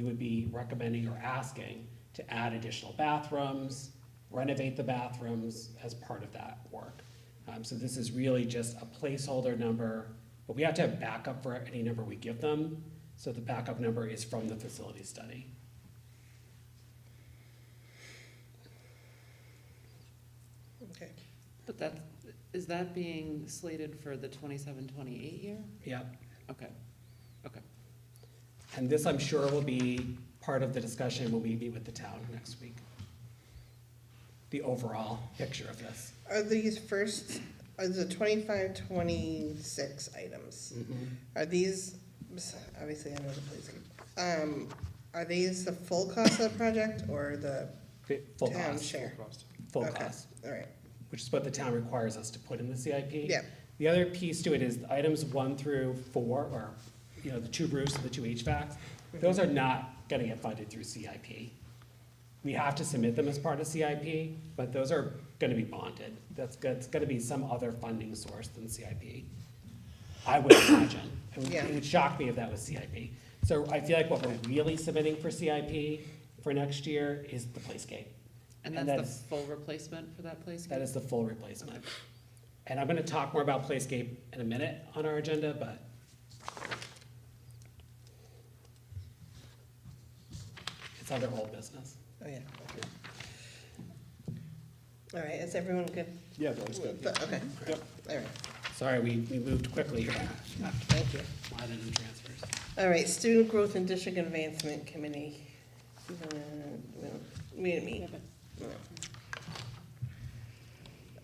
would be recommending or asking to add additional bathrooms, renovate the bathrooms as part of that work. So this is really just a placeholder number, but we have to have backup for any number we give them. So the backup number is from the facility study. Okay. But is that being slated for the 27-28 year? Yeah. Okay, okay. And this, I'm sure, will be part of the discussion when we meet with the town next week. The overall picture of this. Are the 25-26 items? Are these, obviously I know the playscape, are these the full cost of the project or the Full town cost. share? Full Okay. cost, All right, which is what the town requires us to put in the CIP. yeah, The other piece to it is items 1 through 4, or, the 2 roofs and the 2 HVACs, those are not gonna get funded through CIP. We have to submit them as part of CIP, but those are gonna be bonded. That's gonna be some other funding source than CIP. I would imagine. It would shock me if that was CIP. So I feel like what we're really submitting for CIP for next year is the playscape. And that's the full replacement for that playscape? That is the full replacement. And I'm gonna talk more about playscape in a minute on our agenda, but it's other old business. oh yeah, okay. All right, is everyone good? Yeah, that was good. Okay, Yep. all right, Sorry, we moved quickly here. thank you. A lot of new transfers. All right, Student Growth and District Advancement Committee. We didn't meet.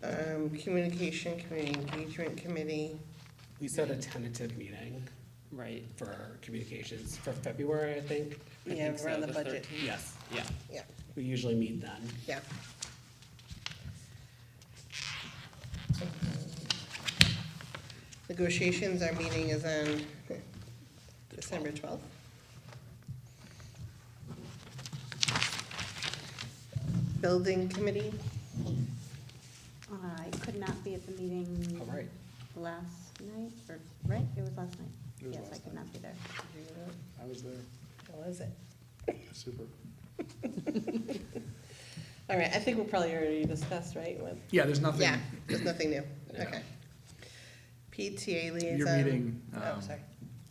No. Communication, Community Engagement Committee. We set a tentative meeting Right. for communications for February, I think. I Yeah, think so, around the budget. 13th. Yes, yeah. Yeah, We usually meet then. yeah. Negotiations, our meeting is on December 12th. Building Committee, I could not be at the meeting All right. last night, or, right? It was last night. It was Yes, I last could night. not be there. I was there. how was it? Super. All right, I think we're probably already discussed, right? Yeah, there's nothing. Yeah, there's nothing new, No. okay. PTA liaison. Your meeting, Oh, sorry.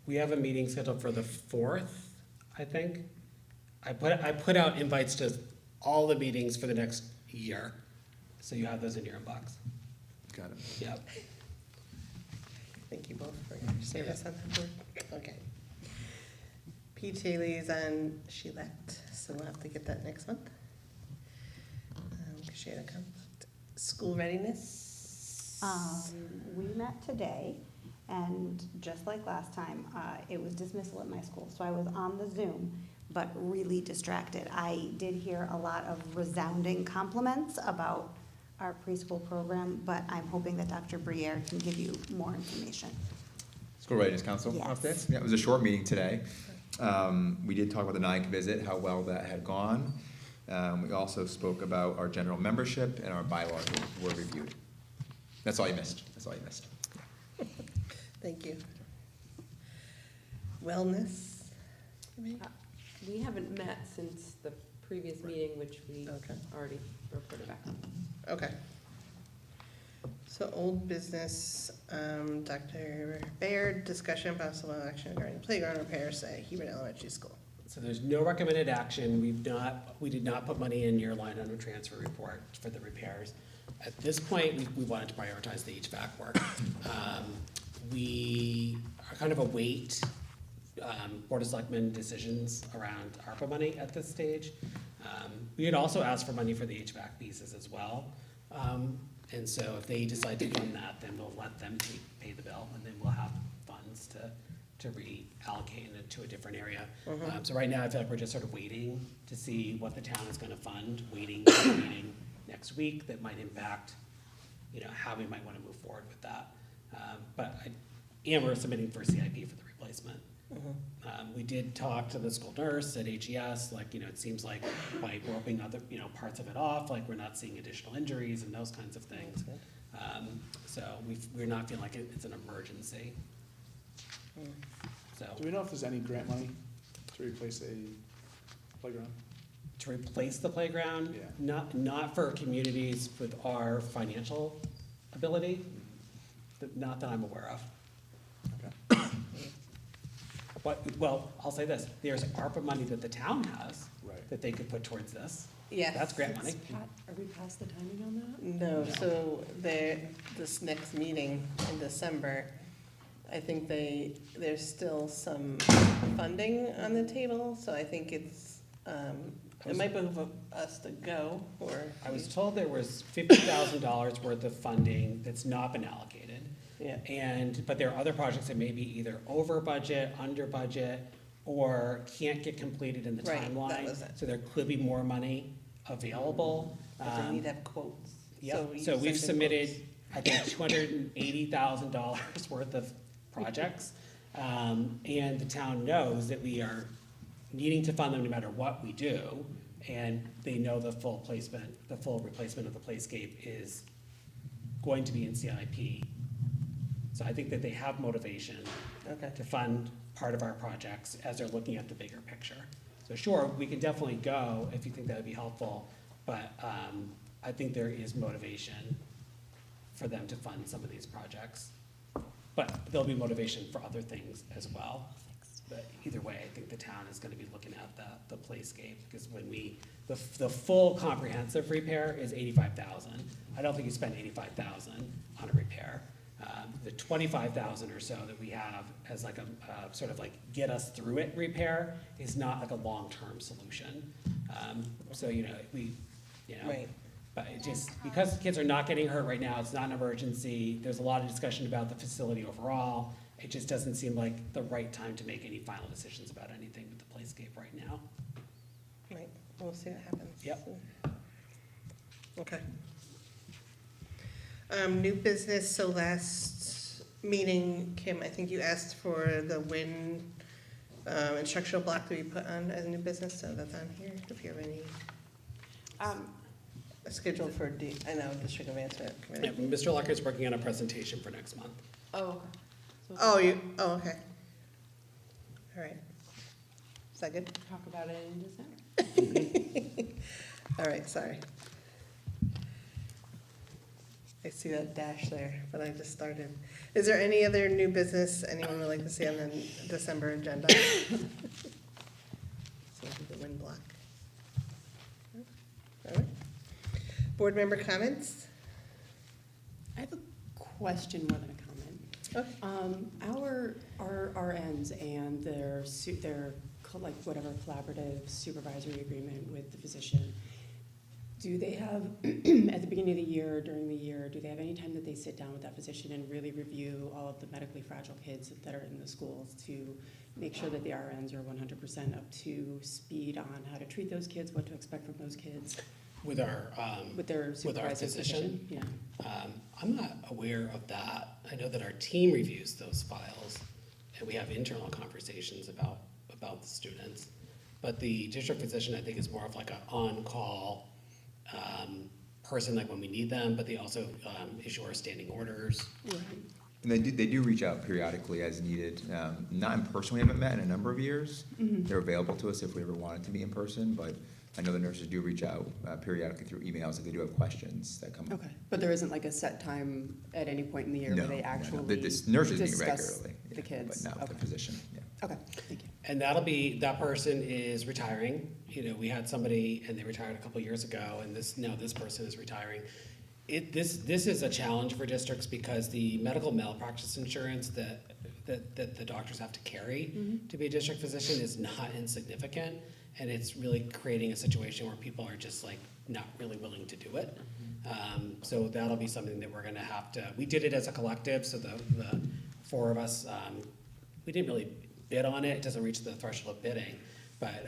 We have a meeting scheduled for the 4th, I think. I put out invites to all the meetings for the next year, so you have those in your inbox. got it. Yep. Thank you both for your service on the board. Okay. PTA liaison, she left, so we'll have to get that next month. Because she had a conflict. School readiness. We met today, and just like last time, it was dismissal at my school, so I was on the Zoom, but really distracted. I did hear a lot of resounding compliments about our preschool program, but I'm hoping that Dr. Briere can give you more information. School Readiness Council Yes. updates. Yeah, it was a short meeting today. We did talk about the NIC visit, how well that had gone. We also spoke about our general membership and our bylaws were reviewed. That's all you missed. That's all you missed. Thank you. Wellness? Committee? We haven't met since the previous meeting, which we Okay. already reported back on. Okay. So old business, Dr. Baird, discussion possible action regarding playground repairs at Hebron Elementary School. So there's no recommended action. We did not put money in your line item transfer report for the repairs. At this point, we wanted to prioritize the HVAC work. We are kind of await Board of Selectmen decisions around ARPA money at this stage. We had also asked for money for the HVAC pieces as well. And so if they decide to fund that, then we'll let them pay the bill, and then we'll have funds to reallocate it to a different area. So right now, I feel like we're just sort of waiting to see what the town is gonna fund, waiting for a meeting next week that might impact, how we might wanna move forward with that. And we're submitting for CIP for the replacement. We did talk to the school nurse at HES, it seems like by roping other, parts of it off, we're not seeing additional injuries and those kinds of things. So we're not feeling like it's an emergency. So, Do we know if there's any grant money to replace a playground? to replace the playground, Yeah. not for communities with our financial ability, not that I'm aware of. Okay. But, well, I'll say this, there's ARPA money that the town has Right. that they could put towards this. Yes. That's grant money. Are we past the timing on that? No, so this next meeting in December, I think there's still some funding on the table, so I think it might behoove us to go, or. I was told there was $50,000 worth of funding that's not been allocated. Yeah. But there are other projects that may be either over budget, under budget, or can't get completed in the Right, that timeline. was it. So there could be more money available. But they need to have quotes. Yep, you so we've send in submitted, quotes. I think, $280,000 worth of projects. And the town knows that we are needing to fund them no matter what we do. And they know the full replacement of the playscape is going to be in CIP. So I think that they have motivation Okay. to fund part of our projects as they're looking at the bigger picture. So sure, we can definitely go if you think that would be helpful, but I think there is motivation for them to fund some of these projects. But there'll be motivation for other things as well. But either way, I think the town is gonna be looking at the playscape, because when the full comprehensive repair is $85,000. I don't think you spend $85,000 on a repair. The $25,000 or so that we have as like a sort of like get us through it repair is not like a long-term solution. So, Right. but it just, because kids are not getting hurt right now, it's not an emergency, there's a lot of discussion about the facility overall. It just doesn't seem like the right time to make any final decisions about anything with the playscape right now. Right, we'll see what happens. Yep. Okay. New business, so last meeting, Kim, I think you asked for the wind instructional block to be put on as a new business, so that's on here, if you have any. Scheduled for I know, District Advancement Yeah, Committee. Mr. Lucker's working on a presentation for next month. Oh, okay. Oh, okay. All right. Is that good? Talk about it in December. All right, sorry. I see that dash there, but I just started. Is there any other new business anyone would like to see on the December agenda? So the wind block. All right. Board member comments? I have a question more than a comment. Our RNs and their whatever collaborative supervisory agreement with the physician, do they have, at the beginning of the year, during the year, do they have any time that they sit down with that physician and really review all of the medically fragile kids that are in the schools to make sure that the RNs are 100% up to speed on how to treat those kids, what to expect from those kids? With our supervising physician? Yeah. I'm not aware of that. I know that our team reviews those files, and we have internal conversations about the students. But the district physician, I think, is more of like an on-call person, like when we need them, but they also issue our standing orders. Right. And they do reach out periodically as needed. Not in person, we haven't met in a number of years. They're available to us if we ever wanted to be in person, but I know the nurses do reach out periodically through emails if they do have questions that come up. Okay, but there isn't like a set time at any point in the year where they actually The nurses meet discuss regularly. the kids? But not the physician, yeah. Okay, thank you. And that person is retiring. You know, we had somebody and they retired a couple years ago, and this person is retiring. This is a challenge for districts because the medical malpractice insurance that the doctors have to carry to be a district physician is not insignificant, and it's really creating a situation where people are just like not really willing to do it. So that'll be something that we're gonna have to, we did it as a collective, so the four of us, we didn't really bid on it, it doesn't reach the threshold of bidding, but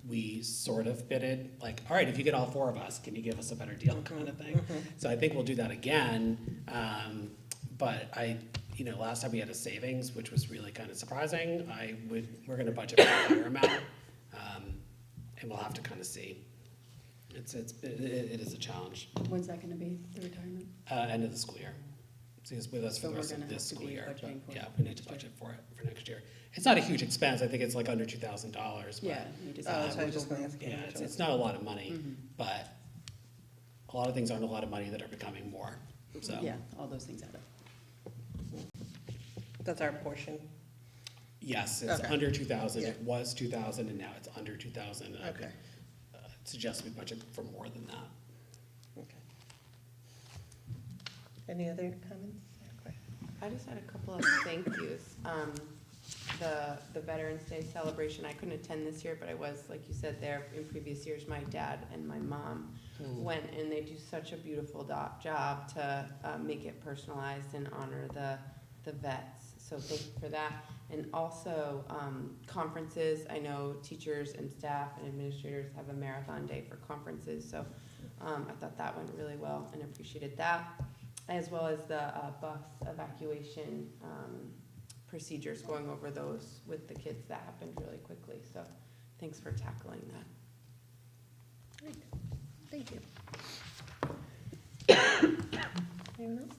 we sort of bidded, like, all right, if you get all four of us, can you give us a better deal kind of thing? So I think we'll do that again, but last time we had a savings, which was really kind of surprising. We're gonna budget for a higher amount, and we'll have to kind of see. It is a challenge. When's that gonna be, the retirement? End of the school year. So he's with us for So the we're rest gonna of this have to school be year, but budgeting for it yeah, we need to budget for it for next year. It's not a huge expense, I think it's like under $2,000, Yeah. but, you just Oh, have that's what I was just wiggle gonna room. ask. yeah, it's not a lot of money, but a lot of things aren't a lot of money that are becoming more, so. Yeah, all those things add up. That's our portion. Yes, it's Okay. under 2,000, Yeah. it was 2,000 and now it's under 2,000. I would, Okay. suggest we budget for more than that. Okay. Any other comments? I just had a couple of thank yous. The Veterans Day celebration, I couldn't attend this year, but I was, like you said, there in previous years. My dad and my mom went, and they do such a beautiful job to make it personalized and honor the vets. So thank you for that. And also conferences. I know teachers and staff and administrators have a marathon day for conferences, so I thought that went really well and appreciated that, as well as the bus evacuation procedures, going over those with the kids. That happened really quickly, so thanks for tackling that. Thank you. Anyone else?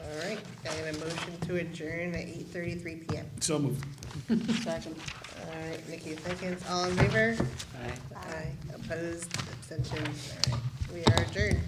All right, I have a motion to adjourn at 8:33 PM. So moved. Second. All right, Nikki, seconds. All in favor? Aye. Aye. Opposed, abstentions? All right, we are adjourned.